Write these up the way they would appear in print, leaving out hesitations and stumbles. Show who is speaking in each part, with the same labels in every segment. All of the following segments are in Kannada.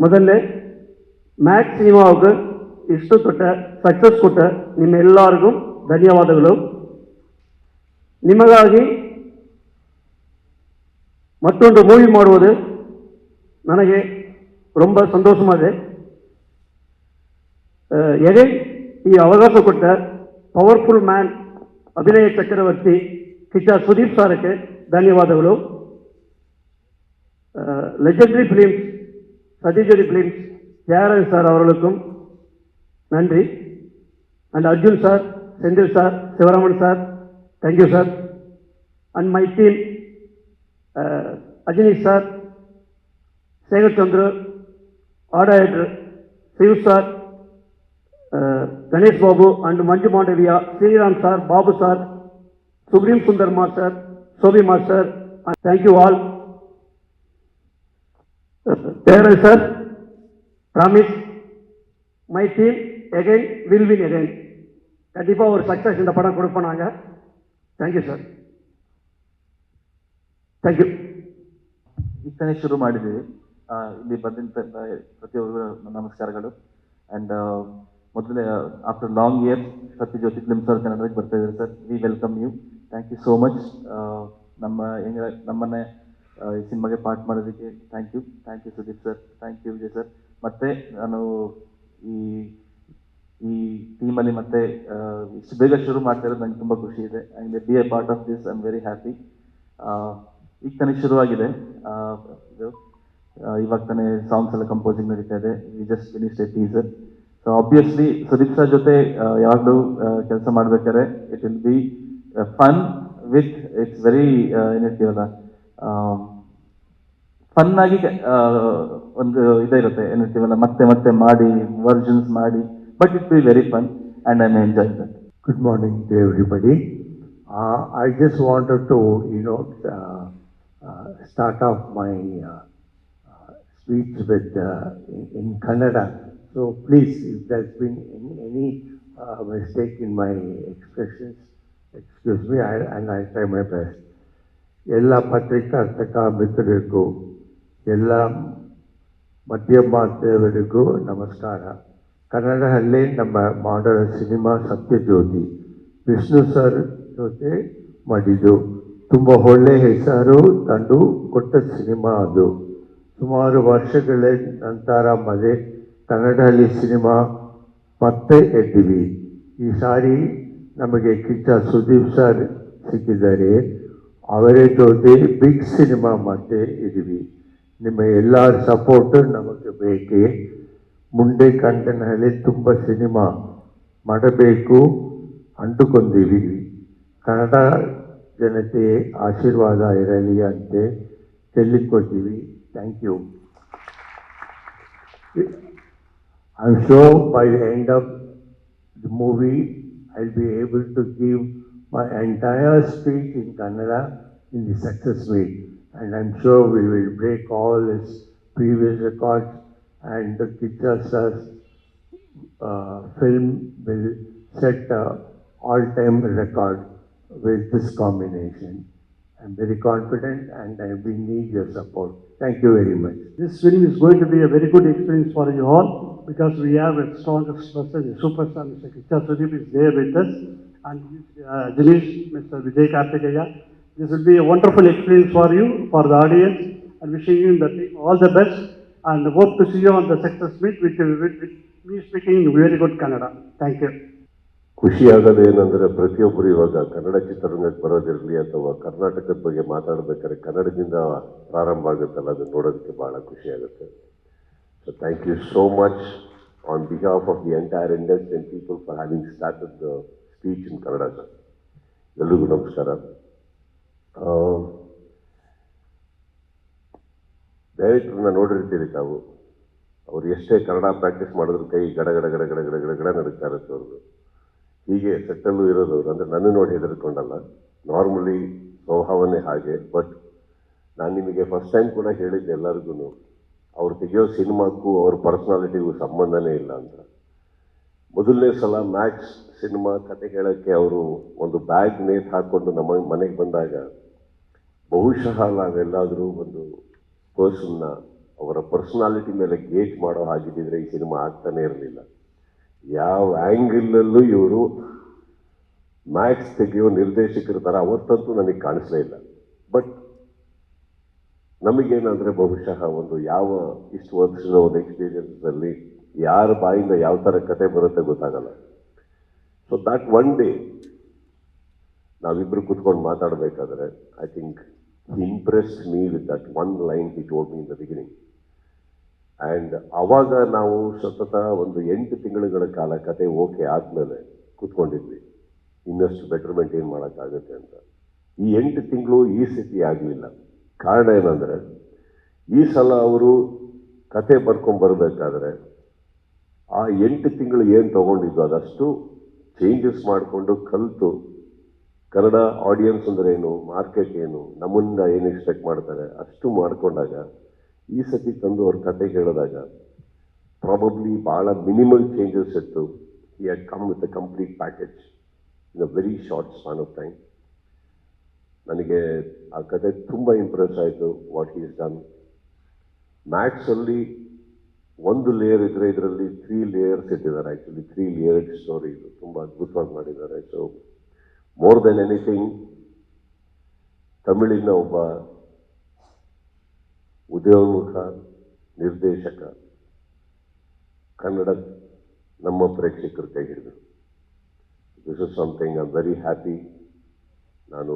Speaker 1: ಮೊದಲೇ ಮ್ಯಾಕ್ಸ್ ಸಿನಿಮಾவுக்கு ಇಷ್ಟು ದೊಡ್ಡ ಸಕ್ಸಸ್ ಕೊಟ್ಟ ನಿಮ್ಮೆಲ್ಲರಿಗೂ ಧನ್ಯವಾದಗಳು. ನಿಮಗಾಗಿ ಮತ್ತೊಂದು ಮೂವಿ ಮಾಡುವುದು ನನಗೆ ரொம்ப ಸಂತೋಷವಾಗಿದೆ. ಎಗೈನ್ ಈ ಅವಕಾಶ ಕೊಟ್ಟ ಪವರ್ಫುಲ್ ಮ್ಯಾನ್ ಅಭಿನಯ ಚಕ್ರವರ್ತಿ ಕಿಚ್ಚ ಸುದೀಪ್ ಸಾರಕ್ಕೆ ಧನ್ಯವಾದಗಳು. Legendary films Satish films Thyagarajan sir அவர்களுக்கும் நன்றி. And Arjun sir, Senthil sir, Sivaraman sir, thank you sir. And my team Ajaneesh sir, Sekhar Chandra, art director Shiv sir, Ganesh Babu and Manju Mandavya, Sriram sir, Babu sir, supreme Sundar master, Shobi master, thank you all. Devaraj sir, promise my team again will win again. கண்டிப்பாக ஒரு சக்ஸஸ் இந்த படம் கொடுப்போம் நாங்கள். Thank you sir. Thank you.
Speaker 2: ಈಗಲೇ ಶುರು ಮಾಡಿದ್ದೀವಿ. ಇಲ್ಲಿ ಬಂದಂಥ ಪ್ರತಿಯೊಬ್ಬರು ನಮಸ್ಕಾರಗಳು. ಆ್ಯಂಡ್ ಮೊದಲೇ after long years Sathyajyothi films ಅವ್ರು ಕನ್ನಡಕ್ಕೆ ಬರ್ತಾ ಇದ್ದಾರೆ sir. We welcome you. Thank you so much. ನಮ್ಮನ್ನೇ ಈ ಸಿನಿಮಾಗೆ ಪಾರ್ಟ್ ಮಾಡೋದಕ್ಕೆ thank you Sudeep sir, thank you Vijay sir. ಮತ್ತು ನಾನು ಈ ಟೀಮಲ್ಲಿ ಮತ್ತೆ ಇಷ್ಟು ಬೇಗ ಶುರು ಮಾಡ್ತಾ ಇರೋದು ನನಗೆ ತುಂಬ ಖುಷಿ ಇದೆ. And B A part of this I am very happy. ಈಗ ತಾನೇ ಶುರುವಾಗಿದೆ. ಇವಾಗ ತಾನೇ ಸಾಂಗ್ಸ್ ಎಲ್ಲ ಕಂಪೋಸಿಂಗ್ ನಡೀತಾ ಇದೆ. We just finished a teaser. So obviously Sudeep sir ಜೊತೆ ಯಾವಾಗಲೂ ಕೆಲಸ ಮಾಡ್ಬೇಕಾದ್ರೆ it will be fun with it's very ಏನಿರ್ತೀವಲ್ಲ ಫನ್ ಆಗಿ ಒಂದು ಇದಿರುತ್ತೆ ಏನಿರ್ತೀವಲ್ಲ ಮತ್ತೆ ಮತ್ತೆ ಮಾಡಿ ವರ್ಜನ್ಸ್ ಮಾಡಿ, but it will be very fun and I'm enjoying that.
Speaker 3: Good morning to everybody. I just wanted to, start off my speech with in Kannada. So please, if there's been any mistake in my expressions, excuse me, and I'll try my best. ಎಲ್ಲ ಪತ್ರಿಕಾರ್ತಕ ಮಿತ್ರರಿಗೂ ಎಲ್ಲ ಮಾಧ್ಯಮದವರಿಗೂ ನಮಸ್ಕಾರ. ಕನ್ನಡದಲ್ಲಿ ನಮ್ಮ ಮಾಡೋ ಸಿನಿಮಾ ಸತ್ಯಜ್ಯೋತಿ ವಿಷ್ಣು ಸರ್ ಜೊತೆ ಮಾಡಿದ್ದು ತುಂಬ ಒಳ್ಳೆ ಹೆಸರು ತಂದು ಕೊಟ್ಟ ಸಿನಿಮಾ ಅದು. ಸುಮಾರು ವರ್ಷಗಳ ನಂತರ ಕನ್ನಡದಲ್ಲಿ ಸಿನಿಮಾ ಮತ್ತೆ ಎದ್ದಿವಿ. ಈ ಸಾರಿ ನಮಗೆ ಕಿಚ್ಚ ಸುದೀಪ್ ಸರ್ ಸಿಕ್ಕಿದ್ದಾರೆ. ಅವರ ಜೊತೆ ಬಿಗ್ ಸಿನಿಮಾ ಮತ್ತೆ ಇದ್ದೀವಿ. ನಿಮ್ಮ ಎಲ್ಲರ ಸಪೋರ್ಟ್ ನಮಗೆ ಬೇಕೇ. ಮುಂದೆ ಕನ್ನಡದಲ್ಲಿ ತುಂಬ ಸಿನಿಮಾ ಮಾಡಬೇಕು ಅಂದುಕೊಂಡಿವಿ. ಕನ್ನಡ ಜನತೆ ಆಶೀರ್ವಾದ ಇರಲಿ ಅಂತ ಕೇಳಿಕೊಳ್ತೀವಿ. Thank you. I am sure by the end of the movie I will be able to give my entire speech in Kannada in the success meet, and I'm sure we will break all its previous records, and the Kicha Sir's film will set an all-time record with this combination. I'm very confident and I will need your support. Thank you very much.
Speaker 1: This film is going to be a very good experience for you all because we have a strongest person, a superstar, Mr. Kicha Sudeep is there with us, and Dinesh, Mr. Vijay Karthikeya. This will be a wonderful experience for you, for the audience, and wishing you the team all the best, and hope to see you on the success meet with me speaking very good Kannada. Thank you.
Speaker 4: ಖುಷಿಯಾಗೋದು ಏನಂದರೆ ಪ್ರತಿಯೊಬ್ಬರು ಇವಾಗ ಕನ್ನಡ ಚಿತ್ರರಂಗಕ್ಕೆ ಬರೋದಿರಲಿ ಅಥವಾ ಕರ್ನಾಟಕದ ಬಗ್ಗೆ ಮಾತಾಡಬೇಕಾದ್ರೆ ಕನ್ನಡದಿಂದ ಪ್ರಾರಂಭ ಆಗುತ್ತಲ್ಲ, ಅದು ನೋಡೋದಕ್ಕೆ ಭಾಳ ಖುಷಿಯಾಗುತ್ತೆ. So thank you so much on behalf of the entire industry and people for having started the speech in Kannada. Sir ಎಲ್ರಿಗೂ ನಮಸ್ಕಾರ. ಡೈರೆಕ್ಟ್ರನ್ನ ನೋಡಿರ್ತೀರಿ ತಾವು. ಅವ್ರು ಎಷ್ಟೇ ಕನ್ನಡ ಪ್ರಾಕ್ಟೀಸ್ ಮಾಡಿದ್ರು ಕೈ ಗಡ ಗಡ ಗಡ ಗಡ ಗಡ ಗಡ ಗಡ ನಡುತ್ತಾ ಇರುತ್ತೆ ಅವ್ರದ್ದು. ಹೀಗೆ ಸೆಟ್ಟಲ್ಲೂ ಇರೋದವ್ರು, ಅಂದರೆ ನನ್ನ ನೋಡಿ ಹೆದರ್ಕೊಂಡಲ್ಲ, ನಾರ್ಮಲಿ ಸ್ವಭಾವನೇ ಹಾಗೆ. ಬಟ್ ನಾನು ನಿಮಗೆ ಫಸ್ಟ್ ಟೈಮ್ ಕೂಡ ಹೇಳಿದ್ದೆ ಎಲ್ಲರಿಗೂ, ಅವ್ರು ತೆಗೆಯೋ ಸಿನಿಮಾಕ್ಕೂ ಅವ್ರ ಪರ್ಸ್ನಾಲಿಟಿಗೂ ಸಂಬಂಧನೇ ಇಲ್ಲ ಅಂತ. ಮೊದಲನೇ ಸಲ ಮ್ಯಾಕ್ಸ್ ಸಿನಿಮಾ ಕತೆ ಹೇಳೋಕ್ಕೆ ಅವರು ಒಂದು ಬ್ಯಾಗ್ ನೇತು ಹಾಕ್ಕೊಂಡು ನಮ್ಮ ಮನೆಗೆ ಬಂದಾಗ ಬಹುಶಃ ನಾವೆಲ್ಲಾದರೂ ಒಂದು ಪರ್ಸನ್ನ ಅವರ ಪರ್ಸನಾಲಿಟಿ ಮೇಲೆ ಗೇಜ್ ಮಾಡೋ ಹಾಗಿದ್ದಿದ್ರೆ ಈ ಸಿನಿಮಾ ಆಗ್ತಾನೆ ಇರಲಿಲ್ಲ. ಯಾವ ಆ್ಯಂಗಲಲ್ಲೂ ಇವರು ಮ್ಯಾಕ್ಸ್ ತೆಗೆಯೋ ನಿರ್ದೇಶಕರ ಥರ ಅವತ್ತಂತೂ ನನಗೆ ಕಾಣಿಸ್ಲೇ ಇಲ್ಲ. ಬಟ್ ನಮಗೇನಂದರೆ ಬಹುಶಃ ಒಂದು ಯಾವ ಇಷ್ಟು ವರ್ಷದ ಒಂದು ಎಕ್ಸ್ಪೀರಿಯನ್ಸಲ್ಲಿ ಯಾರ ಬಾಯಿಂದ ಯಾವ ಥರ ಕತೆ ಬರುತ್ತೆ ಗೊತ್ತಾಗಲ್ಲ. ಸೊ ದ್ಯಾಟ್ ಒನ್ ಡೇ ನಾವಿಬ್ಬರು ಕೂತ್ಕೊಂಡು ಮಾತಾಡಬೇಕಾದ್ರೆ I think he impressed me with that one line he told me in the beginning. And ಆವಾಗ ನಾವು ಸತತ ಒಂದು 8 ತಿಂಗಳುಗಳ ಕಾಲ ಕತೆ ಓಕೆ ಆದಮೇಲೆ ಕೂತ್ಕೊಂಡಿದ್ವಿ, ಇನ್ನಷ್ಟು ಬೆಟರ್ಮೆಂಟ್ ಏನು ಮಾಡೋಕ್ಕಾಗುತ್ತೆ ಅಂತ. ಈ 8 ತಿಂಗಳು ಈ ಸ್ಥಿತಿ ಆಗಲಿಲ್ಲ. ಕಾರಣ ಏನಂದರೆ ಈ ಸಲ ಅವರು ಕತೆ ಬರ್ಕೊಂಬರ್ಬೇಕಾದ್ರೆ ಆ 8 ತಿಂಗಳು ಏನು ತೊಗೊಂಡಿದ್ದು ಅದಷ್ಟು ಚೇಂಜಸ್ ಮಾಡಿಕೊಂಡು ಕಲಿತು ಕನ್ನಡ ಆಡಿಯನ್ಸ್ ಅಂದರೆ ಏನು, ಮಾರ್ಕೆಟ್ ಏನು, ನಮ್ಮಿಂದ ಏನು ಎಕ್ಸ್ಪೆಕ್ಟ್ ಮಾಡ್ತಾರೆ ಅಷ್ಟು ಮಾಡಿಕೊಂಡಾಗ ಈ ಸತಿ ತಂದು ಅವ್ರ ಕತೆ ಕೇಳಿದಾಗ ಪ್ರಾಬಬ್ಲಿ ಭಾಳ ಮಿನಿಮಲ್ ಚೇಂಜಸ್ ಇತ್ತು. ಈ had come with a complete package in a very short span of time. ನನಗೆ ಆ ಕತೆ ತುಂಬ ಇಂಪ್ರೆಸ್ ಆಯಿತು ವಾಟ್ ಹಿ ಇಸ್ ಡನ್. ಮ್ಯಾಕ್ಸಲ್ಲಿ ಒಂದು ಲೇಯರ್ ಇದ್ದರೆ ಇದರಲ್ಲಿ 3 ಲೇಯರ್ಸ್ ಇಟ್ಟಿದ್ದಾರೆ. ಆ್ಯಕ್ಚುಲಿ 3 ಲೇಯರ್ಡ್ ಸ್ಟೋರಿ ಇದು ತುಂಬ ಅದ್ಭುತವಾಗಿ ಮಾಡಿದ್ದಾರೆ. ಸೊ ಮೋರ್ ದೆನ್ ಎನಿಥಿಂಗ್ ತಮಿಳಿನ ಒಬ್ಬ ಉದಯೋನ್ಮುಖ ನಿರ್ದೇಶಕ ಕನ್ನಡ ನಮ್ಮ ಪ್ರೇಕ್ಷಕರ ಕೈ ಹಿಡಿದರು. This is something I am very happy. ನಾನು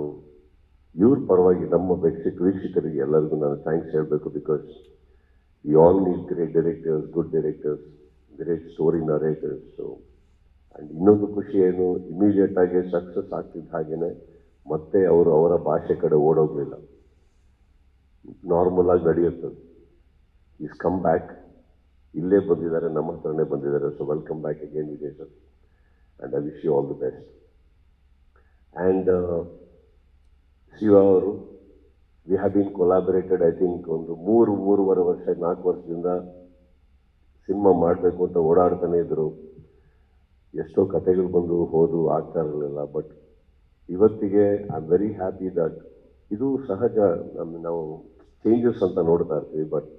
Speaker 4: ಇವ್ರ ಪರವಾಗಿ ನಮ್ಮ ವೀಕ್ಷಕರಿಗೆ ಎಲ್ಲರಿಗೂ ನಾನು ಥ್ಯಾಂಕ್ಸ್ ಹೇಳಬೇಕು. Because we all need great directors, good directors, great story narrators. So and ಇನ್ನೊಂದು ಖುಷಿ ಏನು, ಇಮಿಡಿಯೇಟ್ ಆಗಿ ಸಕ್ಸಸ್ ಆಗ್ತಿದ್ದ ಹಾಗೇನೆ ಮತ್ತೆ ಅವರು ಅವರ ಭಾಷೆ ಕಡೆ ಓಡೋಗಲಿಲ್ಲ. ನಾರ್ಮಲ್ ಆಗಿ ನಡೆಯುತ್ತದೆ. ಈಸ್ ಕಮ್ ಬ್ಯಾಕ್, ಇಲ್ಲೇ ಬಂದಿದ್ದಾರೆ, ನಮ್ಮ ಹತ್ರನೇ ಬಂದಿದ್ದಾರೆ. So welcome back again Vijay sir, and I wish you all the best. And Shiva ಅವರು we have been collaborated I think ಒಂದು 3-3.5 ವರ್ಷ 4 ವರ್ಷದಿಂದ ಸಿನಿಮಾ ಮಾಡಬೇಕು ಅಂತ ಓಡಾಡ್ತಾನೆ ಇದ್ದರು. ಎಷ್ಟೋ ಕತೆಗಳು ಬಂದು ಹೋದು ಆಗ್ತಾ ಇರಲಿಲ್ಲ. ಬಟ್ ಇವತ್ತಿಗೆ I am very happy that ಇದು ಸಹಜ, ನಾವು ಚೇಂಜಸ್ ಅಂತ ನೋಡ್ತಾ ಇರ್ತೀವಿ. ಬಟ್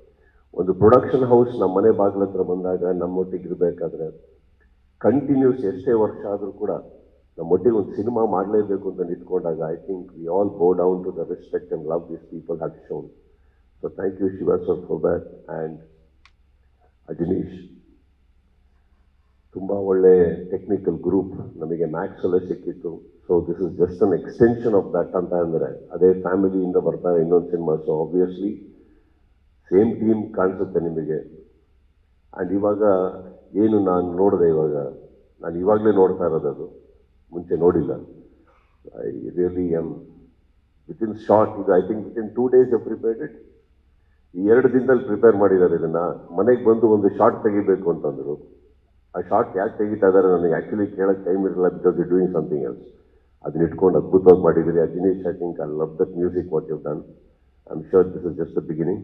Speaker 4: ಒಂದು ಪ್ರೊಡಕ್ಷನ್ ಹೌಸ್ ನಮ್ಮ ಮನೆ ಬಾಗಿಲ ಹತ್ರ ಬಂದಾಗ ನಮ್ಮೊಟ್ಟಿಗೆ ಇರಬೇಕಾದ್ರೆ ಕಂಟಿನ್ಯೂಸ್ ಎಷ್ಟೇ ವರ್ಷ ಆದರೂ ಕೂಡ ನಮ್ಮೊಟ್ಟಿಗೆ ಒಂದು ಸಿನಿಮಾ ಮಾಡಲೇಬೇಕು ಅಂತ ನಿಂತ್ಕೊಂಡಾಗ I think we all bow down to the respect and love this people have shown. So thank you Shiva sir for that. And Ajaneesh ತುಂಬ ಒಳ್ಳೆ ಟೆಕ್ನಿಕಲ್ ಗ್ರೂಪ್ ನಮಗೆ ಮ್ಯಾಕ್ಸಲ್ಲೇ ಸಿಕ್ಕಿತ್ತು. So this is just an extension of that ಅಂತ ಅಂದರೆ ಅದೇ ಫ್ಯಾಮಿಲಿಯಿಂದ ಬರ್ತಾರೆ ಇನ್ನೊಂದು cinema. So obviously same team ಕಾಣಿಸುತ್ತೆ ನಿಮಗೆ. ಆ್ಯಂಡ್ ಇವಾಗ ಏನು ನಾನು ನೋಡಿದೆ, ನಾನು ಇವಾಗಲೇ ನೋಡ್ತಾ ಇರೋದು, ಅದು ಮುಂಚೆ ನೋಡಿಲ್ಲ. I really am within short. ಇದು I think within 2 days prepared it. ಈ 2 ದಿನದಲ್ಲಿ ಪ್ರಿಪೇರ್ ಮಾಡಿದ್ದಾರೆ ಇದನ್ನು. ಮನೆಗೆ ಬಂದು ಒಂದು ಶಾರ್ಟ್ ತೆಗಿಬೇಕು ಅಂತಂದರು. ಆ ಶಾರ್ಟ್ ಯಾಕೆ ತೆಗಿತಾ ಇದ್ದಾರೆ ನನಗೆ ಆ್ಯಕ್ಚುಲಿ ಕೇಳೋಕ್ಕೆ ಟೈಮ್ ಇರಲಿಲ್ಲ, because you doing something else. ಅದನ್ನ ಇಟ್ಕೊಂಡು ಅದ್ಭುತವಾಗಿ ಮಾಡಿದ್ದೀರಿ. Ajaneesh, I think I love that music what you done. I am sure this is just the beginning.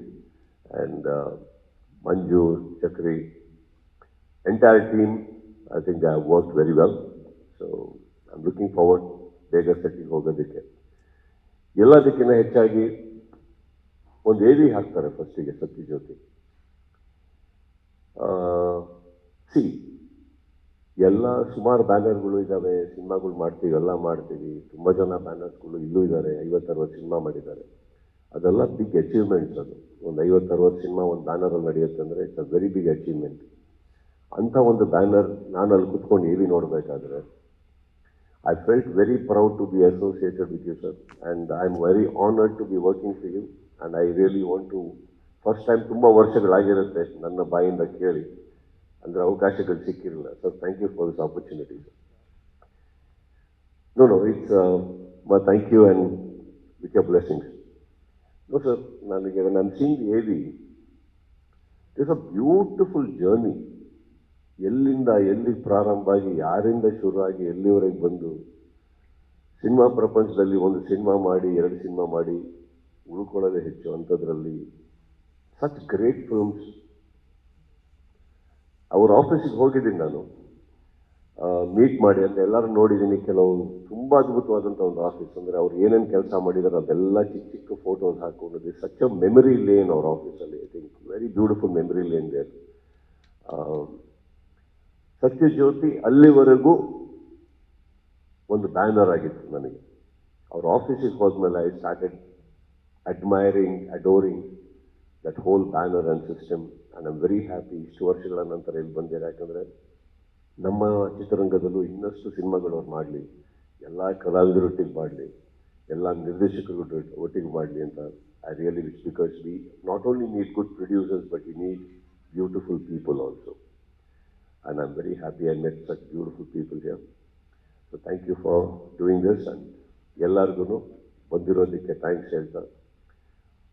Speaker 4: And Manju, Chakri, entire team, I think they have worked very well. So I am looking forward ಬೇಗ ಸೆಟ್ಟಿಗೆ ಹೋಗೋದಕ್ಕೆ. ಎಲ್ಲದಕ್ಕಿಂತ ಹೆಚ್ಚಾಗಿ ಒಂದು AV ಹಾಕ್ತಾರೆ ಫಸ್ಟಿಗೆ ಸತ್ಯಜ್ಯೋತಿ. ಎಲ್ಲ ಸುಮಾರು ಬ್ಯಾನರ್ಗಳು ಇದ್ದಾವೆ, ಸಿನಿಮಾಗಳು ಮಾಡ್ತೀವಿ, ಎಲ್ಲ ಮಾಡ್ತೀವಿ. ತುಂಬ ಜನ ಬ್ಯಾನರ್ಸ್ಗಳು ಇಲ್ಲೂ ಇದ್ದಾರೆ, 50-60 ಸಿನಿಮಾ ಮಾಡಿದ್ದಾರೆ. ಅದೆಲ್ಲ ಬಿಗ್ ಅಚೀವ್ಮೆಂಟ್ಸ್. ಅದು ಒಂದು 50-60 ಸಿನಿಮಾ ಒಂದು ಬ್ಯಾನರಲ್ಲಿ ನಡೆಯುತ್ತೆ ಅಂದರೆ it's a very big achievement. ಅಂಥ ಒಂದು ಬ್ಯಾನರ್ ನಾನು ಅಲ್ಲಿ ಕೂತ್ಕೊಂಡು AV ನೋಡಬೇಕಾದ್ರೆ I felt very proud to be associated with you, sir, and I am very honored to be working for you, and I really want to, first time ತುಂಬ ವರ್ಷಗಳಾಗಿರುತ್ತೆ ನನ್ನ ಬಾಯಿಂದ ಕೇಳಿ, ಅಂದರೆ ಅವಕಾಶಗಳು ಸಿಕ್ಕಿರಲಿಲ್ಲ. Sir, thank you for this opportunity. No, it's thank you and with your blessings. No, sir, when I'm seeing the AV, it's a beautiful journey. ಎಲ್ಲಿಂದ ಎಲ್ಲಿಗೆ ಪ್ರಾರಂಭ ಆಗಿ, ಯಾರಿಂದ ಶುರು ಆಗಿ ಎಲ್ಲಿವರೆಗೆ ಬಂದು ಸಿನಿಮಾ ಪ್ರಪಂಚದಲ್ಲಿ ಒಂದು ಸಿನಿಮಾ ಮಾಡಿ 2 ಸಿನಿಮಾ ಮಾಡಿ ಉಳ್ಕೊಳ್ಳೋದೇ ಹೆಚ್ಚು. ಅಂಥದ್ರಲ್ಲಿ ಸಚ್ ಗ್ರೇಟ್ ಫಿಲ್ಮ್ಸ್. ಅವ್ರ ಆಫೀಸಿಗೆ ಹೋಗಿದ್ದೀನಿ ನಾನು. ಮೀಟ್ ಮಾಡಿ ಅಂತ ಎಲ್ಲರೂ ನೋಡಿದ್ದೀನಿ. ಕೆಲವು ತುಂಬ ಅದ್ಭುತವಾದಂಥ ಒಂದು ಆಫೀಸ್, ಅಂದರೆ ಅವ್ರು ಏನೇನು ಕೆಲಸ ಮಾಡಿದ್ದಾರೆ ಅದೆಲ್ಲ ಚಿಕ್ಕ ಚಿಕ್ಕ ಫೋಟೋಸ್ ಹಾಕೊಂಡು ಸಚ್ ಅ ಮೆಮರಿ ಲೇನ್ ಅವ್ರ ಆಫೀಸಲ್ಲಿ. I think very beautiful memory lane there. Sathyajyothi ಅಲ್ಲಿವರೆಗೂ ಒಂದು ಬ್ಯಾನರ್ ಆಗಿತ್ತು ನನಗೆ. ಅವ್ರ ಆಫೀಸಿಗೆ ಹೋದ್ಮೇಲೆ I started admiring, adoring that whole banner and system. And I'm very happy ಇಷ್ಟು ವರ್ಷಗಳ ನಂತರ ಇಲ್ಲಿ ಬಂದಿದೆ. ಯಾಕಂದರೆ ನಮ್ಮ ಚಿತ್ರರಂಗದಲ್ಲೂ ಇನ್ನಷ್ಟು ಸಿನಿಮಾಗಳು ಅವ್ರು ಮಾಡಲಿ, ಎಲ್ಲ ಕಲಾವಿದರೊಟ್ಟಿಗೆ ಮಾಡಲಿ, ಎಲ್ಲ ನಿರ್ದೇಶಕರು ಒಟ್ಟಿಗೆ ಮಾಡಲಿ ಅಂತ I really wish. Because we not only need good producers but we need beautiful people also. And I am very happy I met such beautiful people here. So thank you for doing this. And ಎಲ್ಲರಿಗೂ ಬಂದಿರೋದಕ್ಕೆ ಥ್ಯಾಂಕ್ಸ್ ಹೇಳ್ತಾ,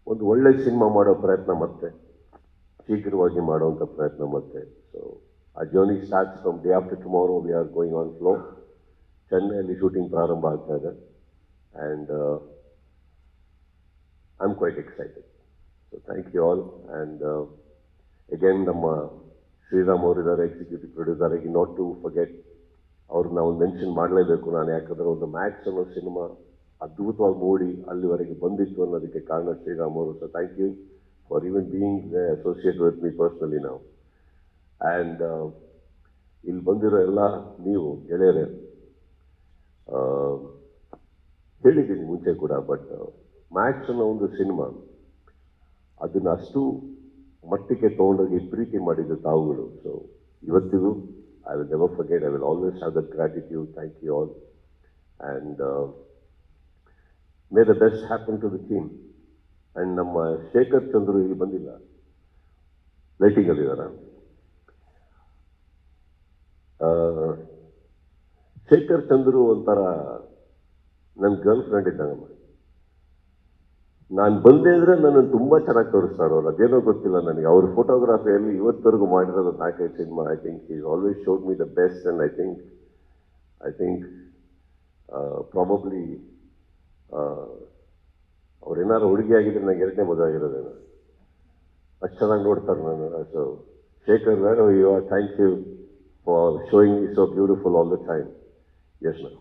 Speaker 4: ಒಂದು ಒಳ್ಳೆ ಸಿನಿಮಾ ಮಾಡೋ ಪ್ರಯತ್ನ ಮತ್ತೆ ಶೀಘ್ರವಾಗಿ ಮಾಡುವಂಥ ಪ್ರಯತ್ನ ಮತ್ತೆ. So our journey starts from day after tomorrow. We are going on floor. ಚೆನ್ನೈಯಲ್ಲಿ ಶೂಟಿಂಗ್ ಪ್ರಾರಂಭ ಆಗ್ತಾ ಇದೆ. And I am quite excited. So thank you all. And again ನಮ್ಮ ಶ್ರೀರಾಮ್ ಅವರಿದ್ದಾರೆ ಎಕ್ಸಿಕ್ಯೂಟಿವ್ ಪ್ರೊಡ್ಯೂಸರ್ ಆಗಿ. ನಾಟ್ ಟು ಫರ್ಗೆಟ್, ಅವ್ರನ್ನ ಒಂದು ಮೆನ್ಷನ್ ಮಾಡಲೇಬೇಕು ನಾನು. ಯಾಕಂದರೆ ಒಂದು ಮ್ಯಾಕ್ಸ್ ಅನ್ನೋ ಸಿನಿಮಾ ಅದ್ಭುತವಾಗಿ ಮೂಡಿ ಅಲ್ಲಿವರೆಗೆ ಬಂದಿತ್ತು ಅನ್ನೋದಕ್ಕೆ ಕಾರಣ ಶ್ರೀರಾಮ್ ಅವರು. So thank you for even being associate with me personally ನಾವು. ಆ್ಯಂಡ್ ಇಲ್ಲಿ ಬಂದಿರೋ ಎಲ್ಲ ನೀವು ಗೆಳೆಯರೇ, ಹೇಳಿದ್ದೀನಿ ಮುಂಚೆ ಕೂಡ, ಬಟ್ ಮ್ಯಾಕ್ಸ್ ಅನ್ನೋ ಒಂದು ಸಿನಿಮಾ ಅದನ್ನು ಅಷ್ಟು ಮಟ್ಟಿಗೆ ತೊಗೊಂಡೋಗಿ ಪ್ರೀತಿ ಮಾಡಿದ್ದು ತಾವುಗಳು. ಸೊ ಇವತ್ತಿಗೂ I will never forget. I will always have that gratitude. Thank you all. And may the best happen to the team. And ನಮ್ಮ ಶೇಖರ್ ಚಂದ್ರು ಇಲ್ಲಿ ಬಂದಿಲ್ಲ, ಲೈಟಿಂಗಲ್ಲಿದ್ದಾರೆ. ಶೇಖರ್ ಚಂದ್ರು ಒಂಥರ ನನ್ನ ಗರ್ಲ್ ಫ್ರೆಂಡ್ ಇದ್ದಂಗಮ್ಮ. ನಾನು ಬಂದೆ ಅಂದರೆ ನನ್ನನ್ನು ತುಂಬ ಚೆನ್ನಾಗಿ ತೋರಿಸ್ತಾರೆ ಅವ್ರು. ಅದೇನೋ ಗೊತ್ತಿಲ್ಲ ನನಗೆ. ಅವ್ರ ಫೋಟೋಗ್ರಫಿಯಲ್ಲಿ ಇವತ್ತವರೆಗೂ ಮಾಡಿರೋದು 4-5 cinema. I think is always showed me the best. And I think probably ಅವ್ರೇನಾರು ಹುಡುಗಿ ಆಗಿದ್ರೆ ನಂಗೆ 2ನೇ ಮದುವೆ ಆಗಿರೋದೇನೋ. ಅಷ್ಟು ಚೆನ್ನಾಗಿ ನೋಡ್ತಾರೆ ನಾನು. So Shekhar you are, thank you for showing me so beautiful all the time. Yes, ma'am.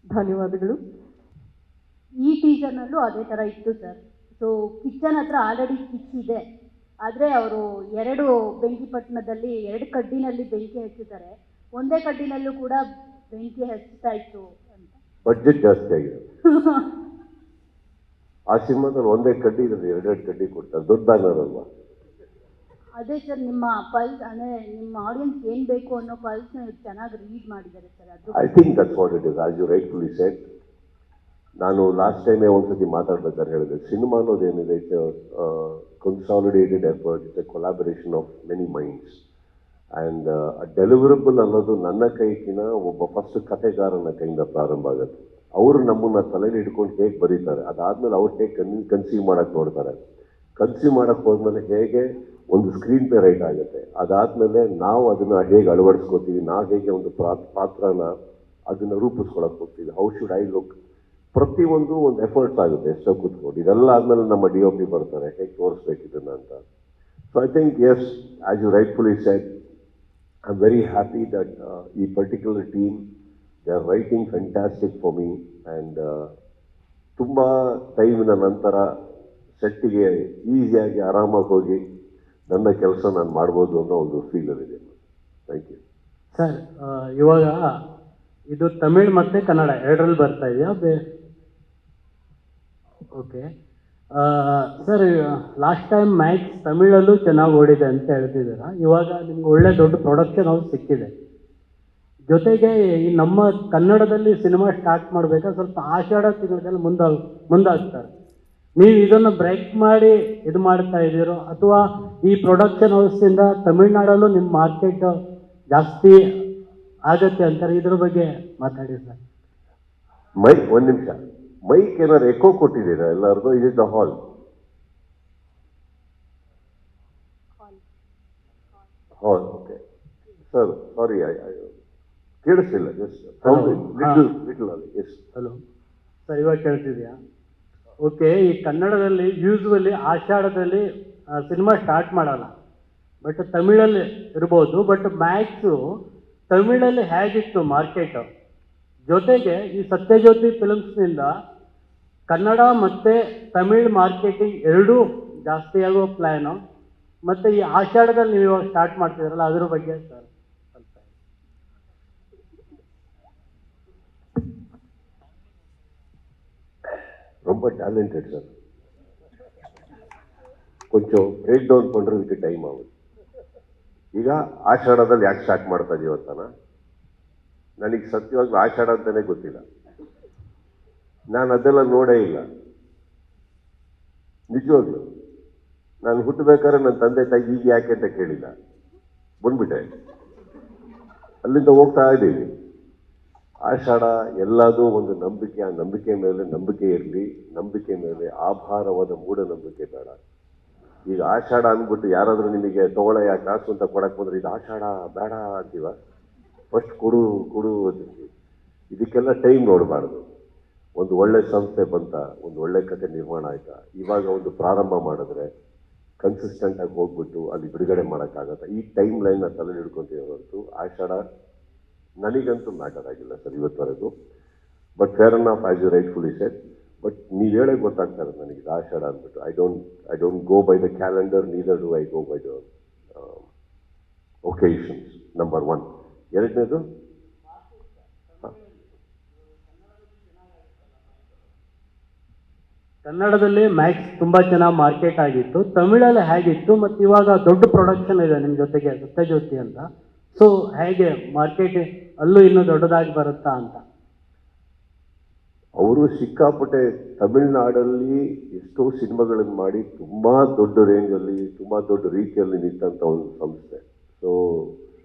Speaker 5: ಧನ್ಯವಾದಗಳು. ಈ ಟೀಸರ್ನಲ್ಲೂ ಅದೇ ಥರ ಇತ್ತು ಸರ್. ಸೊ ಕಿಚನ್ ಹತ್ರ ಆಲ್ರೆಡಿ ಕಿಚ್ಚಿದೆ, ಆದರೆ ಅವರು 2 ಬೆಂಕಿಪಟ್ಟಣದಲ್ಲಿ 2 ಕಡ್ಡಿನಲ್ಲಿ ಬೆಂಕಿ ಹಚ್ಚಿದ್ದಾರೆ. ಒಂದೇ ಕಡ್ಡಿನಲ್ಲೂ ಕೂಡ ಬೆಂಕಿ ಹಚ್ತಾ ಇತ್ತು ಅಂತ.
Speaker 4: ಬಡ್ಜೆಟ್ ಜಾಸ್ತಿ ಆಗಿದೆ. ಆ ಸಿನಿಮಾದಲ್ಲಿ ಒಂದೇ ಕಡ್ಡಿ ಇರೋದು 2 ಕಡ್ಡಿ ಕೊಡ್ತಾರೆ. ದೊಡ್ಡ ಬ್ಯಾನರ್ ಅಲ್ವಾ?
Speaker 5: ಅದೇ ಸರ್, ನಿಮ್ಮ ಪಲ್ಸ್ ಅಂದರೆ ನಿಮ್ಮ ಆಡಿಯನ್ಸ್ ಏನು ಬೇಕು ಅನ್ನೋ ಪಲ್ಸ್ನ ಚೆನ್ನಾಗಿ ರೀಡ್ ಮಾಡಿದ್ದಾರೆ ಸರ್. ಅದು
Speaker 4: I think that's what it is. As you rightfully said, ನಾನು ಲಾಸ್ಟ್ ಟೈಮೇ ಒಂದ್ಸತಿ ಮಾತಾಡ್ಬೇಕಾದ್ರೆ ಹೇಳಿದೆ, ಸಿನಿಮಾ ಅನ್ನೋದೇನಿದೆ it's consolidated effort, it's a collaboration of many minds. And deliverable ಅನ್ನೋದು ನನ್ನ ಕೈಗಿನ ಒಬ್ಬ ಫಸ್ಟ್ ಕಥೆಗಾರನ ಕೈಯಿಂದ ಪ್ರಾರಂಭ ಆಗುತ್ತೆ. ಅವರು ನಮ್ಮನ್ನು ತಲೆಯಲ್ಲಿ ಹಿಡ್ಕೊಂಡು ಹೇಗೆ ಬರೀತಾರೆ, ಅದಾದಮೇಲೆ ಅವ್ರು ಹೇಗೆ ಕನ್ಸೀವ್ ಮಾಡೋಕ್ಕೆ ನೋಡ್ತಾರೆ. ಕನ್ಸೀವ್ ಮಾಡೋಕ್ಕೆ ಹೋದ್ಮೇಲೆ ಹೇಗೆ ಒಂದು ಸ್ಕ್ರೀನ್ ಪ್ಲೇ ರೈಟ್ ಆಗುತ್ತೆ. ಅದಾದಮೇಲೆ ನಾವು ಅದನ್ನು ಹೇಗೆ ಅಳವಡಿಸ್ಕೋತೀವಿ, ನಾವು ಹೇಗೆ ಒಂದು ಪಾತ್ರನ ಅದನ್ನು ರೂಪಿಸ್ಕೊಳಕ್ಕೆ ಹೋಗ್ತೀವಿ. ಹೌ ಶುಡ್ ಐ ಲುಕ್, ಪ್ರತಿಯೊಂದು ಒಂದು ಎಫರ್ಟ್ಸ್ ಆಗುತ್ತೆ ಎಷ್ಟೋ ಕೂತ್ಕೊಂಡು. ಇದೆಲ್ಲ ಆದಮೇಲೆ ನಮ್ಮ DOP ಬರ್ತಾರೆ ಹೇಗೆ ತೋರಿಸ್ಬೇಕು ಇದನ್ನು ಅಂತ. So I think yes, as you rightfully said, I am very happy that ಈ particular team they are writing fantastic for me. And ತುಂಬ ಟೈಮಿನ ನಂತರ ಸೆಟ್ಟಿಗೆ ಈಸಿಯಾಗಿ ಆರಾಮಾಗಿ ಹೋಗಿ ನನ್ನ ಕೆಲಸ ನಾನು ಮಾಡ್ಬೋದು ಅನ್ನೋ ಒಂದು ಫೀಲಲ್ಲಿದೆ. Thank you
Speaker 1: sir. ಇವಾಗ ಇದು ತಮಿಳ್ ಮತ್ತು ಕನ್ನಡ ಎರಡರಲ್ಲಿ ಬರ್ತಾ ಇದೆಯಾ? Okay sir, last time Max ತಮಿಳಲ್ಲೂ ಚೆನ್ನಾಗಿ ಓಡಿದೆ ಅಂತ ಹೇಳ್ತಿದ್ದೀರಾ. ಇವಾಗ ನಿಮ್ಗೆ ಒಳ್ಳೆ ದೊಡ್ಡ ಪ್ರೊಡಕ್ಷನ್ ಹೌಸ್ ಸಿಕ್ಕಿದೆ. ಜೊತೆಗೆ ಈ ನಮ್ಮ ಕನ್ನಡದಲ್ಲಿ ಸಿನಿಮಾ ಸ್ಟಾರ್ಟ್ ಮಾಡಬೇಕಾದ್ರೆ ಸ್ವಲ್ಪ ಆಷಾಢ ತಿಂಗಳಲ್ಲಿ ಮುಂದಾಗ್ತಾರೆ. ನೀವು ಇದನ್ನು ಬ್ರೇಕ್ ಮಾಡಿ ಇದು ಮಾಡ್ತಾ ಇದ್ದೀರೋ, ಅಥವಾ ಈ ಪ್ರೊಡಕ್ಷನ್ ಹೌಸಿಂದ ತಮಿಳ್ನಾಡಲ್ಲೂ ನಿಮ್ಮ ಮಾರ್ಕೆಟ್ ಜಾಸ್ತಿ ಆಗತ್ತೆ ಅಂತಾರೆ, ಇದ್ರ ಬಗ್ಗೆ ಮಾತಾಡಿ ಸರ್.
Speaker 4: ಮೈಕ್ ಒಂದು ನಿಮಿಷ, ಮೈಕ್ ಏನಾದ್ರು ಎಕೋ ಕೊಟ್ಟಿದ್ದೀರಾ ಎಲ್ಲರದು? Is it the hall? Hall, okay sir. Sorry, ಕೇಳಿಸ್ತಿಲ್ಲ. ಜಸ್ಟ್ ಲಿಟಲ್ ಅಲ್ಲಿ. ಎಸ್,
Speaker 1: ಹಲೋ ಸರ್, ಇವಾಗ ಕೇಳ್ತಿದ್ಯಾ? ಓಕೆ. ಈ ಕನ್ನಡದಲ್ಲಿ ಯೂಸ್ವಲಿ ಆಷಾಢದಲ್ಲಿ ಸಿನಿಮಾ ಸ್ಟಾರ್ಟ್ ಮಾಡಲ್ಲ, ಬಟ್ ತಮಿಳಲ್ಲಿ ಇರ್ಬೋದು. ಬಟ್ ಮ್ಯಾಕ್ಸು ತಮಿಳಲ್ಲಿ ಹೇಗಿತ್ತು ಮಾರ್ಕೆಟ್, ಜೊತೆಗೆ ಈ ಸತ್ಯಜ್ಯೋತಿ ಫಿಲ್ಮ್ಸ್ನಿಂದ ಕನ್ನಡ ಮತ್ತು ತಮಿಳ್ ಮಾರ್ಕೆಟಿಂಗ್ ಎರಡೂ ಜಾಸ್ತಿ ಆಗೋ ಪ್ಲ್ಯಾನು, ಮತ್ತು ಈ ಆಷಾಢದಲ್ಲಿ ನೀವು ಇವಾಗ ಸ್ಟಾರ್ಟ್ ಮಾಡ್ತಿದ್ರಲ್ಲ ಅದ್ರ ಬಗ್ಗೆ ಸರ್ ಸ್ವಲ್ಪ.
Speaker 4: ரொம்ப டேலண்டட் சார். கொஞ்சம் ಬ್ರೇಕ್ ಡೌನ್ பண்ணுறதுக்கு ಟೈಮ್ ಆಗುತ್ತೆ. ಈಗ ಆಷಾಢದಲ್ಲಿ ಯಾಕೆ ಸ್ಟಾರ್ಟ್ ಮಾಡ್ತಾ ಇದೀವಿ ಅಂತಾನ, ನನಗೆ ಸತ್ಯವಾಗ್ಲೂ ಆಷಾಢ ಅಂತಲೇ ಗೊತ್ತಿಲ್ಲ. ನಾನು ಅದೆಲ್ಲ ನೋಡೇ ಇಲ್ಲ ನಿಜವಾಗ್ಲು. ನಾನು ಹುಟ್ಟಬೇಕಾದ್ರೆ ನನ್ನ ತಂದೆ ತಾಯಿ ಈಗ ಯಾಕೆ ಅಂತ ಕೇಳಿಲ್ಲ, ಬಂದ್ಬಿಟ್ಟೆ. ಅಲ್ಲಿಂದ ಹೋಗ್ತಾ ಇದ್ದೀವಿ. ಆಷಾಢ ಎಲ್ಲದೂ ಒಂದು ನಂಬಿಕೆ, ಆ ನಂಬಿಕೆ ಮೇಲೆ ನಂಬಿಕೆ ಇರಲಿ, ನಂಬಿಕೆ ಮೇಲೆ ಆಭಾರವಾದ ಮೂಢನಂಬಿಕೆ ಬೇಡ. ಈಗ ಆಷಾಢ ಅಂದ್ಬಿಟ್ಟು ಯಾರಾದರೂ ನಿಮಗೆ ತಗೊಳ್ಳಯ್ಯ ಕಾಸು ಅಂತ ಕೊಡಕ್ಕೆ ಬಂದ್ರೆ ಇದು ಆಷಾಢ ಬೇಡ ಅಂತೀವ. ಫಸ್ಟ್ ಕೊಡು ಕೊಡು ಅಂತೀವಿ. ಇದಕ್ಕೆಲ್ಲ ಟೈಮ್ ನೋಡಬಾರ್ದು. ಒಂದು ಒಳ್ಳೆ ಸಂಸ್ಥೆ ಬಂತ, ಒಂದು ಒಳ್ಳೆ ಕಥೆ ನಿರ್ಮಾಣ ಆಯ್ತಾ, ಇವಾಗ ಒಂದು ಪ್ರಾರಂಭ ಮಾಡಿದ್ರೆ ಕನ್ಸಿಸ್ಟೆಂಟಾಗಿ ಹೋಗ್ಬಿಟ್ಟು ಅಲ್ಲಿ ಬಿಡುಗಡೆ ಮಾಡೋಕ್ಕಾಗತ್ತೆ. ಈ ಟೈಮ್ ಲೈನ್ನ ತಲೆಯಲ್ಲಿ ಹಿಡ್ಕೊತೀವಿ ಹೊರತು ಆಷಾಢ ನನಗಂತೂ ಮ್ಯಾಟರ್ ಆಗಿಲ್ಲ ಸರ್ ಇವತ್ತವರೆಗೂ. But fair enough as you rightfully said. But ನೀವು ಹೇಳೇ ಗೊತ್ತಾಗ್ತಾರೆ ನನಗೆ ಇದು ಆಷಾಢ ಅಂದ್ಬಿಟ್ಟು. I don't go by the calendar, neither do I go by the occasions. Number 1. ಎರಡನೇದು,
Speaker 1: ಕನ್ನಡದಲ್ಲಿ ಮ್ಯಾಕ್ಸ್ ತುಂಬ ಚೆನ್ನಾಗಿ ಮಾರ್ಕೆಟ್ ಆಗಿತ್ತು, ತಮಿಳಲ್ಲಿ ಹೇಗಿತ್ತು, ಮತ್ತು ಇವಾಗ ದೊಡ್ಡ ಪ್ರೊಡಕ್ಷನ್ ಇದೆ ನಿಮ್ಮ ಜೊತೆಗೆ ಸತ್ಯಜ್ಯೋತಿ ಅಂತ. ಸೊ ಹೇಗೆ ಮಾರ್ಕೆಟ್ ಅಲ್ಲೂ ಇನ್ನೂ ದೊಡ್ಡದಾಗಿ ಬರುತ್ತಾ ಅಂತ?
Speaker 4: ಅವರು ಸಿಕ್ಕಾಪಟ್ಟೆ ತಮಿಳ್ನಾಡಲ್ಲಿ ಎಷ್ಟೋ ಸಿನಿಮಾಗಳನ್ನು ಮಾಡಿ ತುಂಬ ದೊಡ್ಡ ರೇಂಜಲ್ಲಿ, ತುಂಬ ದೊಡ್ಡ ರೀತಿಯಲ್ಲಿ ನಿಂತಂಥ ಒಂದು ಸಂಸ್ಥೆ. ಸೊ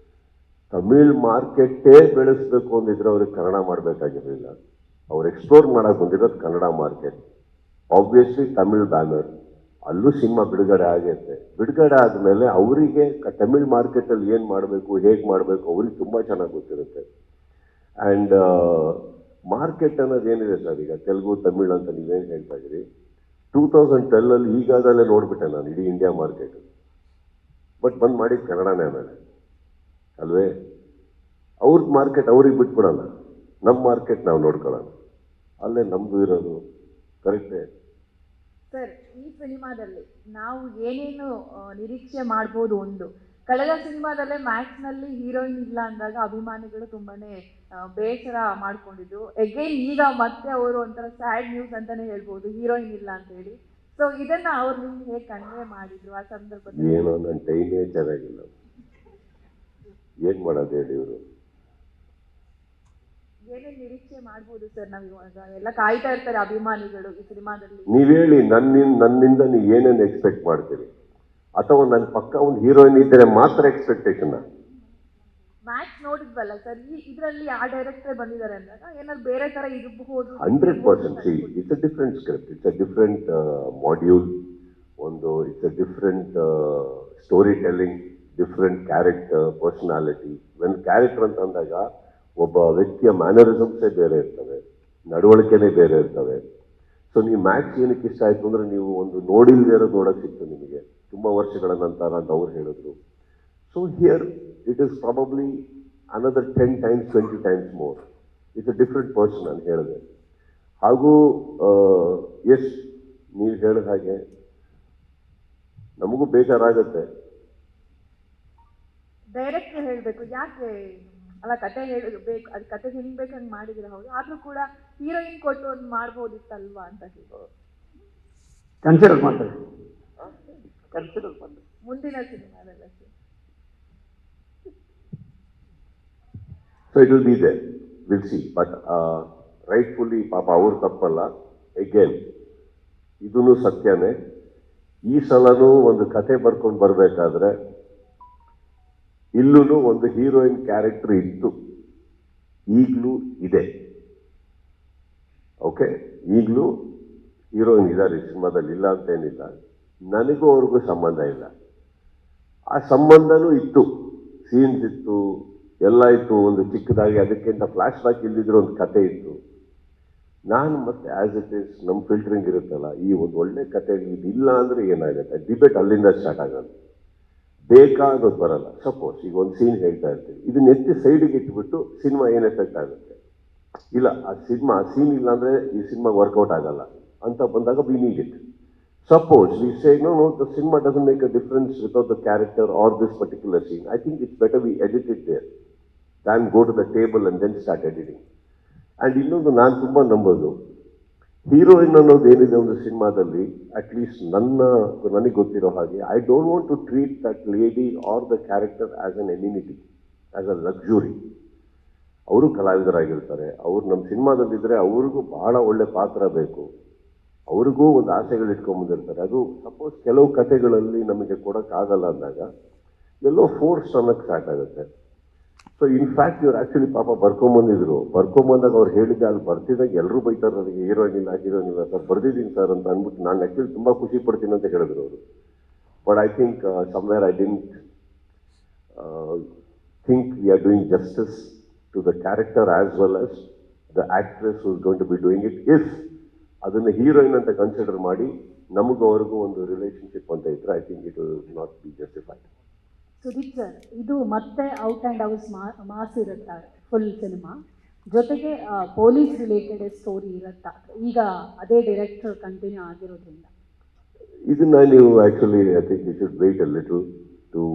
Speaker 4: ತಮಿಳ್ ಮಾರ್ಕೆಟೇ ಬೆಳೆಸಬೇಕು ಅಂದಿದ್ರೆ ಅವ್ರಿಗೆ ಕನ್ನಡ ಮಾಡಬೇಕಾಗಿರಲಿಲ್ಲ. ಅವ್ರು ಎಕ್ಸ್ಪ್ಲೋರ್ ಮಾಡೋಕೆ ಬಂದಿರೋದು Kannada market. Obviously Tamil banner, ಅಲ್ಲೂ ಸಿನಿಮಾ ಬಿಡುಗಡೆ ಆಗೈತೆ. ಬಿಡುಗಡೆ ಆದಮೇಲೆ ಅವರಿಗೆ ತಮಿಳ್ ಮಾರ್ಕೆಟಲ್ಲಿ ಏನು ಮಾಡಬೇಕು, ಹೇಗೆ ಮಾಡಬೇಕು ಅವ್ರಿಗೆ ತುಂಬ ಚೆನ್ನಾಗಿ ಗೊತ್ತಿರುತ್ತೆ. ಆ್ಯಂಡ್ ಮಾರ್ಕೆಟ್ ಅನ್ನೋದು ಏನಿದೆ ಸರ್, ಈಗ ತೆಲುಗು ತಮಿಳ್ ಅಂತ ನೀವೇನು ಹೇಳ್ತಾ ಇದ್ದೀರಿ, 2012 ಈಗಾಗಲೇ ನೋಡಿಬಿಟ್ಟೆ ನಾನು ಇಡೀ ಇಂಡಿಯಾ ಮಾರ್ಕೆಟ್. ಬಟ್ ಬಂದು ಮಾಡಿದ್ದು ಕನ್ನಡನೇ ಆಮೇಲೆ ಅಲ್ವೇ. ಅವ್ರದ್ದು ಮಾರ್ಕೆಟ್ ಅವ್ರಿಗೆ ಬಿಟ್ಬಿಡೋಣ, ನಮ್ಮ ಮಾರ್ಕೆಟ್ ನಾವು ನೋಡ್ಕೊಳ್ಳೋಣ, ಅಲ್ಲೇ ನಮ್ಮದು ಇರೋದು. ಕರೆಕ್ಟೇ
Speaker 6: ಸರ್. ಈ ಸಿನಿಮಾದಲ್ಲಿ ನಾವು ಏನೇನು ನಿರೀಕ್ಷೆ ಮಾಡ್ಬೋದು? ಒಂದು ಕಳೆದ ಸಿನಿಮಾದಲ್ಲೇ ಮ್ಯಾಕ್ಸ್ನಲ್ಲಿ ಹೀರೋಯಿನ್ ಇಲ್ಲ ಅಂದಾಗ ಅಭಿಮಾನಿಗಳು ತುಂಬಾನೇ ಬೇಸರ ಮಾಡ್ಕೊಂಡಿದ್ರು. ಎಗೈನ್ ಈಗ ಮತ್ತೆ ಅವರು ಒಂಥರ ಸ್ಯಾಡ್ ನ್ಯೂಸ್ ಅಂತಾನೆ ಹೇಳ್ಬೋದು, ಹೀರೋಯಿನ್ ಇಲ್ಲ ಅಂತ ಹೇಳಿ. ಸೊ ಇದನ್ನ ಅವ್ರು ನಿಮ್ಗೆ ಹೇಗೆ ಕನ್ವೆ ಮಾಡಿದ್ರು ಆ ಸಂದರ್ಭದಲ್ಲಿ?
Speaker 4: ಏನೋ ನನ್ನ ಟೈಮೇ ಚೆನ್ನಾಗಿಲ್ಲ, ಏನ್ ಮಾಡೋದು ಹೇಳಿ. ಇವರು
Speaker 6: ಏನೇನು ನಿರೀಕ್ಷೆ ಮಾಡ್ಬೋದು ಸರ್? ನಾವು ಇವಾಗ ಎಲ್ಲ ಕಾಯ್ತಾ ಇರ್ತಾರೆ ಅಭಿಮಾನಿಗಳು ಈ ಸಿನಿಮಾದಲ್ಲಿ.
Speaker 4: ನೀವ್ ಹೇಳಿ, ನನ್ನಿಂದ ನೀವು ಏನೇನು ಎಕ್ಸ್ಪೆಕ್ಟ್ ಮಾಡ್ತೀರಿ? ಅಥವಾ ನನ್ನ ಪಕ್ಕ ಒಂದು ಹೀರೋಯಿನ್ ಇದ್ದರೆ ಮಾತ್ರ ಎಕ್ಸ್ಪೆಕ್ಟೇಷನ್?
Speaker 6: ಮ್ಯಾಕ್ಸ್ ನೋಡಿದ್ವಲ್ಲ ಸರ್, ಇದರಲ್ಲಿ ಆ ಡೈರೆಕ್ಟರ್ ಬಂದಿದ್ದಾರೆ ಅಂದಾಗ ಏನಾದ್ರು ಬೇರೆ ತರ ಇರಬಹುದು?
Speaker 4: 100%. It's a different script, it's a different module, it's a different story telling, different character personality. When character ಅಂತ ಅಂದಾಗ ಒಬ್ಬ ವ್ಯಕ್ತಿಯ ಮ್ಯಾನರಿಸಮ್ಸೇ ಬೇರೆ ಇರ್ತವೆ, ನಡವಳಿಕೆನೇ ಬೇರೆ ಇರ್ತವೆ. ಸೊ ನೀವು ಮ್ಯಾಕ್ಸ್ ಏನಕ್ಕೆ ಇಷ್ಟ ಆಯಿತು ಅಂದರೆ, ನೀವು ಒಂದು ನೋಡಿಲ್ದೇ ಇರೋದು ನೋಡೋಕ್ಕೆ ಸಿಕ್ತು ನಿಮಗೆ ತುಂಬ ವರ್ಷಗಳ ನಂತರ ಅಂತ ಅವ್ರು ಹೇಳಿದ್ರು. So here it is probably another 10 times 20 times more. It's a different person ನಾನು ಹೇಳಿದೆ. ಹಾಗೂ ಎಸ್, ನೀವು ಹೇಳಿದ ಹಾಗೆ ನಮಗೂ ಬೇಜಾರಾಗುತ್ತೆ.
Speaker 6: ಡೈರೆಕ್ಟರ್ ಹೇಳಬೇಕು ಯಾಕೆ ಅಲ್ಲ, ಕತೆ ಹೇಳಬೇಕು, ಅದು ಕತೆ ಹೆಂಗ್ ಬೇಕು ಹಂಗೆ ಮಾಡಿದ್ರೆ ಹೌದು, ಆದ್ರೂ ಕೂಡ ಹೀರೋಯಿನ್ ಕೊಟ್ಟು ಒಂದು ಮಾಡ್ಬೋದಿತ್ತಲ್ವಾ ಅಂತ ಹೇಳಿ
Speaker 1: ಕನ್ಸಿಡರ್ ಮಾಡ್ತಾರೆ.
Speaker 6: ಮುಂದಿನ ಸಿನಿಮಾದಲ್ಲ sir.
Speaker 4: So it will be there, will see. But rightfully ಪಾಪ ಅವ್ರು ತಪ್ಪಲ್ಲ. ಎಗೇನ್ ಇದೂ ಸತ್ಯನೇ. ಈ ಸಲನೂ ಒಂದು ಕತೆ ಬರ್ಕೊಂಡು ಬರಬೇಕಾದ್ರೆ ಇಲ್ಲೂ ಒಂದು ಹೀರೋಯಿನ್ ಕ್ಯಾರೆಕ್ಟರ್ ಇತ್ತು, ಈಗಲೂ ಇದೆ. ಓಕೆ, ಈಗಲೂ ಹೀರೋಯಿನ್ ಇದ್ದಾರೆ ಈ ಸಿನಿಮಾದಲ್ಲಿ, ಇಲ್ಲ ಅಂತೇನಿಲ್ಲ. ನನಗೂ ಅವ್ರಿಗೂ ಸಂಬಂಧ ಇಲ್ಲ, ಆ ಸಂಬಂಧನೂ ಇತ್ತು, ಸೀನ್ಸ್ ಇತ್ತು, ಎಲ್ಲ ಇತ್ತು. ಒಂದು ಚಿಕ್ಕದಾಗಿ ಅದಕ್ಕಿಂತ ಫ್ಲ್ಯಾಶ್ ಬ್ಯಾಕ್ ಇಲ್ದಿದ್ರೆ ಒಂದು ಕತೆ ಇತ್ತು. ನಾನು ಮತ್ತೆ ಆ್ಯಸ್ ಇಟ್ ಈಸ್ ನಮ್ಮ ಫಿಲ್ಟರಿಂಗ್ ಇರುತ್ತಲ್ಲ, ಈ ಒಂದು ಒಳ್ಳೆ ಕತೆ ಇದಿಲ್ಲ ಅಂದರೆ ಏನಾಗುತ್ತೆ, ಡಿಬೇಟ್ ಅಲ್ಲಿಂದ ಸ್ಟಾರ್ಟ್ ಆಗೋದು. ಬೇಕಾ ಅನ್ನೋದು ಬರಲ್ಲ. ಸಪೋಸ್ ಈಗ ಒಂದು ಸೀನ್ ಹೇಳ್ತಾ ಇರ್ತೀವಿ, ಇದನ್ನ ಎತ್ತಿ ಸೈಡಿಗೆ ಇಟ್ಬಿಟ್ಟು ಸಿನಿಮಾ ಏನು ಎಫೆಕ್ಟ್ ಆಗುತ್ತೆ? ಇಲ್ಲ, ಆ ಸೀನ್ ಇಲ್ಲ ಅಂದರೆ ಈ ಸಿನಿಮಾ ವರ್ಕೌಟ್ ಆಗಲ್ಲ ಅಂತ ಬಂದಾಗ we need it. Suppose we say, no, the cinema doesn't make a difference without the character or this particular scene. I think it's better we edit it there than go to the table and then start editing. And ಇನ್ನೊಂದು ನಾನು ತುಂಬ ನಂಬೋದು, ಹೀರೋಯಿನ್ ಅನ್ನೋದು ಏನಿದೆ ಒಂದು ಸಿನಿಮಾದಲ್ಲಿ, ಅಟ್ಲೀಸ್ಟ್ ನನಗೆ ಗೊತ್ತಿರೋ ಹಾಗೆ, I don't want to treat that lady or the character as an amenity, as a luxury. ಅವರು ಕಲಾವಿದರಾಗಿರ್ತಾರೆ, ಅವ್ರು ನಮ್ಮ ಸಿನಿಮಾದಲ್ಲಿದ್ದರೆ ಅವ್ರಿಗೂ ಬಹಳ ಒಳ್ಳೆ ಪಾತ್ರ ಬೇಕು, ಅವ್ರಿಗೂ ಒಂದು ಆಸೆಗಳು ಇಟ್ಕೊಂಡ್ಬಂದಿರ್ತಾರೆ. ಅದು ಸಪೋಸ್ ಕೆಲವು ಕಥೆಗಳಲ್ಲಿ ನಮಗೆ ಕೊಡೋಕ್ಕಾಗಲ್ಲ ಅಂದಾಗ ಎಲ್ಲೋ ಫೋರ್ಸ್ ಅನ್ನೋಕ್ಕೆ ಸ್ಟಾರ್ಟ್ ಆಗುತ್ತೆ. ಸೊ ಇನ್ಫ್ಯಾಕ್ಟ್ ಇವ್ರು ಆ್ಯಕ್ಚುಲಿ ಪಾಪ ಬರ್ಕೊಂಬಂದಾಗ ಅವ್ರು ಹೇಳಿದ್ದೆ, ಅಲ್ಲಿ ಬರ್ತಿದ್ದಾಗ ಎಲ್ಲರೂ ಬೈತಾರೆ ನನಗೆ, ಹೀರೋಯಿನ್ ಇಲ್ಲ ಸರ್, ಬರ್ದಿದ್ದೀನಿ ಸರ್ ಅಂತ ಅಂದ್ಬಿಟ್ಟು. ನಾನು ಆ್ಯಕ್ಚುಲಿ ತುಂಬ ಖುಷಿ ಪಡ್ತೀನಿ ಅಂತ ಹೇಳಿದ್ರು ಅವರು. But I think somewhere I didn't think we are doing justice to the character as well as the actress who is going to be doing it. If ಅದನ್ನು ಹೀರೋಯಿನ್ ಅಂತ ಕನ್ಸಿಡರ್ ಮಾಡಿ ನಮಗೂ ಅವ್ರಿಗೂ ಒಂದು ರಿಲೇಷನ್ಶಿಪ್ ಅಂತ ಇದ್ರೆ, I think it will not be justified.
Speaker 5: Sudeep sir, ಇದು ಮತ್ತೆ ಔಟ್ ಆ್ಯಂಡ್ ಔಟ್ ಮಾಸ್ ಇರುತ್ತಾ ಫುಲ್ ಸಿನಿಮಾ, ಜೊತೆಗೆ ಪೊಲೀಸ್ ರಿಲೇಟೆಡ್ ಸ್ಟೋರಿ ಇರುತ್ತಾ? ಈಗ ಅದೇ ಡೈರೆಕ್ಟರ್ ಕಂಟಿನ್ಯೂ ಆಗಿರೋದ್ರಿಂದ
Speaker 4: ಇದನ್ನ ನೀವು actually I think you should wait a little to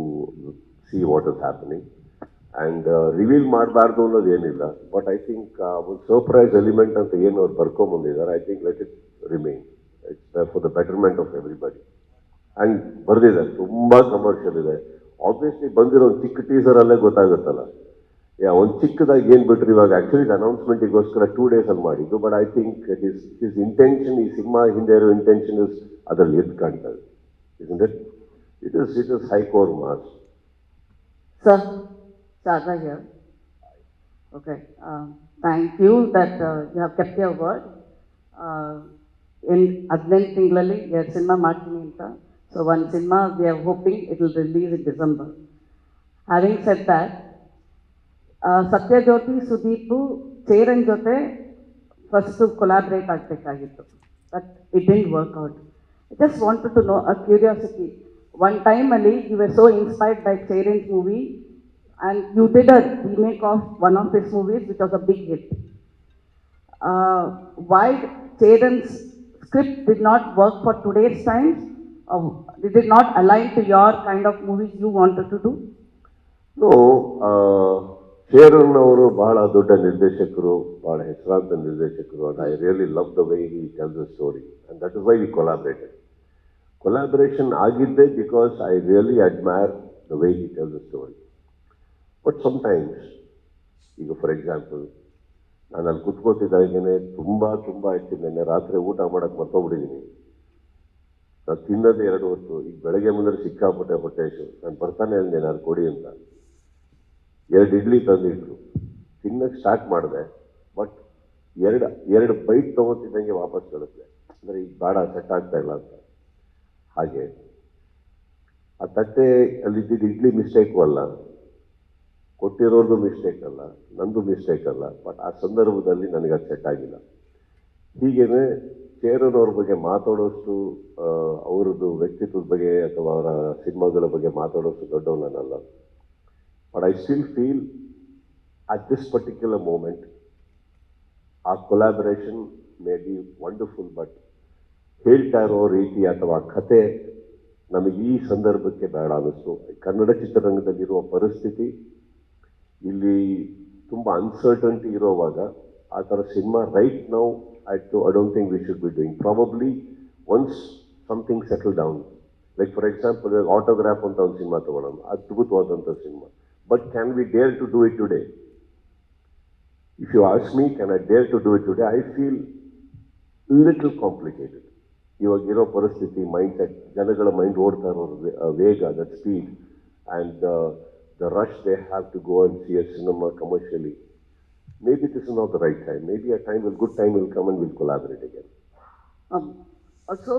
Speaker 4: see what is happening. And reveal ಮಾಡಬಾರ್ದು ಅನ್ನೋದು ಏನಿಲ್ಲ, ಬಟ್ ಐ ಥಿಂಕ್ ಒಂದು ಸರ್ಪ್ರೈಸ್ ಎಲಿಮೆಂಟ್ ಅಂತ ಏನು ಅವ್ರು ಬರ್ಕೊಂಬಂದಿದ್ದಾರೆ, I think let it remain. It's for the betterment of everybody. And ಬರೆದಿದ್ದಾರೆ, ತುಂಬ ಕಮರ್ಷಿಯಲ್ ಇದೆ. ಆಬ್ವಿಯಸ್ಲಿ ಬಂದಿರೋ ಒಂದು ಚಿಕ್ಕ ಟೀಸರಲ್ಲೇ ಗೊತ್ತಾಗುತ್ತಲ್ಲ, ಒಂದು ಚಿಕ್ಕದಾಗಿ ಏನು ಬಿಟ್ಟರು. ಇವಾಗ ಆ್ಯಕ್ಚುಲಿ ಅನೌನ್ಸ್ಮೆಂಟಿಗೋಸ್ಕರ 2 days ಅಲ್ಲಿ ಮಾಡಿದ್ದು, but I think is intention, ಈ ಸಿನಿಮಾ ಹಿಂದೆ ಇರೋ ಇಂಟೆನ್ಷನ್ ಇಸ್ ಅದರಲ್ಲಿ ಎದ್ದು ಕಾಣ್ತದೆ. It is hardcore mass.
Speaker 7: Sir, Sarva here. Okay. Thank you that you have kept your word. In 15 ತಿಂಗಳಲ್ಲಿ 2 ಸಿನಿಮಾ ಮಾಡ್ತೀನಿ ಅಂತ. So one cinema we are hoping it will release in December. Having said that, Sathyajyothi Sudeep Cheran ಜೊತೆ ಫಸ್ಟ್ ಕೊಲಾಬ್ರೇಟ್ ಆಗಬೇಕಾಗಿತ್ತು, but it didn't work out. I just wanted to know a curiosity. One time Ali, you were so inspired by Cheran's movie and you did a remake of one of his movies which was a big hit. Why Cheran's script did not work for today's times? Did it not align to your kind of movies you wanted to do?
Speaker 4: No, Cheran ಅವರು ಬಹಳ ದೊಡ್ಡ ನಿರ್ದೇಶಕರು, ಬಹಳ ಹೆಸರಾಂತ ನಿರ್ದೇಶಕರು, and I really love the way he tells the story, and that is why we collaborated. Collaboration ಆಗಿದ್ದೆ because I really admire the way he tells the story. But sometimes, ಈಗ ಫಾರ್ ಎಕ್ಸಾಂಪಲ್, ನಾನು ಅಲ್ಲಿ ಕುತ್ಕೋತಿದ್ದಾಗೇನೆ ತುಂಬ ಆಯ್ತು, ನೆನ್ನೆ ರಾತ್ರಿ ಊಟ ಮಾಡೋಕ್ಕೆ ಮರ್ತೋಗ್ಬಿಟ್ಟಿದ್ದೀನಿ. ನಾನು ತಿನ್ನೋದೇ 2 ಹೊತ್ತು. ಈಗ ಬೆಳಗ್ಗೆ ಮುಂದೆ ಸಿಕ್ಕಾಪಟ್ಟೆ ಹೊಟ್ಟೆಸು. ನಾನು ಬರ್ತಾನೆ ಹೇಳಿದೆ ನಾನು ಕೊಡಿ ಅಂತ. 2 ಇಡ್ಲಿ ತಂದಿಟ್ರು, ತಿನ್ನಕ್ಕೆ ಸ್ಟಾರ್ಟ್ ಮಾಡಿದೆ. ಬಟ್ ಎರಡು ಬೈಟ್ ತೊಗೊತಿದ್ದಂಗೆ ವಾಪಸ್ ಕಳಿಸ್ದೆ, ಅಂದರೆ ಈಗ ಬೇಡ, ಸೆಟ್ ಆಗ್ತಾ ಇಲ್ಲ ಅಂತ. ಹಾಗೆ ಆ ತಟ್ಟೆ ಅಲ್ಲಿದ್ದಿದ್ದು ಇಡ್ಲಿ ಮಿಸ್ಟೇಕು ಅಲ್ಲ, ಕೊಟ್ಟಿರೋದು ಮಿಸ್ಟೇಕ್ ಅಲ್ಲ, ನಂದು ಮಿಸ್ಟೇಕ್ ಅಲ್ಲ, ಬಟ್ ಆ ಸಂದರ್ಭದಲ್ಲಿ ನನಗೆ ಅದು ಸೆಟ್ ಆಗಿಲ್ಲ. ಹೀಗೇನೆ ಚೇರನ್ ಅವ್ರ ಬಗ್ಗೆ ಮಾತಾಡೋಷ್ಟು, ಅವರದ್ದು ವ್ಯಕ್ತಿತ್ವದ ಬಗ್ಗೆ ಅಥವಾ ಅವರ ಸಿನಿಮಾಗಳ ಬಗ್ಗೆ ಮಾತಾಡೋಷ್ಟು ದೊಡ್ಡವ ನಾನಲ್ಲ. But I still feel at this particular moment ಆ collaboration may be wonderful, but ಹೇಳ್ತಾ ಇರೋ ರೀತಿ ಅಥವಾ ಕತೆ ನಮಗೆ ಈ ಸಂದರ್ಭಕ್ಕೆ ಬೇಡ ಅನ್ನಿಸ್ತು. ಕನ್ನಡ ಚಿತ್ರರಂಗದಲ್ಲಿರುವ ಪರಿಸ್ಥಿತಿ, ಇಲ್ಲಿ ತುಂಬ ಅನ್ಸರ್ಟನ್ಟಿ ಇರೋವಾಗ ಆ ಥರ cinema right now I don't think we should be doing. Probably once something settle down, like for example, Autograph on the cinema ತಗೊಳ್ಳೋಣ, ಅದ್ಭುತವಾದಂಥ cinema. But can we dare to do it today? If you ask me, can I dare to do it today? I feel little complicated. ಇವಾಗಿರೋ ಪರಿಸ್ಥಿತಿ, ಮೈಂಡ್ಸೆಟ್, ಜನಗಳ ಮೈಂಡ್ ಓಡ್ತಾ ಇರೋ ವೇಗ, that speed, and the rush they have to go and see a cinema commercially. Maybe this is not the right time. Maybe good time will come and we'll collaborate again.
Speaker 7: Also,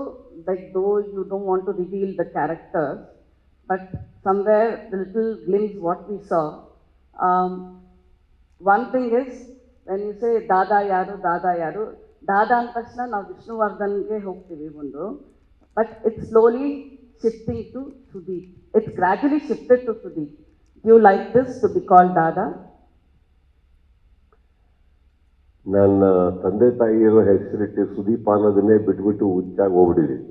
Speaker 7: like though you don't want to reveal the characters, but somewhere the little glimpse what we saw. One thing is, when you say Dada yaru, Dada ಅಂದ ತಕ್ಷಣ ನಾವು ವಿಷ್ಣುವರ್ಧನ್ಗೆ ಹೋಗ್ತೀವಿ ಒಂದು, but it's slowly shifting to Sudeep. It's gradually shifted to Sudeep. Do you like this to be called Dada?
Speaker 4: ನನ್ನ ತಂದೆ ತಾಯಿಯರು ಹೆಸರಿಟ್ಟು ಸುದೀಪ ಅನ್ನೋದನ್ನೇ ಬಿಟ್ಬಿಟ್ಟು ಹುಚ್ಚಾಗಿ ಹೋಗ್ಬಿಟ್ಟಿದ್ದೀನಿ.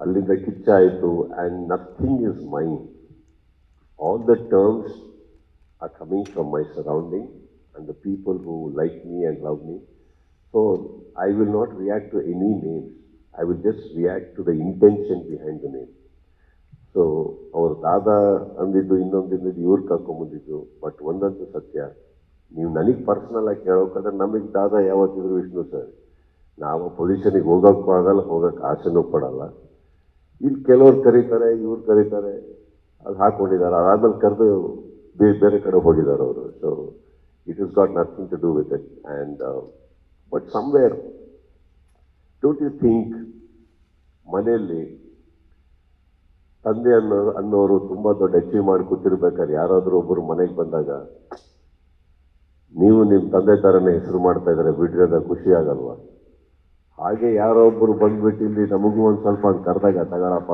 Speaker 4: ಅಲ್ಲಿಂದ ಕಿಚ್ಚಾಯಿತು and nothing is mine. All the terms are coming from my surrounding and the people who like me and love me. So I will not react to any names. I will just react to the intention behind the name. So ಅವರು ದಾದಾ ಅಂದಿದ್ದು ಇನ್ನೊಂದಿದ್ದು ಇವ್ರು ಕರ್ಕೊಂಬಂದಿದ್ದು. ಬಟ್ ಒಂದಂತೂ ಸತ್ಯ, ನೀವು ನನಗೆ ಪರ್ಸ್ನಲ್ ಆಗಿ ಕೇಳೋಕ್ಕಾದ್ರೆ ನಮಗೆ ದಾದಾ ಯಾವತ್ತಿದ್ರು ವಿಷ್ಣು ಸರ್. ನಾವು ಪೊಸಿಷನಿಗೆ ಹೋಗೋಕ್ಕೂ ಆಗಲ್ಲ, ಹೋಗೋಕ್ಕೆ ಆಸೆನೂ ಪಡಲ್ಲ. ಇಲ್ಲಿ ಕೆಲವ್ರು ಕರೀತಾರೆ, ಇವ್ರು ಕರೀತಾರೆ, ಅದು ಹಾಕ್ಕೊಂಡಿದ್ದಾರೆ. ಅದಾದ್ಮೇಲೆ ಕರೆದು ಬೇರೆ ಕಡೆ ಹೋಗಿದ್ದಾರೆ ಅವರು. So it is got nothing to do with it. And but somewhere don't you think ಮನೆಯಲ್ಲಿ ತಂದೆ ಅನ್ನೋರು ತುಂಬ ದೊಡ್ಡ ಅಚೀವ್ ಮಾಡಿ ಕೂತಿರ್ಬೇಕಾದ್ರೆ ಯಾರಾದರೂ ಒಬ್ಬರು ಮನೆಗೆ ಬಂದಾಗ ನೀವು ನಿಮ್ಮ ತಂದೆ ಥರನೇ ಹೆಸರು ಮಾಡ್ತಾ ಇದ್ದಾರೆ ಬಿಡ್ರಿ ಅಂತ ಖುಷಿ ಆಗಲ್ವಾ? ಹಾಗೆ ಯಾರೋ ಒಬ್ಬರು ಬಂದ್ಬಿಟ್ಟು ಇಲ್ಲಿ ನಮಗೂ ಒಂದು ಸ್ವಲ್ಪ ಅಂತ ಕರೆದಾಗ ತಗೊಳಪ್ಪ,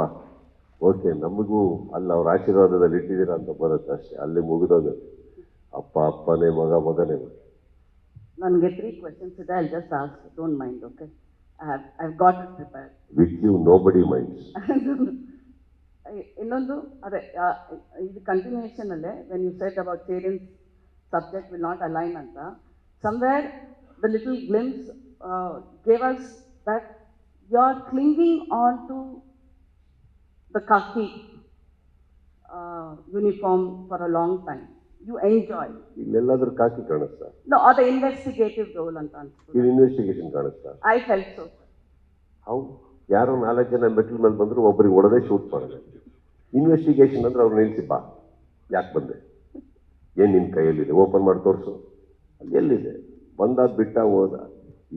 Speaker 4: ಓಕೆ, ನಮಗೂ ಅಲ್ಲಿ ಅವ್ರ ಆಶೀರ್ವಾದದಲ್ಲಿ ಇಟ್ಟಿದ್ದೀರಾ ಅಂತ ಬರುತ್ತೆ ಅಷ್ಟೇ. ಅಲ್ಲಿ ಮುಗಿದೋಗುತ್ತೆ. ಅಪ್ಪ ಅಪ್ಪನೇ, ಮಗ ಮಗನೇ.
Speaker 7: ನನಗೆ 3 questions ಇದೆ. I'll just ask. Don't mind, okay? I've got it prepared.
Speaker 4: With you nobody minds.
Speaker 7: ಇನ್ನೊಂದು ಅದೇ ಇದು ಕಂಟಿನ್ಯೂಷನ್ ಅಲ್ಲೇ when you said about parents subject will not align ಅಂತ, somewhere the little glimpse gave us that you are clinging on to the khaki uniform for a long time. You enjoy.
Speaker 4: ಇಲ್ಲೆಲ್ಲಾದ್ರೂ ಕಾಕಿ ಕಾಣಿಸ್ತಾ?
Speaker 7: ನೋ, ಅದು ಇನ್ವೆಸ್ಟಿಗೇಟಿವ್ ರೋಲ್ ಅಂತ ಅನ್ಸುತ್ತೆ.
Speaker 4: ಇದು ಇನ್ವೆಸ್ಟಿಗೇಷನ್ ಕಾಣಿಸ್ತಾ?
Speaker 7: I felt so.
Speaker 4: ಹೌ? ಯಾರೋ 4 ಜನ ಮೆಟ್ಲ್ ಮೇಲೆ ಬಂದರು, ಒಬ್ಬರಿಗೆ ಹೊಡೆದೇ ಶೂಟ್ ಮಾಡಿದೆ. ಇನ್ವೆಸ್ಟಿಗೇಷನ್ ಅಂದ್ರೆ ಅವ್ರು ನಿಲ್ಲಿಸಿ, ಬಾ, ಯಾಕೆ ಬಂದೆ, ಏನು ನಿನ್ನ ಕೈಯಲ್ಲಿದೆ, ಓಪನ್ ಮಾಡಿ ತೋರಿಸು, ಅಲ್ಲಿ ಎಲ್ಲಿದೆ, ಬಂದಾದ ಬಿಟ್ಟ ಹೋದ.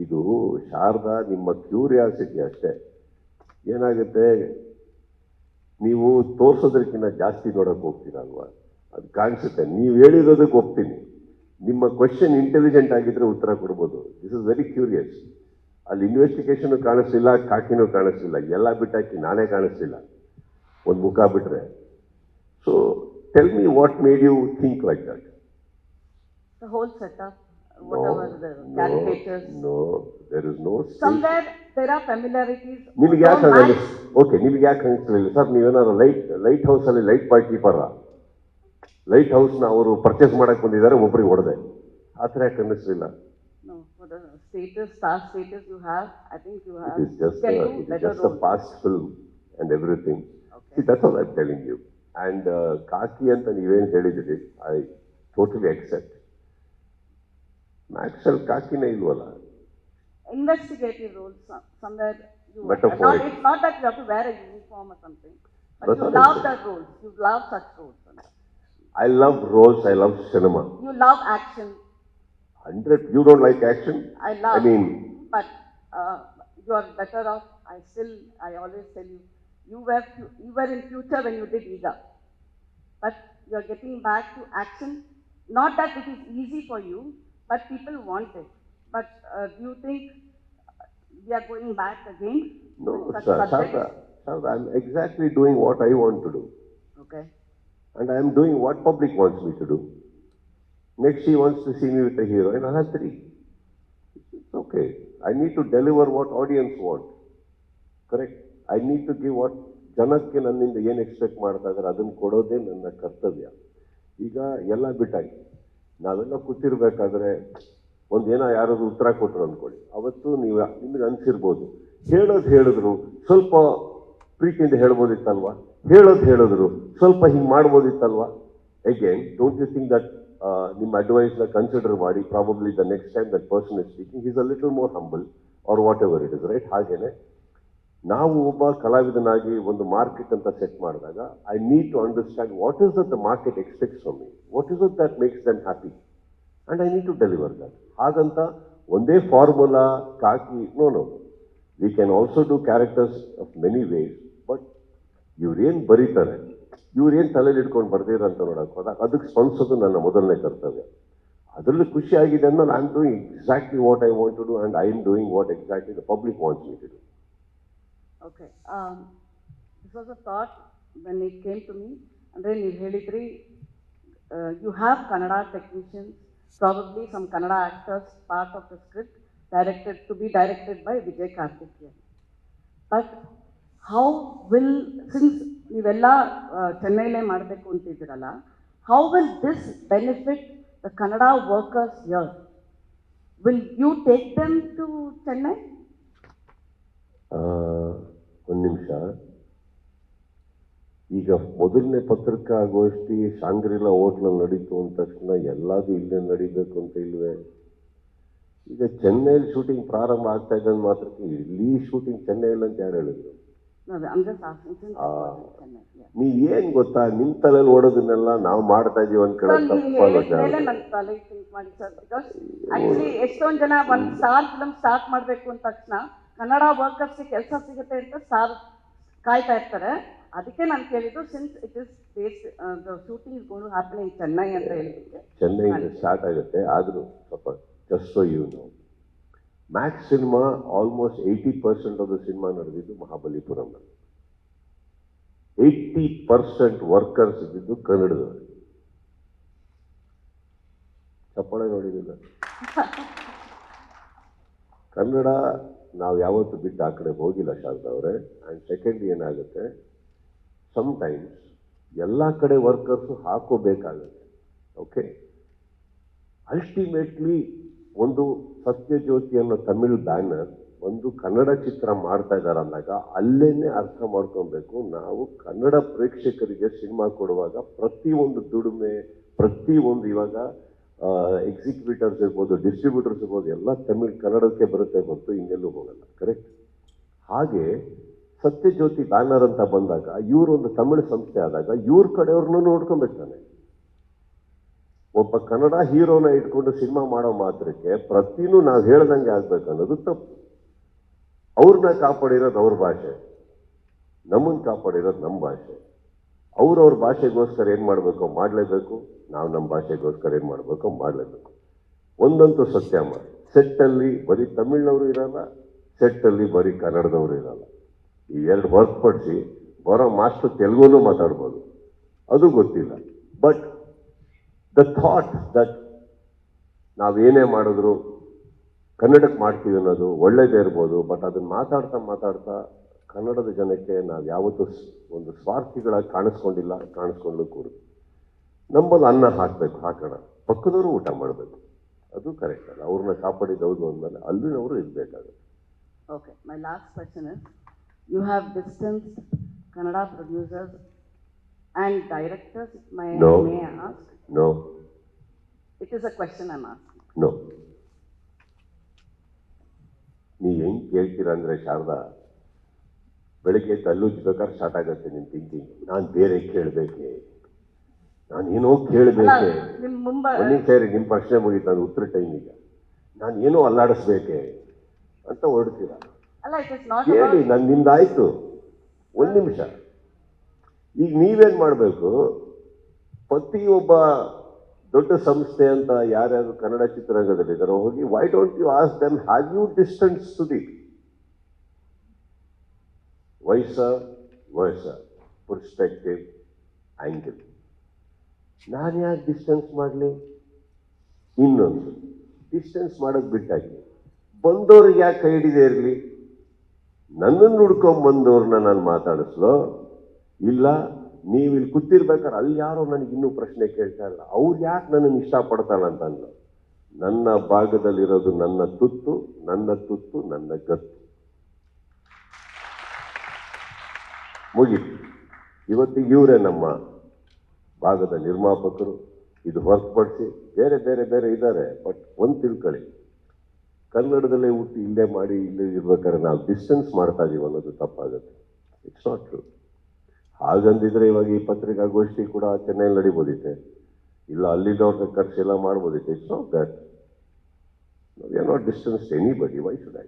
Speaker 4: ಇದು ಶಾರದಾ ನಿಮ್ಮ ಕ್ಯೂರಿಯಾಸಿಟಿ ಅಷ್ಟೇ. ಏನಾಗುತ್ತೆ, ನೀವು ತೋರಿಸೋದಕ್ಕಿಂತ ಜಾಸ್ತಿ ನೋಡೋಕೆ ಹೋಗ್ತೀರಲ್ವಾ, ಅದು ಕಾಣಿಸುತ್ತೆ. ನೀವು ಹೇಳಿರೋದಕ್ಕೆ ಒಪ್ತೀನಿ. ನಿಮ್ಮ ಕ್ವೆಶನ್ ಇಂಟೆಲಿಜೆಂಟ್ ಆಗಿದ್ರೆ ಉತ್ತರ ಕೊಡ್ಬೋದು. This is very curious. ಅಲ್ಲಿ ಇನ್ವೆಸ್ಟಿಗೇಷನು ಕಾಣಿಸ್ಲಿಲ್ಲ, ಕಾಕಿನೂ ಕಾಣಿಸ್ಲಿಲ್ಲ, ಎಲ್ಲ ಬಿಟ್ಟಾಕಿ ನಾನೇ ಕಾಣಿಸ್ಲಿಲ್ಲ, ಒಂದು ಮುಖ ಬಿಟ್ರೆ. So tell me what made you think like that?
Speaker 7: The whole setup, whatever the caricatures.
Speaker 4: No, there is no.
Speaker 7: Somewhere there are familiarities.
Speaker 4: ನಿಮಗೆ ಯಾಕೆ ಓಕೆ, ನಿಮಗೆ ಯಾಕೆ ಅನಿಸ್ಲಿಲ್ಲ ಸರ್? ನೀವೇನಾದ್ರು ಲೈಟ್ ಹೌಸಲ್ಲಿ ಲೈಟ್ ಬಾಯ್ ಕೀಪರ, ಲೈಟ್ ಹೌಸ್ನ ಅವರು ಪರ್ಚೇಸ್ ಮಾಡಕ್ಕೆ ಬಂದಿದ್ದಾರೆ, ಒಬ್ಬರಿಗೆ ಹೊಡೆದೆ, ಆ ಥರ ಯಾಕೆ ಅನ್ನಿಸ್ಲಿಲ್ಲ?
Speaker 7: No, for the status, star status you have, I think you have.
Speaker 4: It is just a past film and everything.
Speaker 7: Okay.
Speaker 4: See, that's all I'm telling you. And ಖಾಕಿ ಅಂತ ನೀವೇನು ಹೇಳಿದಿರಿ, ಐ ಟೋಟಲಿ ಅಕ್ಸೆಪ್ಟ್. ಮ್ಯಾಕ್ಸಲ್ಲಿ ಖಾಕಿನೇ ಇಲ್ವಲ್ಲ?
Speaker 7: Investigative roles, somewhere you.
Speaker 4: Metaphoric.
Speaker 7: It's not that you have to wear a uniform or something, but
Speaker 4: That's
Speaker 7: you
Speaker 4: what I
Speaker 7: love
Speaker 4: said.
Speaker 7: that roles. You love such roles.
Speaker 4: I love roles, I love cinema.
Speaker 7: You love action.
Speaker 4: 100, you don't like action?
Speaker 7: I love.
Speaker 4: I mean,
Speaker 7: but you are better off. I always tell you, you were in future when you did Ida, but you are getting back to action. Not that it is easy for you, but people want it. But do you think we are going back again?
Speaker 4: no,
Speaker 7: with such
Speaker 4: sir,
Speaker 7: subjects?
Speaker 4: Sharda, I'm exactly doing what I want to do.
Speaker 7: Okay.
Speaker 4: And I am doing what public wants me to do. Next, she wants to see me with a hero, and I'll have 3. It's okay. I need to deliver what audience want. Correct? I need to give what ಜನಕ್ಕೆ ನನ್ನಿಂದ ಏನು ಎಕ್ಸ್ಪೆಕ್ಟ್ ಮಾಡ್ತಾ ಇದ್ದಾರೆ ಅದನ್ನು ಕೊಡೋದೇ ನನ್ನ ಕರ್ತವ್ಯ. ಈಗ ಎಲ್ಲ ಬಿಟ್ಟಾಗಿ ನಾವೆಲ್ಲ ಕೂತಿರ್ಬೇಕಾದ್ರೆ ಒಂದೇನೋ ಯಾರಾದ್ರು ಉತ್ತರ ಕೊಟ್ಟರು ಅಂದ್ಕೊಳ್ಳಿ, ಅವತ್ತು ನೀವು ನಿಮ್ಗೆ ಅನಿಸಿರ್ಬೋದು, ಹೇಳಿದ್ರು ಸ್ವಲ್ಪ ಪ್ರೀತಿಯಿಂದ ಹೇಳ್ಬೋದಿತ್ತಲ್ವಾ, ಹೇಳಿದ್ರು ಸ್ವಲ್ಪ ಹಿಂಗೆ ಮಾಡ್ಬೋದಿತ್ತಲ್ವಾ. Again, don't you think that ನಿಮ್ಮ ಅಡ್ವೈಸ್ನ ಕನ್ಸಿಡರ್ ಮಾಡಿ probably the next time that person is speaking is a little more humble or whatever it is, right? ಹಾಗೇನೆ ನಾವು ಒಬ್ಬ ಕಲಾವಿದನಾಗಿ ಒಂದು ಮಾರ್ಕೆಟ್ ಅಂತ ಸೆಟ್ ಮಾಡಿದಾಗ I need to understand what is that the market expects from me, what is it that makes them happy, and I need to deliver that. ಹಾಗಂತ ಒಂದೇ formula khaki, no, we can also do characters of many ways. But ಇವ್ರೇನು ಬರೀತಾರೆ, ಇವ್ರೇನು ತಲೆಯಲ್ಲಿ ಇಟ್ಕೊಂಡು ಬರ್ದಿರ ಅಂತ ನೋಡಕ್ಕೆ ಹೋದಾಗ ಅದಕ್ಕೆ ಸ್ಪಂದಿಸೋದು ನನ್ನ ಮೊದಲನೇ ಕರ್ತವ್ಯ. ಅದರಲ್ಲಿ ಖುಷಿ ಆಗಿದೆ ಅಂದ್ಮೇಲೆ I am doing exactly what I want to do, and I am doing what exactly the public wants me to do.
Speaker 7: Okay. This was a thought when it came to me, ಅಂದರೆ ನೀವು ಹೇಳಿದ್ರಿ, you have Kannada technicians, probably some Kannada actors, part of the script, to be directed by Vijay Karthikeyan. But how will, since ನೀವೆಲ್ಲ ಚೆನ್ನೈಲೇ ಮಾಡಬೇಕು ಅಂತಿದ್ದೀರಲ್ಲ, how will this benefit the Kannada workers here? Will you take them to Chennai?
Speaker 4: ಒಂದು ನಿಮಿಷ. ಈಗ ಮೊದಲನೇ ಪತ್ರಿಕಾಗೋಷ್ಠಿ ಶಾಂಗ್ರಿಲಾ ಹೋಟ್ಲಲ್ಲಿ ನಡೀತು ಅಂದ ತಕ್ಷಣ ಎಲ್ಲದೂ ಇಲ್ಲೇ ನಡೀಬೇಕು ಅಂತ ಇಲ್ವೇ? ಈಗ ಚೆನ್ನೈಲಿ ಶೂಟಿಂಗ್ ಪ್ರಾರಂಭ ಆಗ್ತಾ ಇದ್ದ ಮಾತ್ರಕ್ಕೆ ಇಲ್ಲಿ ಶೂಟಿಂಗ್ ಚೆನ್ನೈಲಿ ಅಂತ ಯಾರು ಹೇಳಿದ್ರು? ನೀ ಏನ್ ಗೊತ್ತಾ, ನಿಮ್ ತಲೆಯಲ್ಲಿ ಓಡೋದನ್ನೆಲ್ಲ ನಾವು ಮಾಡ್ತಾ ಇದೀವಿ ಒಂದ್ ಕಡೆ
Speaker 7: ಎಷ್ಟೊಂದ್ ಜನ ಒಂದ್ ಸ್ಟಾರ್ ಫಿಲಂ ಸ್ಟಾರ್ಟ್ ಮಾಡ್ಬೇಕು ಅಂದ ತಕ್ಷಣ ಕನ್ನಡ ವರ್ಕರ್ಸ್ ಕೆಲಸ ಸಿಗುತ್ತೆ ಅಂತ ಸ್ಟಾರ್ ಕಾಯ್ತಾ ಇರ್ತಾರೆ. ಅದಕ್ಕೆ ನಾನು ಕೇಳಿದ್ದು, since it is based the shooting is going to happen in Chennai ಅಂತ ಹೇಳಿದ್ದಕ್ಕೆ.
Speaker 4: ಚೆನ್ನೈಯಿಂದ ಸ್ಟಾರ್ಟ್ ಆಗುತ್ತೆ. ಆದ್ರೂ ಸ್ವಲ್ಪ just so you know, Max cinema almost 80% of the cinema ನಡೆದಿದ್ದು ಮಹಾಬಲಿಪುರಂನಲ್ಲಿ. 80% ವರ್ಕರ್ಸ್ ಇದ್ದಿದ್ದು ಕನ್ನಡದವರು. ಚಪ್ಪಾಳೆ ನೋಡಿದಿಲ್ಲ. ಕನ್ನಡ ನಾವು ಯಾವತ್ತೂ ಬಿಟ್ಟು ಆ ಕಡೆ ಹೋಗಿಲ್ಲ ಶಾರದಾ ಅವರೇ. ಆ್ಯಂಡ್ ಸೆಕೆಂಡ್ ಏನಾಗುತ್ತೆ, ಸಮ್ಟೈಮ್ಸ್ ಎಲ್ಲ ಕಡೆ ವರ್ಕರ್ಸು ಹಾಕೋಬೇಕಾಗುತ್ತೆ. ಓಕೆ, ಅಲ್ಟಿಮೇಟ್ಲಿ ಒಂದು ಸತ್ಯಜ್ಯೋತಿ ಅನ್ನೋ ತಮಿಳ್ ಬ್ಯಾನರ್ ಒಂದು ಕನ್ನಡ ಚಿತ್ರ ಮಾಡ್ತಾ ಇದ್ದಾರೆ ಅಂದಾಗ ಅಲ್ಲೇನೆ ಅರ್ಥ ಮಾಡ್ಕೊಬೇಕು, ನಾವು ಕನ್ನಡ ಪ್ರೇಕ್ಷಕರಿಗೆ ಸಿನಿಮಾ ಕೊಡುವಾಗ ಪ್ರತಿಯೊಂದು ದುಡಿಮೆ, ಪ್ರತಿಯೊಂದು ಇವಾಗ ಎಕ್ಸಿಕ್ಯೂಟರ್ಸ್ ಇರ್ಬೋದು, ಡಿಸ್ಟ್ರಿಬ್ಯೂಟರ್ಸ್ ಇರ್ಬೋದು, ಎಲ್ಲ ತಮಿಳ್ ಕನ್ನಡಕ್ಕೆ ಬರುತ್ತೆ ಹೊರತು ಇನ್ನೆಲ್ಲೂ ಹೋಗಲ್ಲ. ಕರೆಕ್ಟ್? ಹಾಗೆ ಸತ್ಯಜ್ಯೋತಿ ಬ್ಯಾನರ್ ಅಂತ ಬಂದಾಗ ಇವರೊಂದು ತಮಿಳು ಸಂಸ್ಥೆ ಆದಾಗ ಇವ್ರ ಕಡೆಯವ್ರನ್ನೂ ನೋಡ್ಕೊಬೇಕು ತಾನೆ. ಒಬ್ಬ ಕನ್ನಡ ಹೀರೋನ ಇಟ್ಕೊಂಡು ಸಿನಿಮಾ ಮಾಡೋ ಮಾತ್ರಕ್ಕೆ ಪ್ರತಿನೂ ನಾವು ಹೇಳ್ದಂಗೆ ಆಗ್ಬೇಕು ಅನ್ನೋದು ತಪ್ಪು. ಅವ್ರನ್ನ ಕಾಪಾಡಿರೋದು ಅವ್ರ ಭಾಷೆ, ನಮ್ಮನ್ನು ಕಾಪಾಡಿರೋದು ನಮ್ಮ ಭಾಷೆ. ಅವ್ರವ್ರ ಭಾಷೆಗೋಸ್ಕರ ಏನು ಮಾಡಬೇಕು ಮಾಡಲೇಬೇಕು, ನಾವು ನಮ್ಮ ಭಾಷೆಗೋಸ್ಕರ ಏನು ಮಾಡಬೇಕು ಮಾಡಲೇಬೇಕು. ಒಂದಂತೂ ಸತ್ಯಮ್ಮ, ಸೆಟ್ಟಲ್ಲಿ ಬರೀ ತಮಿಳ್ನವರು ಇರಲ್ಲ, ಸೆಟ್ಟಲ್ಲಿ ಬರೀ ಕನ್ನಡದವರು ಇರಲ್ಲ. ಈ ಎರಡು ಹೊರತುಪಡಿಸಿ ಬರೋ ಮಾಸ್ಟರ್ ತೆಲುಗುನೂ ಮಾತಾಡ್ಬೋದು, ಅದು ಗೊತ್ತಿಲ್ಲ. ಬಟ್ ದ ಥಾಟ್ ದಟ್ ನಾವೇನೇ ಮಾಡಿದ್ರು ಕನ್ನಡಕ್ಕೆ ಮಾಡ್ತೀವಿ ಅನ್ನೋದು ಒಳ್ಳೇದೇ ಇರ್ಬೋದು. ಬಟ್ ಅದನ್ನು ಮಾತಾಡ್ತಾ ಕನ್ನಡದ ಜನಕ್ಕೆ ನಾವು ಯಾವತ್ತೂ ಒಂದು ಸ್ವಾರ್ಥಿಗಳಾಗಿ ಕಾಣಿಸ್ಕೊಂಡಿಲ್ಲ, ಕಾಣಿಸ್ಕೊಂಡು ಕೂಡುದು. ನಮ್ಮಲ್ಲಿ ಅನ್ನ ಹಾಕೋಣ, ಪಕ್ಕದವರು ಊಟ ಮಾಡಬೇಕು, ಅದು ಕರೆಕ್ಟ್ ಅಲ್ಲ. ಅವ್ರನ್ನ ಕಾಪಾಡಿದೌದು ಅಂದಮೇಲೆ ಅಲ್ಲಿನವರು ಇರಬೇಕಾಗುತ್ತೆ.
Speaker 7: Okay, my last question is, you have distanced Kannada producers and directors, my may ask?
Speaker 4: No.
Speaker 7: It is a question I'm asking.
Speaker 4: No. ನೀ ಹೆಂಗೆ ಕೇಳ್ತೀರ ಅಂದರೆ ಶಾರದಾ, ಬೆಳಗ್ಗೆ ತಲ್ಲುಜ್ಬೇಕಾದ್ರೆ ಸ್ಟಾರ್ಟ್ ಆಗುತ್ತೆ ನಿಮ್ಮ ಥಿಂಕಿಂಗ್. ನಾನು ಬೇರೆ ಕೇಳಬೇಕೆ, ನಾನೇನೋ ಕೇಳಬೇಕೆ, ಸೇರಿ ನಿಮ್ಮ ಪ್ರಶ್ನೆ ಮುಗೀತು, ನಾನು ಉತ್ತರ ಟೈಮಿಗೆ ನಾನು ಏನೋ ಅಲ್ಲಾಡಿಸ್ಬೇಕೆ ಅಂತ ಹೊರಡ್ತೀರ. ಹೇಳಿ, ನಾನು ನಿಮ್ದಾಯ್ತು. ಒಂದು ನಿಮಿಷ, ಈಗ ನೀವೇನು ಮಾಡಬೇಕು, ಪ್ರತಿಯೊಬ್ಬ ದೊಡ್ಡ ಸಂಸ್ಥೆ ಅಂತ ಯಾರ್ಯಾರು ಕನ್ನಡ ಚಿತ್ರರಂಗದಲ್ಲಿದ್ದಾರೋ ಹೋಗಿ, why don't you ask them, have you distance to the verse perspective angle? ನಾನು ಯಾಕೆ ಡಿಸ್ಟೆನ್ಸ್ ಮಾಡಲಿ? ಇನ್ನೊಂದು, ಡಿಸ್ಟೆನ್ಸ್ ಮಾಡೋದು ಬಿಟ್ಟಾಗಿ ಬಂದವ್ರಿಗೆ ಯಾಕೆ ಕೈ ಹಿಡಿದೇ ಇರಲಿ? ನನ್ನನ್ನು ಹುಡ್ಕೊಂಬಂದವ್ರನ್ನ ನಾನು ಮಾತಾಡಿಸ್ಲೋ, ಇಲ್ಲ ನೀವು ಇಲ್ಲಿ ಕೂತಿರ್ಬೇಕಾದ್ರೆ ಅಲ್ಲಿ ಯಾರೋ ನನಗೆ ಇನ್ನೂ ಪ್ರಶ್ನೆ ಕೇಳ್ತಾ ಇಲ್ಲ, ಅವ್ರು ಯಾಕೆ ನನ್ನನ್ನು ಇಷ್ಟಪಡ್ತಾಳ ಅಂತಂದು. ನನ್ನ ಭಾಗದಲ್ಲಿರೋದು ನನ್ನ ತುತ್ತು, ನನ್ನ ಗತ್ತು. ಮುಗೀತು. ಇವತ್ತಿಗೆ ಇವರೇ ನಮ್ಮ ಭಾಗದ ನಿರ್ಮಾಪಕರು. ಇದು ಹೊರತುಪಡಿಸಿ ಬೇರೆ ಇದ್ದಾರೆ. ಬಟ್ ಒಂದು ತಿಳ್ಕೊಳ್ಳಿ, ಕನ್ನಡದಲ್ಲೇ ಹುಟ್ಟಿ ಇಲ್ಲೇ ಮಾಡಿ ಇಲ್ಲೇ ಇರ್ಬೇಕಾದ್ರೆ ನಾವು ಡಿಸ್ಟೆನ್ಸ್ ಮಾಡ್ತಾ ಇದೀವಿ ಅನ್ನೋದು ತಪ್ಪಾಗುತ್ತೆ. It's not true. ಹಾಗಂದಿದ್ರೆ ಇವಾಗ ಈ ಪತ್ರಿಕಾಗೋಷ್ಠಿ ಕೂಡ ಚೆನ್ನೈಲಿ ನಡಿಬೋದಿತ್ತೆ, ಇಲ್ಲ ಅಲ್ಲಿದ್ದವ್ರ ಖರ್ಚೆಲ್ಲ ಮಾಡ್ಬೋದಿತ್ತೆ. It's not that. We are not distance anybody. Why should I?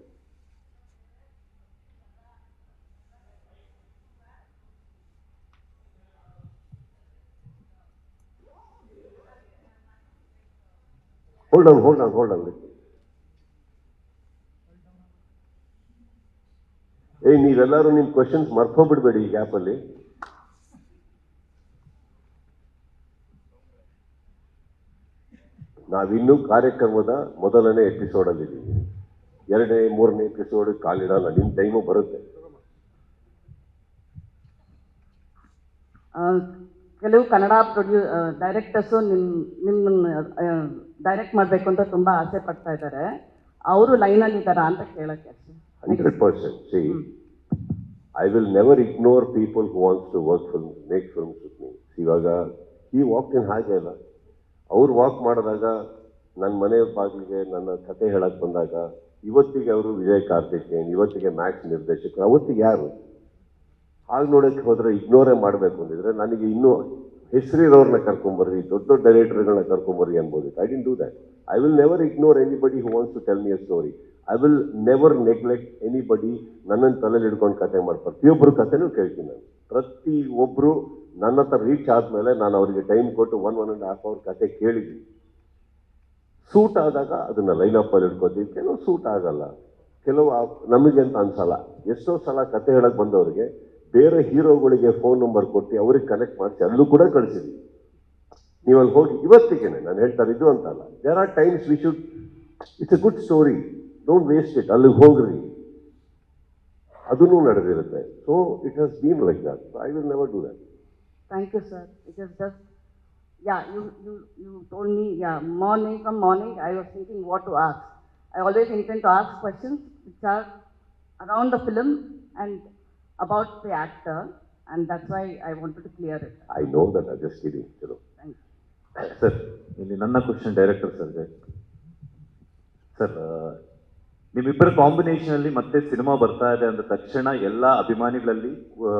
Speaker 4: hold on. ನೀವೆಲ್ಲರೂ ನಿಮ್ಮ ಕ್ವಶನ್ಸ್ ಮರ್ತೋಗ್ಬಿಡ್ಬೇಡಿ ಈ ಗ್ಯಾಪಲ್ಲಿ. ನಾವಿನ್ನೂ ಕಾರ್ಯಕ್ರಮದ ಮೊದಲನೇ ಎಪಿಸೋಡಲ್ಲಿದ್ದೀವಿ. 2ನೇ 3ನೇ ಎಪಿಸೋಡ್ ಕಾಲಿಡಲ್ಲ, ನಿಮ್ಮ ಟೈಮು ಬರುತ್ತೆ.
Speaker 7: ಕೆಲವು ಕನ್ನಡ ಡೈರೆಕ್ಟರ್ಸು ನಿಮ್ಮನ್ನು ಡೈರೆಕ್ಟ್ ಮಾಡಬೇಕು ಅಂತ ತುಂಬ ಆಸೆ ಪಡ್ತಾ ಇದ್ದಾರೆ. ಅವರು ಲೈನಲ್ಲಿ ಇದ್ದಾರಾ ಅಂತ ಕೇಳೋಕ್ಕೆ.
Speaker 4: 100%. See, I will never ignore people who wants to make films with me. ಇವಾಗ ಈ ವಾಕಿಂಗ್ ಹಾಗೆ ಅಲ್ಲ, ಅವ್ರು ವಾಕ್ ಮಾಡಿದಾಗ ನನ್ನ ಮನೆ ಬಾಗಿಲಿಗೆ ನನ್ನ ಕತೆ ಹೇಳಕ್ಕೆ ಬಂದಾಗ ಇವತ್ತಿಗೆ ಅವರು ವಿಜಯ್ ಕಾರ್ತಿಕೇಯನ್, ಇವತ್ತಿಗೆ ಮ್ಯಾಕ್ಸ್ ನಿರ್ದೇಶಕರು, ಅವತ್ತಿಗೆ ಯಾರು? ಹಾಗೆ ನೋಡೋಕ್ಕೆ ಹೋದರೆ ಇಗ್ನೋರೇ ಮಾಡಬೇಕು ಅಂದಿದ್ರೆ ನನಗೆ ಇನ್ನೂ ಹೆಸರಿರೋರನ್ನ ಕರ್ಕೊಂಬರ್ರಿ, ದೊಡ್ಡ ದೊಡ್ಡ ಡೈರೆಕ್ಟರ್ಗಳನ್ನ ಕರ್ಕೊಂಬರ್ರಿ ಅನ್ಬೋದಿತ್ತು. I didn't do that. I will never ignore anybody who wants to tell me a story. I will never neglect anybody. ನನ್ನನ್ನು ತಲೆಯಲ್ಲಿ ಹಿಡ್ಕೊಂಡು ಕತೆ ಮಾಡ್ತಾರೆ. ಪ್ರತಿಯೊಬ್ಬರು ಕತೆನೂ ಕೇಳ್ತೀನಿ ನಾನು. ಪ್ರತಿಯೊಬ್ಬರು ನನ್ನ ಹತ್ರ ರೀಚ್ ಆದಮೇಲೆ ನಾನು ಅವರಿಗೆ ಟೈಮ್ ಕೊಟ್ಟು 1.5 hour ಕತೆ ಕೇಳಿದ್ದೀನಿ. ಸೂಟ್ ಆದಾಗ ಅದನ್ನು ಲೈನಪ್ಪಲ್ಲಿ ಹಿಡ್ಕೊತೀವಿ. ಕೆಲವು ಸೂಟ್ ಆಗಲ್ಲ, ಕೆಲವು ನಮಗೆ ಅಂತ ಅನ್ಸಲ್ಲ. ಎಷ್ಟೋ ಸಲ ಕತೆ ಹೇಳಕ್ಕೆ ಬಂದವರಿಗೆ ಬೇರೆ ಹೀರೋಗಳಿಗೆ ಫೋನ್ ನಂಬರ್ ಕೊಟ್ಟು ಅವ್ರಿಗೆ ಕನೆಕ್ಟ್ ಮಾಡಿಸಿ ಅಲ್ಲೂ ಕೂಡ ಕಳಿಸಿದ್ವಿ. ನೀವು ಅಲ್ಲಿ ಹೋಗಿ ಇವತ್ತಿಗೇನೆ ನಾನು ಹೇಳ್ತಾರೆ ಇದು ಅಂತ ಅಲ್ಲ. There are times we should, it's a good story, don't waste it, ಅಲ್ಲಿಗೆ ಹೋಗ್ರಿ, ಅದೂ ನಡೆದಿರುತ್ತೆ. So it has been like that. So I will never do that.
Speaker 7: Thank you, sir. It is just, yeah, you told me, yeah, from morning, I was thinking what to ask. I always intend to ask questions which are around the film and about the actor, and that's why I wanted to clear it.
Speaker 4: I know that, I'm just kidding. Chalo.
Speaker 7: Thank you.
Speaker 2: Sir, ಇಲ್ಲಿ ನನ್ನ ಕ್ವಶನ್ ಡೈರೆಕ್ಟರ್ ಸರ್ಗೆ. ಸರ್, ನಿಮ್ಮಿಬ್ಬರ ಕಾಂಬಿನೇಷನಲ್ಲಿ ಮತ್ತೆ ಸಿನಿಮಾ ಬರ್ತಾ ಇದೆ ಅಂದ ತಕ್ಷಣ ಎಲ್ಲ ಅಭಿಮಾನಿಗಳಲ್ಲಿ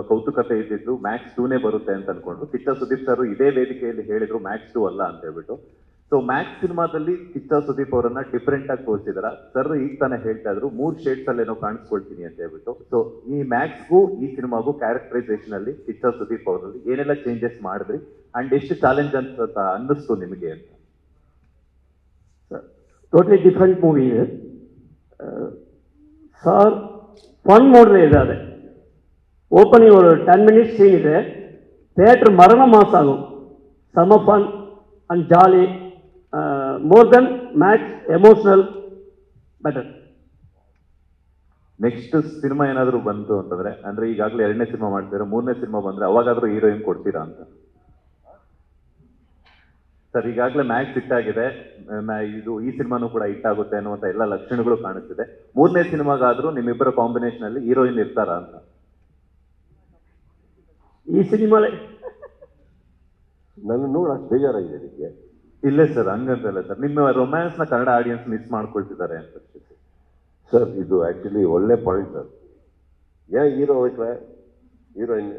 Speaker 2: ಕೌತುಕತೆ ಇದ್ದಿದ್ದು ಮ್ಯಾಕ್ಸ್ 2ನೇ ಬರುತ್ತೆ ಅಂತ ಅನ್ಕೊಂಡು ಕಿಚ್ಚ ಸುದೀಪ್ ಸರ್ ಇದೇ ವೇದಿಕೆಯಲ್ಲಿ ಹೇಳಿದ್ರು ಮ್ಯಾಕ್ಸ್ 2 ಅಲ್ಲ ಅಂತ ಹೇಳ್ಬಿಟ್ಟು. ಸೊ ಮ್ಯಾಕ್ಸ್ ಸಿನಿಮಾದಲ್ಲಿ ಕಿಚ್ಚ ಸುದೀಪ್ ಅವರನ್ನ ಡಿಫ್ರೆಂಟ್ ಆಗಿ ತೋರಿಸಿದಾರ. ಸರ್ ಈಗ ತಾನೇ ಹೇಳ್ತಾ ಇದ್ರು 3 ಶೇಡ್ಸ್ ಅಲ್ಲಿ ಏನೋ ಕಾಣಿಸ್ಕೊಳ್ತೀನಿ ಅಂತ ಹೇಳ್ಬಿಟ್ಟು. ಸೊ ಈ ಮ್ಯಾಕ್ಸ್ಗೂ ಈ ಸಿನಿಮಾಗೂ ಕ್ಯಾರೆಕ್ಟರೈಸೇಷನ್ ಅಲ್ಲಿ ಕಿಚ್ಚ ಸುದೀಪ್ ಅವರಲ್ಲಿ ಏನೆಲ್ಲ ಚೇಂಜಸ್ ಮಾಡಿದ್ರಿ ಅಂಡ್ ಎಷ್ಟು ಚಾಲೆಂಜ್ ಅಂತ ಅನ್ನಿಸ್ತು ನಿಮಗೆ ಅಂತ?
Speaker 1: ಟೋಟಲಿ ಡಿಫ್ರೆಂಟ್ ಮೂವಿ ಇದೆ ಸರ್. ಫನ್ ನೋಡ್ರೆ ಇದ್ದಾರೆ. ಓಪನಿಂಗ್ ಒಂದು 10 minutes ಸೀನ್ ಇದೆ. ಥಿಯೇಟರ್ ಮರಣ ಮಾಸ ಆಗೋದು. Some fun and jolly, more than Max, emotional, better.
Speaker 2: Next cinema ಏನಾದರೂ ಬಂತು ಅಂತಂದ್ರೆ, ಅಂದ್ರೆ ಈಗಾಗಲೇ 2ನೇ ಸಿನಿಮಾ ಮಾಡ್ತೀರಾ, 3ನೇ ಸಿನಿಮಾ ಬಂದ್ರೆ ಅವಾಗಾದ್ರೂ ಹೀರೋಯಿನ್ ಕೊಡ್ತೀರಾ ಅಂತ? ಸರ್, ಈಗಾಗಲೇ ಮ್ಯಾಕ್ಸ್ ಹಿಟ್ ಆಗಿದೆ, ಇದು ಈ ಸಿನಿಮಾನು ಕೂಡ ಹಿಟ್ ಆಗುತ್ತೆ ಅನ್ನುವಂಥ ಎಲ್ಲ ಲಕ್ಷಣಗಳು ಕಾಣಿಸ್ತಿದೆ. 3ನೇ ಸಿನಿಮಾಗಾದ್ರೂ ನಿಮ್ಮಿಬ್ಬರ ಕಾಂಬಿನೇಷನ್ ಅಲ್ಲಿ ಹೀರೋಯಿನ್ ಇರ್ತಾರಾ ಅಂತ?
Speaker 1: ಈ ಸಿನಿಮಾಲೆ
Speaker 4: ನನ್ನ ನೋಡಿ ಅಷ್ಟು ಬೇಜಾರಾಗಿದೆ ನಿಮಗೆ?
Speaker 2: ಇಲ್ಲೇ ಸರ್, ಹಂಗಂತಲ್ಲ ಸರ್, ನಿಮ್ಮ ರೊಮ್ಯಾನ್ಸ್ ನ ಕನ್ನಡ ಆಡಿಯನ್ಸ್ ಮಿಸ್ ಮಾಡ್ಕೊಳ್ತಿದ್ದಾರೆ ಅಂತ.
Speaker 4: ಸರ್, ಇದು ಆ್ಯಕ್ಚುಲಿ ಒಳ್ಳೆ ಪಾಯಿಂಟ್ ಸರ್. ಏನ್ ಹೀರೋ ಹೋಯ್ತವೆ, ಹೀರೋಯಿನ್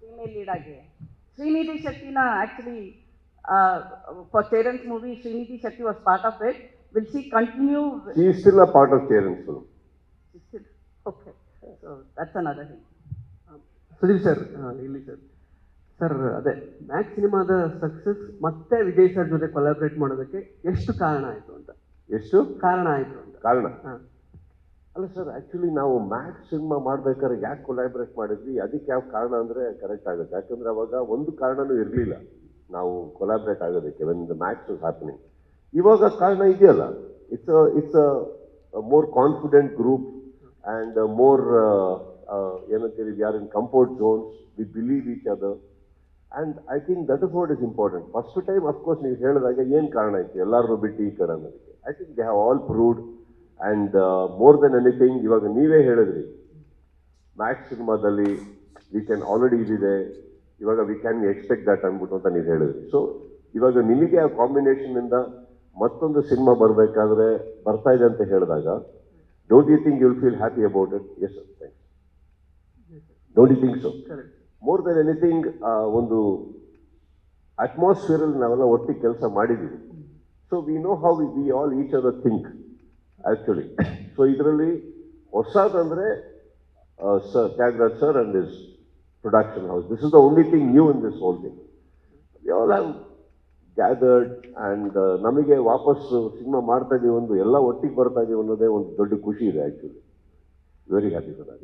Speaker 7: ಫೀಮೇಲ್ ಲೀಡ್ ಆಗಿ ಶ್ರೀನಿಧಿ ಶೆಟ್ಟಿನ actually for Cheran's movie Srinidhi Shetty was part of it. Will she continue?
Speaker 4: She is still a part of Cheran's film.
Speaker 7: Okay, so that's another thing.
Speaker 1: Sudeep sir, ಇಲ್ಲಿ ಸರ್ ಅದೇ ಮ್ಯಾಕ್ಸ್ ಸಿನಿಮಾದ ಸಕ್ಸಸ್ ಮತ್ತೆ ವಿಜಯ್ ಸರ್ ಜೊತೆ ಕೊಲಾಬ್ರೇಟ್ ಮಾಡೋದಕ್ಕೆ ಎಷ್ಟು ಕಾರಣ ಆಯಿತು ಅಂತ?
Speaker 4: ಎಷ್ಟು
Speaker 1: ಕಾರಣ ಆಯಿತು ಅಂತ?
Speaker 4: ಕಾರಣ ಅಲ್ಲ ಸರ್, ಆ್ಯಕ್ಚುಲಿ ನಾವು ಮ್ಯಾಕ್ಸ್ ಸಿನಿಮಾ ಮಾಡ್ಬೇಕಾದ್ರೆ ಯಾಕೆ ಕೊಲಾಬ್ರೇಟ್ ಮಾಡಿದ್ವಿ, ಅದಕ್ಕೆ ಯಾವ ಕಾರಣ ಅಂದರೆ ಕರೆಕ್ಟ್ ಆಗುತ್ತೆ. ಯಾಕಂದರೆ ಅವಾಗ ಒಂದು ಕಾರಣನೂ ಇರಲಿಲ್ಲ ನಾವು ಕೊಲಾಬ್ರೇಟ್ ಆಗೋದಕ್ಕೆ, when the Max was happening. ಇವಾಗ ಕಾರಣ ಇದೆಯಲ್ಲ, it's a more confident group and more ಏನಂತೀವಿ, we are in comfort zones, we believe each other, and I think that is what is important. First time of course ನೀವು ಹೇಳಿದಾಗ ಏನು ಕಾರಣ ಇತ್ತು ಎಲ್ಲರೂ ಬಿಟ್ಟು ಈ ಕಡೆ ಅನ್ನೋದಕ್ಕೆ. I think they have all proved. And more than anything, ಇವಾಗ ನೀವೇ ಹೇಳಿದ್ರಿ ಮ್ಯಾಕ್ಸ್ ಸಿನಿಮಾದಲ್ಲಿ ವಿ ಕ್ಯಾನ್ ಆಲ್ರೆಡಿ ಇದಿದೆ, ಇವಾಗ ವಿ ಕ್ಯಾನ್ ಎಕ್ಸ್ಪೆಕ್ಟ್ ದಟ್ ಅಂದ್ಬಿಟ್ಟು ಅಂತ ನೀವು ಹೇಳಿದ್ರಿ. ಸೊ ಇವಾಗ ನಿಮಗೆ ಆ ಕಾಂಬಿನೇಷನಿಂದ ಮತ್ತೊಂದು ಸಿನಿಮಾ ಬರಬೇಕಾದ್ರೆ ಬರ್ತಾ ಇದೆ ಅಂತ ಹೇಳಿದಾಗ, don't you think you will feel happy about it? Yes sir, thanks. Don't you think so? More than anything, ಒಂದು ಅಟ್ಮಾಸ್ಫಿಯರಲ್ಲಿ ನಾವೆಲ್ಲ ಒಟ್ಟಿಗೆ ಕೆಲಸ ಮಾಡಿದ್ದೀವಿ. So we know how we all each other think actually. So ಇದರಲ್ಲಿ ಹೊಸದಂದರೆ Thyagaraj sir and this production house, this is the only thing new in this whole thing. We all have gathered and ನಮಗೆ ವಾಪಸ್ಸು ಸಿನಿಮಾ ಮಾಡ್ತಾ ಇದ್ದೀವಿ, ಒಂದು ಎಲ್ಲ ಒಟ್ಟಿಗೆ ಬರ್ತಾ ಇದ್ದೀವಿ ಅನ್ನೋದೇ ಒಂದು ದೊಡ್ಡ ಖುಷಿ ಇದೆ actually. Very happy for that.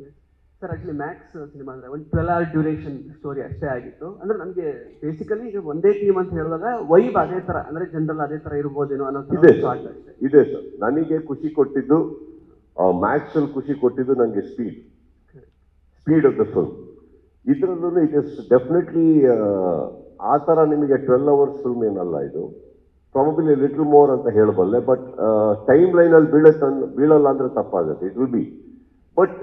Speaker 8: Sir actually Max cinema ಅಂದರೆ ಒಂದು 12 hour ಡ್ಯೂರೇಷನ್ ಸ್ಟೋರಿ ಅಷ್ಟೇ ಆಗಿತ್ತು. ಅಂದರೆ ನನಗೆ ಬೇಸಿಕಲಿ ಈಗ ಒಂದೇ ಟೀಮ್ ಅಂತ ಹೇಳಿದಾಗ ವೈಬ್ ಅದೇ ಥರ, ಅಂದರೆ ಜನರಲ್ ಅದೇ ಥರ ಇರ್ಬೋದೇನೋ ಅನ್ನೋ
Speaker 4: ಇದೆ
Speaker 8: ಥಾಟ್ ಅಷ್ಟೇ.
Speaker 4: ಇದೆ ಸರ್. ನನಗೆ ಖುಷಿ ಕೊಟ್ಟಿದ್ದು ಮ್ಯಾಕ್ಸ್ ಅಲ್ಲಿ ಖುಷಿ ಕೊಟ್ಟಿದ್ದು ನನಗೆ ಸ್ಪೀಡ್ ಆಫ್ ದ ಫಿಲ್ಮ್. ಇದರಲ್ಲೂ ಇಟ್ ಇಸ್ ಡೆಫಿನೆಟ್ಲಿ ಆ ಥರ ನಿಮಗೆ 12 hours ಫಿಲ್ಮ್ ಏನಲ್ಲ ಇದು. ಪ್ರಾಬಬ್ಲಿ ಲಿಟಲ್ ಮೋರ್ ಅಂತ ಹೇಳಬಲ್ಲೆ, ಬಟ್ ಟೈಮ್ ಲೈನಲ್ಲಿ ಬೀಳಲ್ಲ ಅಂದರೆ ತಪ್ಪಾಗುತ್ತೆ. It will B, but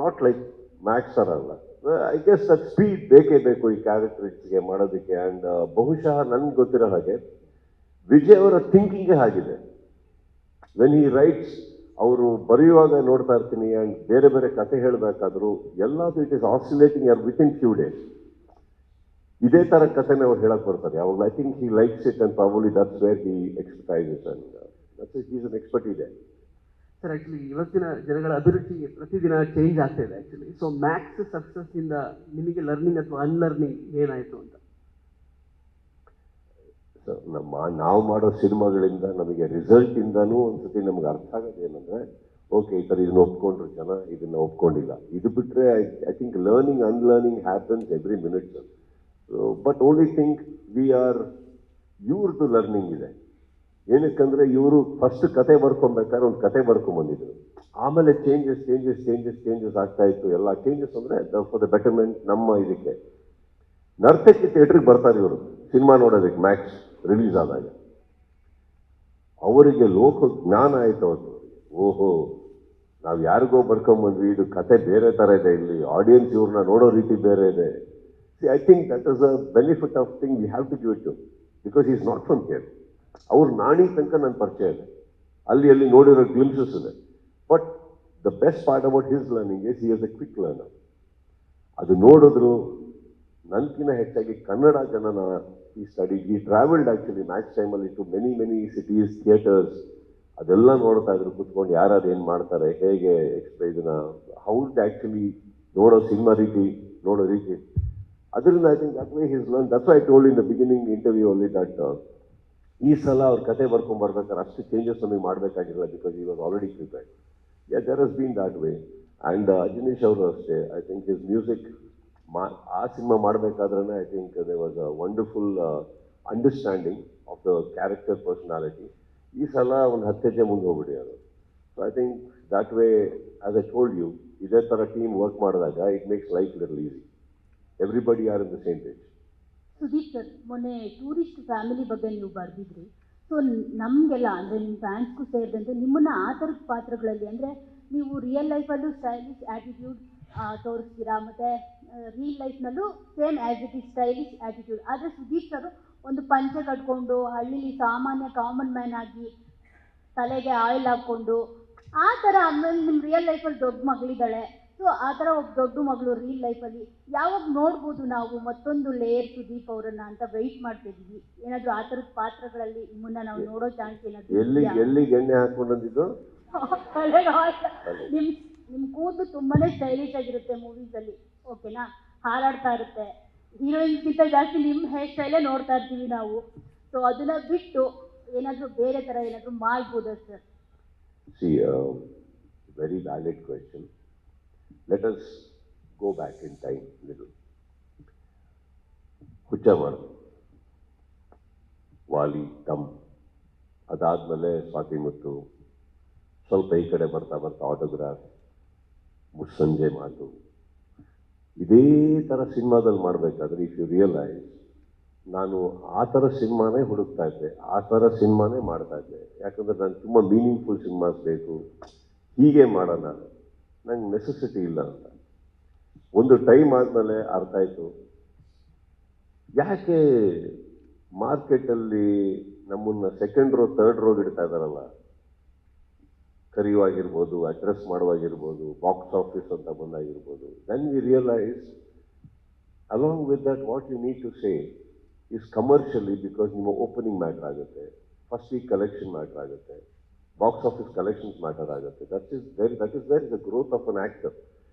Speaker 4: not like Max ಥರ ಅಲ್ಲ. ಐ ಗೆಸ್ ದಟ್ ಸ್ಪೀಡ್ ಬೇಕೇ ಬೇಕು ಈ ಕ್ಯಾರೆಕ್ಟರ್ಸ್ಗೆ ಮಾಡೋದಕ್ಕೆ. ಆ್ಯಂಡ್ ಬಹುಶಃ ನನ್ಗೆ ಗೊತ್ತಿರೋ ಹಾಗೆ ವಿಜಯ್ ಅವರ ಥಿಂಕಿಂಗೇ ಆಗಿದೆ. ವೆನ್ ಹಿ ರೈಟ್ಸ್, ಅವರು ಬರೆಯುವಾಗ ನೋಡ್ತಾ ಇರ್ತೀನಿ, ಆ್ಯಂಡ್ ಬೇರೆ ಬೇರೆ ಕತೆ ಹೇಳಬೇಕಾದ್ರು ಎಲ್ಲದು it is oscillating within few days. ಇದೇ ಥರ ಕಥೆನೇ ಅವ್ರು ಹೇಳಕ್ ಬರ್ತಾರೆ ಯಾವಾಗಲೂ. I think he likes it and probably that's where he expertises and that's is an expert ಇದೆ.
Speaker 8: ಸರ್ ಆ್ಯಕ್ಚುಲಿ ಇವತ್ತಿನ ಜನಗಳ ಅಭಿರುಚಿ ಪ್ರತಿದಿನ ಚೇಂಜ್ ಆಗ್ತಾ ಇದೆ ಆ್ಯಕ್ಚುಲಿ. ಸೊ ಮ್ಯಾಕ್ಸ್ ಸಕ್ಸಸ್ಸಿಂದ ನಿಮಗೆ ಲರ್ನಿಂಗ್ ಅಥವಾ ಅನ್ಲರ್ನಿಂಗ್ ಏನಾಯಿತು ಅಂತ?
Speaker 4: ಸೊ ನಾವು ಮಾಡೋ ಸಿನಿಮಾಗಳಿಂದ ನಮಗೆ ರಿಸಲ್ಟಿಂದನೂ ಒಂದ್ಸತಿ ನಮ್ಗೆ ಅರ್ಥ ಆಗೋದು ಏನಂದರೆ, ಓಕೆ ಈ ಥರ ಇದನ್ನ ಒಪ್ಕೊಂಡ್ರು ಜನ, ಇದನ್ನ ಒಪ್ಕೊಂಡಿಲ್ಲ. ಇದು ಬಿಟ್ಟರೆ I think learning unlearning happens every minute. But only think ಇವ್ರದ್ದು ಲರ್ನಿಂಗ್ ಇದೆ. ಏನಕ್ಕಂದರೆ ಇವರು ಫಸ್ಟ್ ಕತೆ ಬರ್ಕೊಬೇಕಾದ್ರೆ ಒಂದು ಕತೆ ಬರ್ಕೊಂಬಂದಿದ್ರು. ಆಮೇಲೆ ಚೇಂಜಸ್ ಆಗ್ತಾ ಇತ್ತು. ಎಲ್ಲ ಚೇಂಜಸ್ ಅಂದರೆ ಫಾರ್ ದ ಬೆಟರ್ಮೆಂಟ್ ನಮ್ಮ ಇದಕ್ಕೆ. ನರ್ತಕಿ ಥಿಯೇಟ್ರಿಗೆ ಬರ್ತಾರೆ ಇವರು ಸಿನಿಮಾ ನೋಡೋದಕ್ಕೆ ಮ್ಯಾಕ್ಸ್ ರಿಲೀಸ್ ಆದಾಗ. ಅವರಿಗೆ ಲೋಕ ಜ್ಞಾನ ಆಯಿತು ಅವತ್ತು. ಓಹೋ, ನಾವು ಯಾರಿಗೋ ಬರ್ಕೊಂಬಂದ್ವಿ, ಇದು ಕತೆ ಬೇರೆ ಥರ ಇದೆ, ಇಲ್ಲಿ ಆಡಿಯನ್ಸ್ ಇವ್ರನ್ನ ನೋಡೋ ರೀತಿ ಬೇರೆ ಇದೆ. I think that is a benefit of thing we have to give it to, because is not from here. ಅವ್ರ ನಾಣಿ ತನಕ ನನ್ನ ಪರಿಚಯ ಇದೆ, ಅಲ್ಲಿ ನೋಡಿರೋ ಗ್ಲಿಮ್ಸಸ್ ಇದೆ. But the best part about his learning is he is A quick learner. ಅದು ನೋಡಿದ್ರು ನನ್ಕಿನ್ನ ಹೆಚ್ಚಾಗಿ ಕನ್ನಡ ಜನನ ಈ ಸ್ಟಡಿ ಈ ಟ್ರಾವೆಲ್ಡ್ ಆ್ಯಕ್ಚುಲಿ ಮ್ಯಾಕ್ಸ್ ಟೈಮಲ್ಲಿ ಟು ಮೆನಿ ಸಿಟೀಸ್, ಥಿಯೇಟರ್ಸ್, ಅದೆಲ್ಲ ನೋಡ್ತಾ ಇದ್ರು ಕೂತ್ಕೊಂಡು ಯಾರು ಏನು ಮಾಡ್ತಾರೆ, ಹೇಗೆ ಇದನ್ನ ಹೌದು ಆ್ಯಕ್ಚುಲಿ ನೋಡೋ ಸಿನಿಮಾ ನೋಡೋ ರೀತಿ. ಅದರಿಂದ I think that way his learn. That's why I told in the beginning interview ಅಲ್ಲಿ ದಟ್ ಈ ಸಲ ಅವ್ರ ಕತೆ ಬರ್ಕೊಂಡ್ಬರ್ಬೇಕಾದ್ರೆ ಅಷ್ಟು ಚೇಂಜಸ್ ನಮಗೆ ಮಾಡಬೇಕಾಗಿಲ್ಲ, because he was already prepared. There has been that way. And Ajaneesh ಅವರು ಅಷ್ಟೇ, ಐ ಥಿಂಕ್ ಹಿಸ್ ಮ್ಯೂಸಿಕ್ ಆ ಸಿನಿಮಾ ಮಾಡಬೇಕಾದ್ರೆ I think they was a wonderful understanding of the character personality. ಈ ಸಲ ಒಂದು 10 ಹೆಜ್ಜೆ ಮುಂದೆ ಹೋಗ್ಬಿಟ್ಟಿರೋದು. So I think that way, as I told you, ಇದೇ ಥರ ಟೀಮ್ ವರ್ಕ್ ಮಾಡಿದಾಗ it makes life little easy. Everybody are in the same page.
Speaker 5: Sudeep sir, ಮೊನ್ನೆ ಟೂರಿಸ್ಟ್ ಫ್ಯಾಮಿಲಿ ಬಗ್ಗೆ ನೀವು ಬರೆದಿದ್ರಿ. ಸೊ ನಮಗೆಲ್ಲ ಅಂದರೆ ನಿಮ್ಮ ಫ್ಯಾನ್ಸ್ಗೂ ಸೇರಿದಂತೆ ನಿಮ್ಮನ್ನು ಆ ಥರದ ಪಾತ್ರಗಳಲ್ಲಿ, ಅಂದರೆ ನೀವು ರಿಯಲ್ ಲೈಫಲ್ಲೂ ಸ್ಟೈಲಿಶ್ ಆ್ಯಟಿಟ್ಯೂಡ್ ತೋರಿಸ್ತೀರಾ, ಮತ್ತು ರಿಯಲ್ ಲೈಫ್ನಲ್ಲೂ same as it is stylish attitude. ಆದರೆ ಸುದೀಪ್ ಸರ್ ಒಂದು ಪಂಚೆ ಕಟ್ಕೊಂಡು ಹಳ್ಳಿಲಿ ಸಾಮಾನ್ಯ ಕಾಮನ್ ಮ್ಯಾನ್ ಆಗಿ ತಲೆಗೆ ಆಯಿಲ್ ಹಾಕ್ಕೊಂಡು ಆ ಥರ. ಆಮೇಲೆ ನಿಮ್ಮ ರಿಯಲ್ ಲೈಫಲ್ಲಿ ದೊಡ್ಡ ಮಗಳಿದ್ದಾಳೆ. ಸೊ ಆ ಥರ ಒಬ್ಬ ದೊಡ್ಡ ಮಗಳು ರಿಯಲ್ ಲೈಫಲ್ಲಿ ಯಾವಾಗ ನೋಡ್ಬೋದು ನಾವು ಮತ್ತೊಂದು ಲೇಯರ್ ಸುದೀಪ್ ಅವರನ್ನ ಅಂತ ವೆಯ್ಟ್ ಮಾಡ್ತಿದ್ವಿ. ಏನಾದರೂ ಆ ಥರದ ಪಾತ್ರಗಳಲ್ಲಿ ನಿಮ್ಮನ್ನ ನಾವು ನೋಡೋ ಚಾನ್ಸ್ ಏನಾದರೂ?
Speaker 4: ಎಲ್ಲಿಗೆ ಎಣ್ಣೆ ಹಾಕೊಂಡಂದಿದ್ದು?
Speaker 5: ನಿಮ್ಮ ಕೂದಲು ತುಂಬಾ ಸ್ಟೈಲಿಶ್ ಆಗಿರುತ್ತೆ ಮೂವೀಸಲ್ಲಿ, ಓಕೆನಾ? ಹಾರಾಡ್ತಾ ಇರುತ್ತೆ. ಹೀರೋಯಿನ್ಸ್ಗಿಂತ ಜಾಸ್ತಿ ನಿಮ್ಮ ಹೇರ್ ಸ್ಟೈಲೇ ನೋಡ್ತಾ ಇರ್ತೀವಿ ನಾವು. ಸೊ ಅದನ್ನ ಬಿಟ್ಟು ಏನಾದರೂ ಬೇರೆ ಥರ ಏನಾದರೂ ಮಾಡ್ಬೋದಾ sir?
Speaker 4: See, very valid question. Let us go back in time little. ಹುಚ್ಚ ಮಾಡಿದ್ರು, ವಾಲಿ, ದಮ್, ಅದಾದಮೇಲೆ ಸ್ವಾತಿ ಮುತ್ತು, ಸ್ವಲ್ಪ ಈ ಕಡೆ ಬರ್ತಾ ಆಟೋಗ್ರಾಫ್, ಮುಸ್ಸಂಜೆ ಮಾತು. ಇದೇ ಥರ ಸಿನಿಮಾದಲ್ಲಿ ಮಾಡಬೇಕಾದ್ರೆ ಇಫ್ ಯು ರಿಯಲೈಸ್, ನಾನು ಆ ಥರ ಸಿನಿಮಾನೇ ಹುಡುಕ್ತಾ ಇದ್ದೆ, ಆ ಥರ ಸಿನಿಮಾನೇ ಮಾಡ್ತಾ ಇದ್ದೆ. ಯಾಕಂದರೆ ನನಗೆ ತುಂಬ ಮೀನಿಂಗ್ಫುಲ್ ಸಿನಿಮಾಸ್ ಬೇಕು, ಹೀಗೆ ಮಾಡೋಣ, ನಂಗೆ ನೆಸೆಸಿಟಿ ಇಲ್ಲ ಅಂತ. ಒಂದು ಟೈಮ್ ಆದಮೇಲೆ ಅರ್ಥ ಆಯಿತು, ಯಾಕೆ ಮಾರ್ಕೆಟಲ್ಲಿ ನಮ್ಮನ್ನು ಸೆಕೆಂಡ್ ರೋ ಥರ್ಡ್ ರೋಗೆ ಇಡ್ತಾ ಇದ್ದಾರಲ್ಲ, ಕರೆಯುವಾಗಿರ್ಬೋದು, ಅಡ್ರೆಸ್ ಮಾಡುವಾಗಿರ್ಬೋದು, ಬಾಕ್ಸ್ ಆಫೀಸ್ ಅಂತ ಬಂದಾಗಿರ್ಬೋದು. Then we realise along with that what you need to say is commercially, because ನಿಮ್ಮ ಓಪನಿಂಗ್ ಮ್ಯಾಟರ್ ಆಗುತ್ತೆ, ಫಸ್ಟ್ ವೀಕ್ ಕಲೆಕ್ಷನ್ ಮ್ಯಾಟರ್ ಆಗುತ್ತೆ, ಬಾಕ್ಸ್ ಆಫೀಸ್ ಕಲೆಕ್ಷನ್ಸ್ ಮ್ಯಾಟರ್ ಆಗುತ್ತೆ. That is where is the growth of an actor.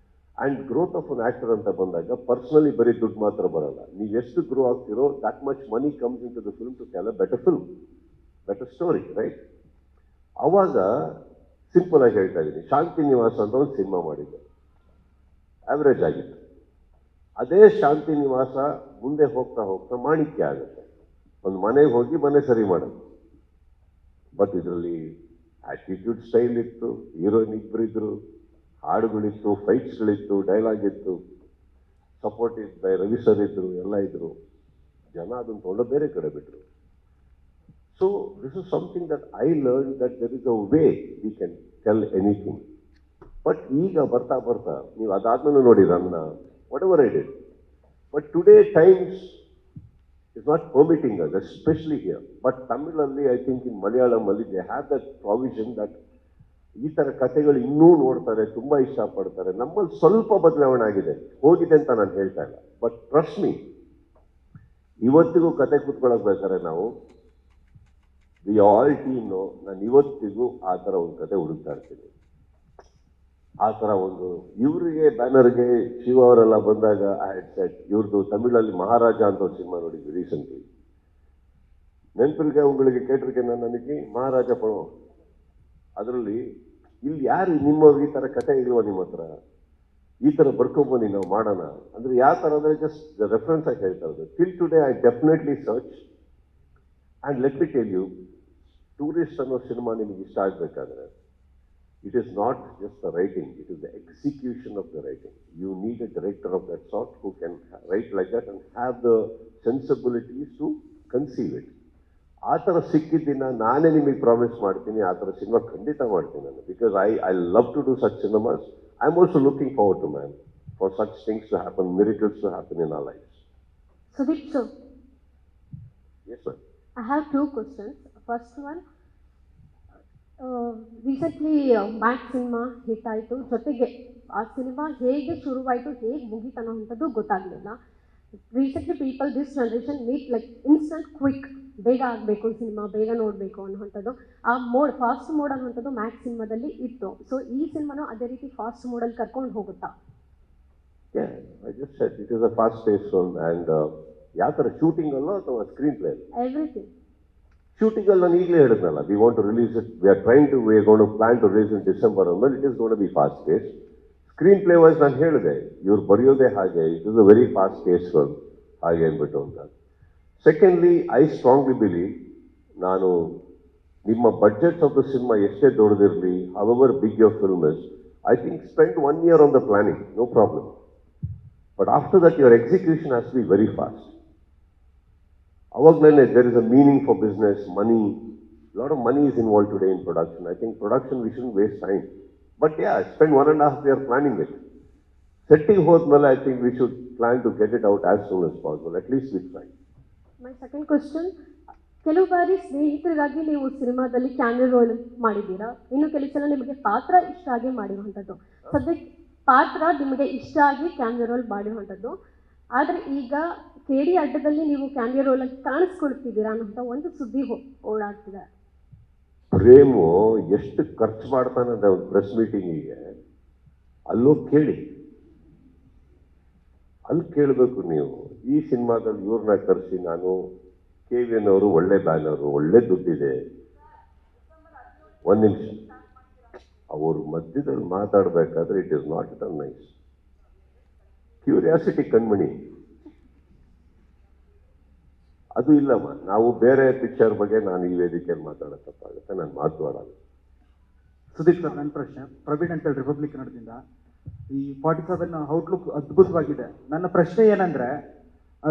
Speaker 4: And growth of an actor ಅಂತ ಬಂದಾಗ ಪರ್ಸ್ನಲಿ ಬರೀ ದುಡ್ಡು ಮಾತ್ರ ಬರಲ್ಲ. ನೀವು ಎಷ್ಟು ಗ್ರೋ ಆಗ್ತಿರೋ that much money comes into the film to tell a better film, better story, right? ಅವಾಗ ಸಿಂಪಲ್ ಆಗಿ ಹೇಳ್ತಾ ಇದ್ದೀನಿ, ಶಾಂತಿ ನಿವಾಸ ಅಂತ ಒಂದು ಸಿನಿಮಾ ಮಾಡಿದ್ದೆ. ಆವ್ರೇಜ್ ಆಗಿತ್ತು. ಅದೇ ಶಾಂತಿ ನಿವಾಸ ಮುಂದೆ ಹೋಗ್ತಾ ಹೋಗ್ತಾ ಮಾಣಿಕ್ಯ ಆಗುತ್ತೆ. ಒಂದು ಮನೆಗೆ ಹೋಗಿ ಮನೆ ಸರಿ ಮಾಡೋದು. ಬಟ್ ಇದರಲ್ಲಿ ಆಟಿಟ್ಯೂಡ್ ಸ್ಟೈಲ್ ಇತ್ತು, ಹೀರೋಯಿನ್ ಇಬ್ಬರಿದ್ರು, ಹಾಡುಗಳಿತ್ತು, ಫೈಟ್ಸ್ಗಳಿತ್ತು, ಡೈಲಾಗ್ ಇತ್ತು, ಸಪೋರ್ಟ್ ಬೈ ರವಿ ಸರ್ ಇದ್ರು, ಎಲ್ಲ ಇದ್ರು. ಜನ ಅದನ್ನು ತೊಗೊಂಡು ಬೇರೆ ಕಡೆ ಬಿಟ್ಟರು. So this is something that I learn that there is a way we can tell anything. But ಈಗ ಬರ್ತಾ ಬರ್ತಾ ನೀವು ಅದಾದ್ಮೇಲೆ ನೋಡಿ ನನ್ನ whatever I did. But today times is not permitting us, especially here. But ತಮಿಳಲ್ಲಿ ಐ ಥಿಂಕ್ ಇನ್ ಮಲಯಾಳಂ ಅಲ್ಲಿ they have that provision that ಈ ಥರ ಕಥೆಗಳು ಇನ್ನೂ ನೋಡ್ತಾರೆ, ತುಂಬ ಇಷ್ಟಪಡ್ತಾರೆ. ನಮ್ಮಲ್ಲಿ ಸ್ವಲ್ಪ ಬದಲಾವಣೆ ಆಗಿದೆ, ಹೋಗಿದೆ ಅಂತ ನಾನು ಹೇಳ್ತಾ ಇಲ್ಲ. ಬಟ್ ಟ್ರಸ್ಟ್ ಮೀ, ಇವತ್ತಿಗೂ ಕತೆ ಕೂತ್ಕೊಳ್ಳೋಕೆ ಬೇಕಾದ್ರೆ ನಾವು ವಿ ಆಲ್ ಟೀಮ್ನು ನಾನು ಇವತ್ತಿಗೂ ಆ ಥರ ಒಂದು ಕತೆ ಹುಡುಕ್ತಾ ಇರ್ತೀನಿ. ಆ ಥರ ಒಂದು ಇವರಿಗೆ ಬ್ಯಾನರ್ಗೆ ಶಿವ ಅವರೆಲ್ಲ ಬಂದಾಗ ಐ ಹ್ಯಾಡ್ ಸೆಟ್ ಇವ್ರದ್ದು ತಮಿಳಲ್ಲಿ ಮಹಾರಾಜ ಅಂತ ಒಂದು ಸಿನಿಮಾ ನೋಡಿದ್ವಿ ರೀಸೆಂಟ್ಲಿ. ನೆನಪಿಲ್ಗೆ ಅವುಗಳಿಗೆ ಕೇಟ್ರಿಗೆ ನನಗೆ ಮಹಾರಾಜ ಪಡೋ ಅದರಲ್ಲಿ ಇಲ್ಲಿ ಯಾರು ನಿಮ್ಮವ್ರಿಗೆ ಈ ಥರ ಕತೆ ಇಲ್ವ ನಿಮ್ಮ ಹತ್ರ, ಈ ಥರ ಬರ್ಕೊಂಬನ್ನಿ ನಾವು ಮಾಡೋಣ ಅಂದರೆ ಯಾವ ಥರ ಅಂದರೆ ಜಸ್ಟ್ ರೆಫರೆನ್ಸ್ ಆಗಿ ಹೇಳ್ತಾ ಇರೋದು. Till today I definitely search and let me tell you, tourist ಅನ್ನೋ ಸಿನಿಮಾ ನಿಮಗೆ ಇಷ್ಟ ಆಗಬೇಕಾದ್ರೆ it is not just the writing, it is the execution of the writing. You need a director of that sort who can write like that and have the sensibilities to conceive it. ಆ ಥರ ಸಿಕ್ಕಿದ್ದಿನ ನಾನೇ ನಿಮಗೆ ಪ್ರಾಮಿಸ್ ಮಾಡ್ತೀನಿ, ಆ ಥರ ಸಿನಿಮಾ ಖಂಡಿತ ಮಾಡ್ತೀನಿ ನಾನು. Because I love to do such cinemas. I am also looking forward to man for such things to happen, miracles to happen in our lifes.
Speaker 5: Sudeep sir,
Speaker 4: Yes, sir.
Speaker 5: I have two questions. First one, recently Max cinema hit ಆಯಿತು, ಜೊತೆಗೆ ಆ ಸಿನಿಮಾ ಹೇಗೆ ಶುರುವಾಯಿತು ಹೇಗೆ ಮುಗೀತು ಅನ್ನೋವಂಥದ್ದು ಗೊತ್ತಾಗಲಿಲ್ಲ. Recently people this generation need like instant quick, ಬೇಗ ಆಗಬೇಕು ಸಿನಿಮಾ, ಬೇಗ ನೋಡಬೇಕು ಅನ್ನೋವಂಥದ್ದು. ಆ ಮೋಡ್, ಫಾಸ್ಟ್ ಮೋಡ್ ಅನ್ನೋವಂಥದ್ದು ಮ್ಯಾಕ್ಸ್ ಸಿನಿಮಾದಲ್ಲಿ ಇತ್ತು. ಸೊ ಈ ಸಿನಿಮಾನು ಅದೇ ರೀತಿ ಫಾಸ್ಟ್ ಮೋಡಲ್ಲಿ ಕರ್ಕೊಂಡು ಹೋಗುತ್ತಾ?
Speaker 4: Yeah, I just said it is a fast-paced film and ಯಾವ ಥರ ಶೂಟಿಂಗ್ ಅಲ್ಲೋ ಅಥವಾ ಸ್ಕ್ರೀನ್ ಪ್ಲೇ?
Speaker 5: ಎವ್ರಿಥಿಂಗ್.
Speaker 4: ಶೂಟಿಂಗ್ ಅಲ್ಲಿ ನಾನು ಈಗಲೇ ಹೇಳಿದ್ನಲ್ಲ, we want to release it, we are trying to, we are gonna plan to release in December ಅಂದ್ಮೇಲೆ it is gonna be fast pace. Screenplay wise ನಾನು ಹೇಳಿದೆ, ಇವ್ರು ಬರೆಯೋದೇ ಹಾಗೆ, it is a very fast pace film ಹಾಗೆ ಅಂದ್ಬಿಟ್ಟು ಅಂತ. ಸೆಕೆಂಡ್ಲಿ, ಐ ಸ್ಟ್ರಾಂಗ್ಲಿ ಬಿಲೀವ್, ನಾನು ನಿಮ್ಮ ಬಡ್ಜೆಟ್ ಆಫ್ ದ ಸಿನಿಮಾ ಎಷ್ಟೇ ದೊಡ್ಡದಿರಲಿ, however big your film is, I think spend 1 year on the planning, no problem. But after that your execution has to be very fast. Avagane, there is a meaning for business, money. A lot of money is involved today in production. I think production, we shouldn't waste time. But yeah, spend 1.5 years planning it. Setting hodmala, I think we should plan to get it out as soon as possible. At least we try.
Speaker 5: My second question, ಕೆಲವು ಬಾರಿ ಸ್ನೇಹಿತರಿಗಾಗಿ ನೀವು ಸಿನಿಮಾದಲ್ಲಿ ಕ್ಯಾಮಿಯೋ ರೋಲ್ ಮಾಡಿದ್ದೀರಾ, ಇನ್ನು ಕೆಲವು ಸಲ ನಿಮಗೆ ಪಾತ್ರ ಇಷ್ಟ ಆಗಿ ಮಾಡಿರುವಂಥದ್ದು. ಸದ್ಯಕ್ಕೆ ಪಾತ್ರ ನಿಮಗೆ ಇಷ್ಟ ಆಗಿ ಕ್ಯಾಮಿಯೋ ರೋಲ್ ಮಾಡಿರುವಂಥದ್ದು, ಆದರೆ ಈಗ ಕೇಡಿ ಅಡ್ಡದಲ್ಲಿ ನೀವು ಕ್ಯಾಮಿಯೋ ರೋಲಲ್ಲಿ ಕಾಣಿಸ್ಕೊಳ್ತಿದ್ದೀರಾ ಅನ್ನೋಂಥ ಒಂದು ಸುದ್ದಿ ಓಡಾಡ್ತಿದೆ.
Speaker 4: ಪ್ರೇಮು ಎಷ್ಟು ಖರ್ಚು ಮಾಡ್ತಾನೆ ಅಂತ ಒಂದು ಪ್ರೆಸ್ ಮೀಟಿಂಗಿಗೆ ಅಲ್ಲೂ ಕೇಳಿ, ಅಲ್ಲಿ ಕೇಳಬೇಕು ನೀವು. ಈ ಸಿನಿಮಾದಲ್ಲಿ ಇವ್ರನ್ನ ಕರೆಸಿ, ನಾನು KVN ಅವರು ಒಳ್ಳೆ ಬ್ಯಾನರು, ಒಳ್ಳೆ ದುಡ್ಡಿದೆ, ಒಂದು ನಿಮಿಷ ಅವ್ರ ಮಧ್ಯದಲ್ಲಿ ಮಾತಾಡಬೇಕಾದ್ರೆ it is not it nice. Curiosity ಕಣ್ಮಣಿ ಅದು ಇಲ್ಲಮ್ಮ. ನಾವು ಬೇರೆ ಪಿಕ್ಚರ್ ಬಗ್ಗೆ ನಾನು ಈ ವೇದಿಕೆಯಲ್ಲಿ ಮಾತಾಡೋ ತಪ್ಪಾಗುತ್ತೆ, ನಾನು ಮಾತನಾಡಲ್ಲ.
Speaker 9: ಸುದೀಪ್ ಸರ್, ನನ್ನ ಪ್ರಶ್ನೆ ಪ್ರವೀಣ್ ಅಂತೇಳಿ ರಿಪಬ್ಲಿಕ್ ಕನ್ನಡದಿಂದ. ಈ 47 ಔಟ್ಲುಕ್ ಅದ್ಭುತವಾಗಿದೆ. ನನ್ನ ಪ್ರಶ್ನೆ ಏನಂದ್ರೆ,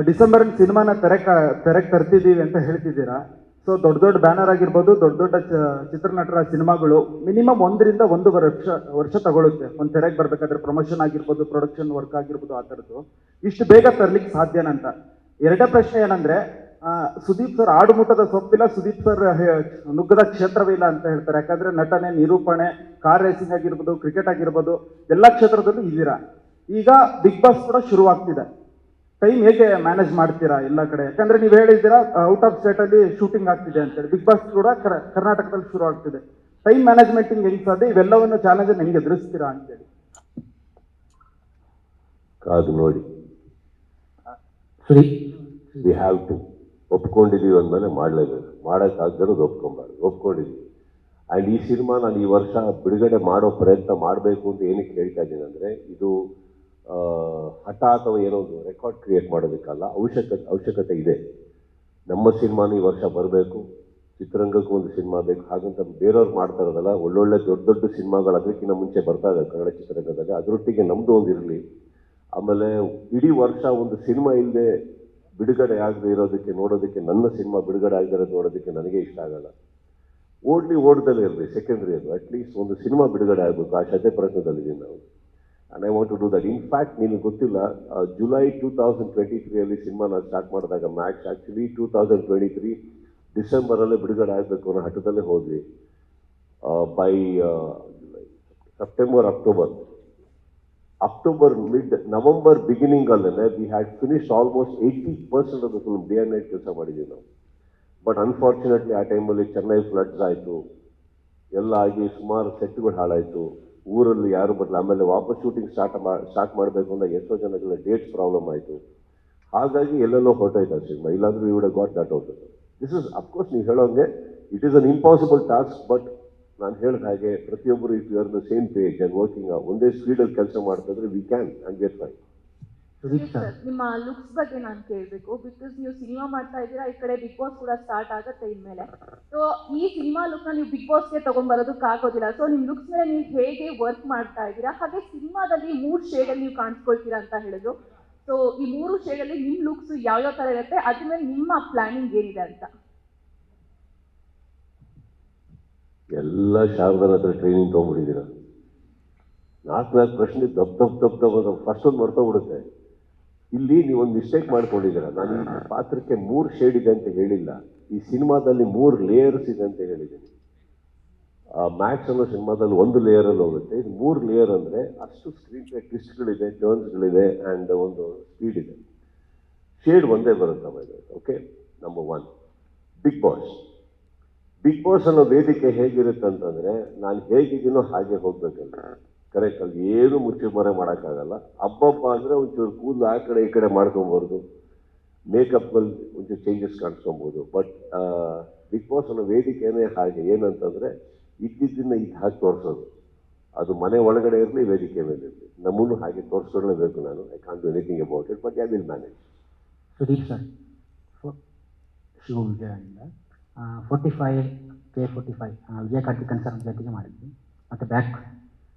Speaker 9: ಡಿಸೆಂಬರ್ ಸಿನಿಮಾನ ತೆರೆಗೆ ತರ್ತಿದ್ದೀವಿ ಅಂತ ಹೇಳ್ತಿದ್ದೀರಾ. ಸೊ ದೊಡ್ಡ ದೊಡ್ಡ ಬ್ಯಾನರ್ ಆಗಿರ್ಬೋದು, ದೊಡ್ಡ ದೊಡ್ಡ ಚಿತ್ರನಟರ ಸಿನಿಮಾಗಳು ಮಿನಿಮಮ್ 1 ರಿಂದ 1.5 ವರ್ಷ ತಗೊಳುತ್ತೆ ಒಂದು ತೆರೆಗೆ ಬರಬೇಕಾದ್ರೆ. ಪ್ರಮೋಷನ್ ಆಗಿರ್ಬೋದು, ಪ್ರೊಡಕ್ಷನ್ ವರ್ಕ್ ಆಗಿರ್ಬೋದು, ಆ ಥರದ್ದು ಇಷ್ಟು ಬೇಗ ತರ್ಲಿಕ್ಕೆ ಸಾಧ್ಯನಂತ. ಎರಡನೇ ಪ್ರಶ್ನೆ ಏನಂದ್ರೆ, ಸುದೀಪ್ ಸರ್ ಆಡುಮುಟ್ಟದ ಸೊಪ್ಪಿಲ್ಲ, ಸುದೀಪ್ ಸರ್ ನುಗ್ಗದ ಕ್ಷೇತ್ರವಿಲ್ಲ ಅಂತ ಹೇಳ್ತಾರೆ. ಯಾಕಂದ್ರೆ ನಟನೆ, ನಿರೂಪಣೆ, ಕಾರ್ ರೇಸಿಂಗ್ ಆಗಿರ್ಬೋದು, ಕ್ರಿಕೆಟ್ ಆಗಿರ್ಬೋದು, ಎಲ್ಲ ಕ್ಷೇತ್ರದಲ್ಲೂ ಇದ್ದೀರಾ. ಈಗ ಬಿಗ್ ಬಾಸ್ ಕೂಡ ಶುರುವಾಗ್ತಿದೆ. ಟೈಮ್ ಹೇಗೆ ಮ್ಯಾನೇಜ್ ಮಾಡ್ತೀರಾ ಎಲ್ಲ ಕಡೆ? ಯಾಕಂದ್ರೆ ನೀವು ಹೇಳಿದ್ದೀರಾ ಔಟ್ ಆಫ್ ಸ್ಟೇಟ್ ಅಲ್ಲಿ ಶೂಟಿಂಗ್ ಆಗ್ತಿದೆ ಅಂತೇಳಿ, ಬಿಗ್ ಬಾಸ್ ಕೂಡ ಕರ್ನಾಟಕದಲ್ಲಿ ಶುರು ಆಗ್ತಿದೆ. ಟೈಮ್ ಮ್ಯಾನೇಜ್ಮೆಂಟಿಂಗ್ ಹೆಂಗ್ ಸಾಧ್ಯ? ಇವೆಲ್ಲವನ್ನು ಚಾಲೆಂಜ್ ಹೆಂಗೆ ಎದುರಿಸ್ತೀರಾ ಅಂತೇಳಿ
Speaker 4: ಕಾದು ನೋಡಿ. ವಿ ಹ್ಯಾವ್ ಟು, ಒಪ್ಕೊಂಡಿದ್ದೀವಿ ಅಂದಮೇಲೆ ಮಾಡಲೇಬೇಕು. ಮಾಡೋಕ್ಕಾಗದಿರೋದು ಒಪ್ಕೊಂಡಿದ್ದೀವಿ. ಆ್ಯಂಡ್ ಈ ಸಿನಿಮಾ ನಾನು ಈ ವರ್ಷ ಬಿಡುಗಡೆ ಮಾಡೋ ಪ್ರಯತ್ನ ಮಾಡಬೇಕು ಅಂತ ಏನಕ್ಕೆ ಹೇಳ್ತಾ ಇದ್ದೀನಿ ಅಂದರೆ, ಇದು ಹಠ ಅಥವಾ ಏನೋ ಒಂದು ರೆಕಾರ್ಡ್ ಕ್ರಿಯೇಟ್ ಮಾಡೋದಕ್ಕಲ್ಲ, ಅವಶ್ಯಕತೆ ಇದೆ. ನಮ್ಮ ಸಿನಿಮಾನು ಈ ವರ್ಷ ಬರಬೇಕು, ಚಿತ್ರರಂಗಕ್ಕೂ ಒಂದು ಸಿನಿಮಾ ಬೇಕು. ಹಾಗಂತ ಬೇರೆಯವ್ರು ಮಾಡ್ತಾ ಇರೋದಲ್ಲ, ಒಳ್ಳೊಳ್ಳೆ ದೊಡ್ಡ ಸಿನಿಮಾಗಳು ಅದಕ್ಕಿಂತ ಮುಂಚೆ ಬರ್ತಾ ಇದೆ ಕನ್ನಡ ಚಿತ್ರರಂಗದಲ್ಲಿ, ಅದರೊಟ್ಟಿಗೆ ನಮ್ಮದು ಒಂದು ಇರಲಿ. ಆಮೇಲೆ ಇಡೀ ವರ್ಷ ಒಂದು ಸಿನಿಮಾ ಇಲ್ಲದೆ ಬಿಡುಗಡೆ ಆಗದೆ ಇರೋದಕ್ಕೆ, ನೋಡೋದಕ್ಕೆ, ನನ್ನ ಸಿನಿಮಾ ಬಿಡುಗಡೆ ಆಗದೆ ಇರೋದು ನೋಡೋದಕ್ಕೆ ನನಗೆ ಇಷ್ಟ ಆಗಲ್ಲ. ಓಡ್ದಲ್ಲೇ ಇರಲಿ, ಸೆಕೆಂಡ್ರಿ ಅದು, ಅಟ್ಲೀಸ್ಟ್ ಒಂದು ಸಿನಿಮಾ ಬಿಡುಗಡೆ ಆಗಬೇಕು, ಆ ಶ್ರದ್ಧೆ ಪ್ರಯತ್ನದಲ್ಲಿದ್ದೀವಿ ನಾವು. And I want to do that. In fact ನಿನಗೆ ಗೊತ್ತಿಲ್ಲ, ಜುಲೈ 2023 ಸಿನಿಮಾ ನಾನು ಸ್ಟಾರ್ಟ್ ಮಾಡಿದಾಗ ಮ್ಯಾಕ್ಸ್ ಆ್ಯಕ್ಚುಲಿ 2023 ಡಿಸೆಂಬರಲ್ಲೇ ಬಿಡುಗಡೆ ಆಗಬೇಕು ಅನ್ನೋ ಹಠದಲ್ಲೇ ಹೋದ್ವಿ. ಬೈ ಸೆಪ್ಟೆಂಬರ್ ಅಕ್ಟೋಬರ್ ನವೆಂಬರ್ ಬಿಗಿನಿಂಗಲ್ಲೇ we had finish almost 80% of the film. Day and night ಕೆಲಸ ಮಾಡಿದ್ದೀವಿ ನಾವು. ಬಟ್ ಅನ್ಫಾರ್ಚುನೇಟ್ಲಿ ಆ ಟೈಮಲ್ಲಿ ಚೆನ್ನೈ ಫ್ಲಡ್ಸ್ ಆಯಿತು, ಎಲ್ಲ ಆಗಿ ಸುಮಾರು ಸೆಟ್ಗಳು ಹಾಳಾಯಿತು, ಊರಲ್ಲಿ ಯಾರು ಬರಲ್ಲ. ಆಮೇಲೆ ವಾಪಸ್ ಶೂಟಿಂಗ್ ಸ್ಟಾರ್ಟ್ ಮಾಡಬೇಕು ಅಂದಾಗ ಎಷ್ಟೋ ಜನಗಳ ಡೇಟ್ಸ್ ಪ್ರಾಬ್ಲಮ್ ಆಯಿತು. ಹಾಗಾಗಿ ಎಲ್ಲೆಲ್ಲೋ ಹೊರಟೋಯ್ತು ಆ ಸಿನಿಮಾ. ಇಲ್ಲಾಂದ್ರೆ you would have got that out. This is of course ನೀವು ಹೇಳೋಂಗೆ it is an impossible task. But ನಾನು ಹೇಳಿದ ಹಾಗೆ ಪ್ರತಿಯೊಬ್ಬರು if you are the same page and working ಒಂದೇ ಸ್ಪೀಡಲ್ಲಿ ಕೆಲಸ ಮಾಡ್ತಿದ್ರೆ we can and get fine.
Speaker 6: Sir, ನಿಮ್ಮ ಲುಕ್ಸ್ ಬಗ್ಗೆ ನಾನು ಕೇಳಬೇಕು. ಬಿಕಾಸ್ ನೀವು ಸಿನಿಮಾ ಮಾಡ್ತಾ ಇದ್ದೀರಾ, ಈ ಕಡೆ ಬಿಗ್ ಬಾಸ್ ಕೂಡ ಸ್ಟಾರ್ಟ್ ಆಗುತ್ತೆ ಇನ್ಮೇಲೆ. ಸೊ ಈ ಸಿನಿಮಾ ಲುಕ್ನ ನೀವು ಬಿಗ್ ಬಾಸ್ಗೆ ತೊಗೊಂಡ್ಬರೋದಕ್ಕಾಗೋದಿಲ್ಲ. ಸೊ ನಿಮ್ಮ ಲುಕ್ಸ್ ಮೇಲೆ ನೀವು ಹೇಗೆ ವರ್ಕ್ ಮಾಡ್ತಾ ಇದ್ದೀರಾ? ಹಾಗೆ ಸಿನಿಮಾದಲ್ಲಿ 3 ಶೇಡಲ್ಲಿ ನೀವು ಕಾಣಿಸ್ಕೊಳ್ತೀರಾ ಅಂತ ಹೇಳಿದ್ರು. ಸೊ ಈ 3 ಶೇಡಲ್ಲಿ ನಿಮ್ಮ ಲುಕ್ಸ್ ಯಾವ್ಯಾವ ಥರ ಇರುತ್ತೆ, ಅದ್ರ ಮೇಲೆ ನಿಮ್ಮ ಪ್ಲಾನಿಂಗ್ ಏನಿದೆ ಅಂತ?
Speaker 4: ಎಲ್ಲ ಶಾರದನ ಹತ್ರ ಟ್ರೈನಿಂಗ್ ತೊಗೊಂಡ್ಬಿಟ್ಟಿದ್ದೀರ. 4 ಪ್ರಶ್ನೆ ದಪ್ಪ ಫಸ್ಟ್ ಒಂದು ಮರ್ತೋಗ್ಬಿಡುತ್ತೆ. ಇಲ್ಲಿ ನೀವೊಂದು ಮಿಸ್ಟೇಕ್ ಮಾಡ್ಕೊಂಡಿದ್ದೀರ. ನಾನು ಈ ಪಾತ್ರಕ್ಕೆ 3 ಶೇಡ್ ಇದೆ ಅಂತ ಹೇಳಿಲ್ಲ, ಈ ಸಿನಿಮಾದಲ್ಲಿ 3 ಲೇಯರ್ಸ್ ಇದೆ ಅಂತ ಹೇಳಿದ್ದೀನಿ. ಮ್ಯಾಕ್ಸ್ ಅನ್ನೋ ಸಿನಿಮಾದಲ್ಲಿ 1 ಲೇಯರಲ್ಲಿ ಹೋಗುತ್ತೆ, ಇದು 3 ಲೇಯರ್ ಅಂದರೆ ಅಷ್ಟು ಸ್ಕ್ರೀನ್ ಪ್ಲೇ ಟ್ವಿಸ್ಟ್ಗಳಿದೆ, ಟರ್ನ್ಸ್ಗಳಿದೆ ಆ್ಯಂಡ್ ಒಂದು ಸ್ಪೀಡ್ ಇದೆ. ಶೇಡ್ ಒಂದೇ ಬರುತ್ತೆ ಆಮೇಲೆ. ಓಕೆ, ನಂಬರ್ 1 ಬಿಗ್ ಬಾಸ್ ಅನ್ನೋ ವೇದಿಕೆ ಹೇಗಿರುತ್ತೆ ಅಂತಂದರೆ, ನಾನು ಹೇಗಿದ್ದೀನೋ ಹಾಗೆ ಹೋಗ್ಬೇಕಲ್ಲ. ಕರೆಕ್ಟ್, ಅಲ್ಲಿ ಏನು ಮುಚ್ಚು ಮರೆ ಮಾಡೋಕ್ಕಾಗಲ್ಲ. ಹಬ್ಬ ಅಂದರೆ ಒಂಚೂರು ಕೂದಲು ಆ ಕಡೆ ಈ ಕಡೆ ಮಾಡ್ಕೊಬೋದು, ಮೇಕಪ್ಪಲ್ಲಿ ಒಂಚೂರು ಚೇಂಜಸ್ ಕಾಣಿಸ್ಕೊಬೋದು. ಬಟ್ ಬಿಗ್ ಬಾಸ್ ಅನ್ನೋ ವೇದಿಕೆನೇ ಹಾಗೆ. ಏನಂತಂದರೆ ಇದ್ದಿದ್ದನ್ನು ಹಾಗೆ ತೋರಿಸೋದು. ಅದು ಮನೆ ಒಳಗಡೆ ಇರಲಿ, ವೇದಿಕೆ ಮೇಲೆ ಇರಲಿ, ನಮ್ಮನ್ನು ಹಾಗೆ ತೋರಿಸ್ಕೊಳ್ಳೇಬೇಕು. ನಾನು I can't do anything about it, but I will manage.
Speaker 10: Sudeep sir, Shiva ವಿಜಯದಿಂದ 45K45 ವಿಜಯ ಕಾರ್ತಿಕನ್ ಸರ್ ಜೊತೆಗೆ ಮಾಡಿದ್ವಿ. ಮತ್ತು ಬ್ಯಾಕ್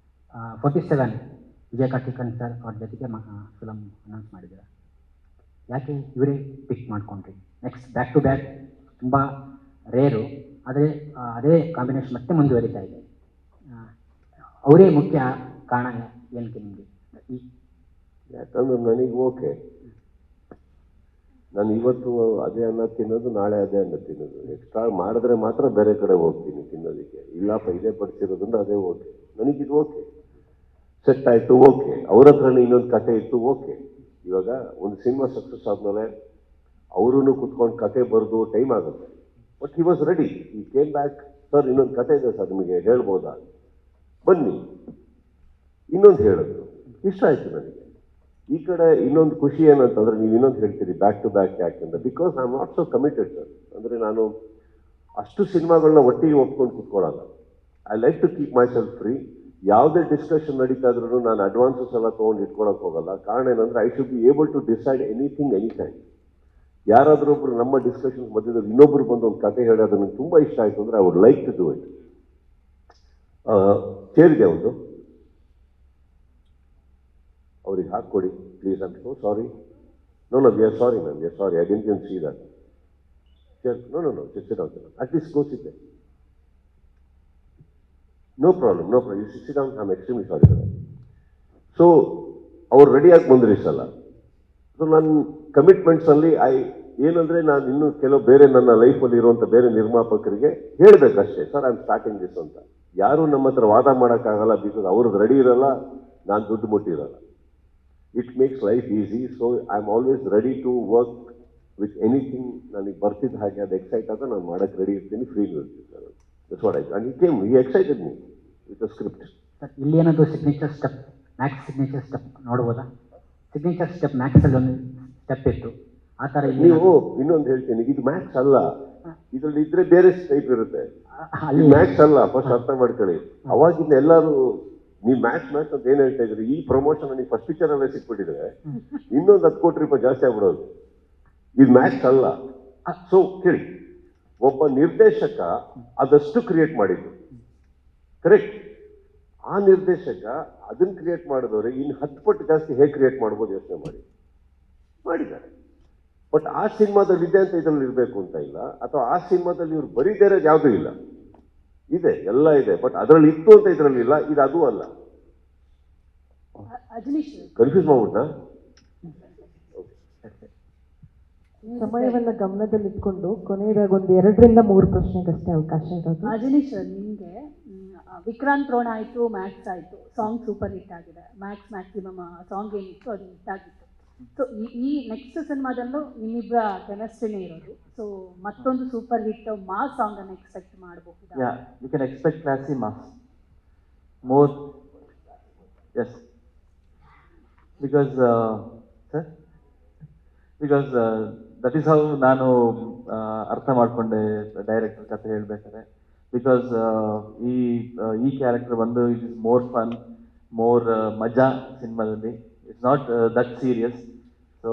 Speaker 10: 47 ವಿಜಯ ಕಾರ್ತಿಕನ್ ಸರ್ ಅವ್ರ ಜೊತೆಗೆ ಫಿಲಮ್ ಅನೌನ್ಸ್ ಮಾಡಿದ್ದಾರೆ. ಯಾಕೆ ಇವರೇ ಪಿಕ್ ಮಾಡ್ಕೊಂಡ್ರಿ? ನೆಕ್ಸ್ಟ್ ಬ್ಯಾಕ್ ಟು ಬ್ಯಾಕ್ ತುಂಬ ರೇರು, ಆದರೆ ಅದೇ ಕಾಂಬಿನೇಷನ್ ಮತ್ತೆ ಮುಂದುವರಿತಾ ಇದೆ. ಅವರೇ ಮುಖ್ಯ ಕಾರಣ ಏನಕ್ಕೆ ನಿಮಗೆ?
Speaker 4: ಯಾಕಂದ್ರೆ ನನಗೆ ಓಕೆ, ನಾನು ಇವತ್ತು ಅದೇ ಅನ್ನ ತಿನ್ನೋದು, ನಾಳೆ ಅದೇ ಅನ್ನ ತಿನ್ನೋದು. ಎಕ್ಸ್ಟ್ರಾ ಮಾಡಿದ್ರೆ ಮಾತ್ರ ಬೇರೆ ಕಡೆ ಹೋಗ್ತೀನಿ ತಿನ್ನೋದಕ್ಕೆ. ಇಲ್ಲಪ್ಪ ಇದೇ ಪಡಿಸಿರೋದ್ರಿಂದ ಅದೇ ಓಕೆ, ನನಗಿದು ಓಕೆ, ಸೆಟ್ ಆಯಿತು, ಓಕೆ. ಅವ್ರ ಹತ್ರನೇ ಇನ್ನೊಂದು ಕತೆ ಇತ್ತು, ಓಕೆ. ಇವಾಗ ಒಂದು ಸಿನಿಮಾ ಸಕ್ಸಸ್ ಆದಮೇಲೆ ಅವರೂ ಕುತ್ಕೊಂಡು ಕತೆ ಬರೆದು ಟೈಮ್ ಆಗುತ್ತೆ. ಬಟ್ ಹಿ ವಾಸ್ ರೆಡಿ, ಈ ಕೇಮ್ ಬ್ಯಾಕ್, ಸರ್ ಇನ್ನೊಂದು ಕತೆ ಇದೆ ಸರ್, ನಿಮಗೆ ಹೇಳ್ಬೋದಾ? ಬನ್ನಿ, ಇನ್ನೊಂದು ಹೇಳಿದ್ರು, ಇಷ್ಟ ಆಯಿತು ನನಗೆ. ಈ ಕಡೆ ಇನ್ನೊಂದು ಖುಷಿ ಏನಂತಂದರೆ, ನೀವು ಇನ್ನೊಂದು ಹೇಳ್ತೀರಿ ಬ್ಯಾಕ್ ಟು ಬ್ಯಾಕ್ ಯಾಕೆಂದ್ರೆ, because I am not so committed sir. ಅಂದರೆ ನಾನು ಅಷ್ಟು ಸಿನಿಮಾಗಳನ್ನ ಒಟ್ಟಿಗೆ ಒಪ್ಕೊಂಡು ಕೂತ್ಕೊಳ್ಳಲ್ಲ. I like to keep myself free. ಯಾವುದೇ ಡಿಸ್ಕಷನ್ ನಡೀತಾ ಇದ್ರೂ ನಾನು ಅಡ್ವಾನ್ಸಸ್ ಎಲ್ಲ ತೊಗೊಂಡು ಇಟ್ಕೊಳಕ್ಕೆ ಹೋಗಲ್ಲ. ಕಾರಣ ಏನಂದರೆ I should be able to decide anything any time. ಯಾರಾದರೂ ಒಬ್ಬರು ನಮ್ಮ ಡಿಸ್ಕಷನ್ಸ್ ಮಧ್ಯದಲ್ಲಿ ಇನ್ನೊಬ್ಬರು ಬಂದು ಒಂದು ಕತೆ ಹೇಳಿ ಅದು ನನಗೆ ತುಂಬ ಇಷ್ಟ ಆಯಿತು ಅಂದರೆ I would like to do it. ಸೇರಿದೆ ಒಂದು ಅವ್ರಿಗೆ ಹಾಕ್ಕೊಡಿ please. I am so sorry. No we are sorry ma'am, we are sorry, I didn't even see that. No sit down, at least go sit. No problem, you should sit down, I'm extremely sorry for that. So, ಅವ್ರು ರೆಡಿಯಾಗಿ ಬಂದ್ರಿ ಸಲ. ಸೊ ನನ್ನ ಕಮಿಟ್ಮೆಂಟ್ಸಲ್ಲಿ ಏನಂದರೆ, ನಾನು ಇನ್ನೂ ಕೆಲವು ಬೇರೆ ನನ್ನ ಲೈಫಲ್ಲಿ ಇರುವಂಥ ಬೇರೆ ನಿರ್ಮಾಪಕರಿಗೆ ಹೇಳಬೇಕಷ್ಟೇ, sir I am starting this ಅಂತ. ಯಾರೂ ನಮ್ಮ ಹತ್ರ ವಾದ ಮಾಡೋಕ್ಕಾಗಲ್ಲ, ಬಿಕಾಸ್ ಅವ್ರದ್ದು ರೆಡಿ ಇರಲ್ಲ, ನಾನು ದುಡ್ಡು ಮುಟ್ಟಿರಲ್ಲ. It makes life easy. So I am always ready to work with anything. ನನಗೆ ಬರ್ತಿದ್ದ ಹಾಗೆ ಅದು ಎಕ್ಸೈಟ್ ಆಗ ನಾನು ಮಾಡೋಕ್ಕೆ ರೆಡಿ ಇರ್ತೀನಿ, ಫ್ರೀ ಇರ್ತೀನಿ. That's what I did. And he excited me with the script.
Speaker 10: ಸರ್, ಇಲ್ಲಿ ಏನಾದರೂ signature step, Max signature step ನೋಡ್ಬೋದಾ? ಸಿಗ್ನೇಚರ್ ಸ್ಟೆಪ್ ಮ್ಯಾಕ್ಸಲ್ಲಿ ಒಂದು ಸ್ಟೆಪ್ ಇತ್ತು, ಆ ಥರ
Speaker 4: ನೀವು ಇನ್ನೊಂದು ಹೇಳ್ತೀನಿ, ಇದು ಮ್ಯಾಕ್ಸ್ ಅಲ್ಲ, ಇದರಲ್ಲಿ ಇದ್ರೆ ಬೇರೆ ಟೈಪ್ ಇರುತ್ತೆ. ಅಲ್ಲಿ ಮ್ಯಾಕ್ಸ್ ಅಲ್ಲ, ಫಸ್ಟ್ ಅರ್ಥ ಮಾಡ್ಕೊಳ್ಳಿ. ಅವಾಗಿಂದ ಎಲ್ಲರೂ ನೀವು ಮ್ಯಾಚ್ ಅಂತ ಏನು ಹೇಳ್ತಾ ಇದ್ರಿ, ಈ ಪ್ರಮೋಷನ್ ನನಗೆ ಫಸ್ಟ್ ಪಿಕ್ಚರ್ ಅಲ್ಲೇ ಸಿಕ್ಬಿಟ್ಟಿದ್ರೆ ಇನ್ನೊಂದು 10 ಕೋಟಿ ರೂಪಾಯಿ ಜಾಸ್ತಿ ಆಗ್ಬಿಡೋದು. ಇದು ಮ್ಯಾಚ್ ಅಲ್ಲ. ಸೊ ಕೇಳಿ, ಒಬ್ಬ ನಿರ್ದೇಶಕ ಅದಷ್ಟು ಕ್ರಿಯೇಟ್ ಮಾಡಿದ್ದು ಕರೆಕ್ಟ್. ಆ ನಿರ್ದೇಶಕ ಅದನ್ನ ಕ್ರಿಯೇಟ್ ಮಾಡಿದವ್ರೆ ಇನ್ನು 10 ಪಟ್ಟು ಜಾಸ್ತಿ ಹೇಗೆ ಕ್ರಿಯೇಟ್ ಮಾಡ್ಬೋದು ಯೋಚನೆ ಮಾಡಿದ್ದಾರೆ. ಬಟ್ ಆ ಸಿನಿಮಾದಲ್ಲಿ ಇದೆ ಅಂತ ಇದರಲ್ಲಿ ಇರಬೇಕು ಅಂತ ಇಲ್ಲ, ಅಥವಾ ಆ ಸಿನಿಮಾದಲ್ಲಿ ಇವ್ರು ಬರೀದೇ ಇರೋದು ಯಾವುದೂ ಇಲ್ಲ, ಇದೆ, ಎಲ್ಲ ಇದೆ. ಬಟ್ ಅದರಲ್ಲಿ ಇತ್ತು ಅಂತ ಇದರಲ್ಲಿ ಇಲ್ಲ, ಇದು ಅದು ಅಲ್ಲ.
Speaker 5: ಅಜನೀಶ್
Speaker 4: ಕನ್ಫ್ಯೂಸ್ ಮಾಡ್ಬಿಟ್ಟ.
Speaker 11: ಸಮಯವನ್ನ ಗಮನದಲ್ಲಿಟ್ಕೊಂಡು ಕೊನೆಯದಾಗಿ ಒಂದು 2-3 ಪ್ರಶ್ನೆಗಷ್ಟೇ ಅವಕಾಶ ಇರೋದು.
Speaker 5: ಅಜನೀಶ್ ನಿಮಗೆ ವಿಕ್ರಾಂತ್ ರೋಣ ಆಯಿತು, ಮ್ಯಾಕ್ಸ್ ಆಯಿತು, ಸಾಂಗ್ ಸೂಪರ್ ಹಿಟ್ ಆಗಿದೆ. ಮ್ಯಾಕ್ಸಿಮಮ್ ಸಾಂಗ್ ಏನಿತ್ತು ಅದು ಹಿಟ್ ಆಗಿತ್ತು. ಸೊ ಈ ನೆಕ್ಸ್ಟ್ ಸಿನಿಮಾದಲ್ಲೂ ನಿಮ್ಮಿಬ್ಬರ ಕೆಮಿಸ್ಟ್ರಿನೇ ಇರೋದು. ಸೊ ಮತ್ತೊಂದು ಸೂಪರ್ ಹಿಟ್ ಮಾಸ್ ಸಾಂಗ್ ಅನ್ನು ಎಕ್ಸ್ಪೆಕ್ಟ್ ಮಾಡಬಹುದು.
Speaker 2: Yeah, you can expect classy mass. More, yes. Because, sir? Because that is how ನಾನು ಅರ್ಥ ಮಾಡಿಕೊಂಡೆ ಡೈರೆಕ್ಟರ್ ಕಥೆ ಹೇಳ್ಬೇಕಾದ್ರೆ. ಬಿಕಾಸ್ ಈ ಕ್ಯಾರೆಕ್ಟರ್ ಬಂದು it is more fun, more ಮಜಾ ಸಿನಿಮಾದಲ್ಲಿ. It's not that serious. So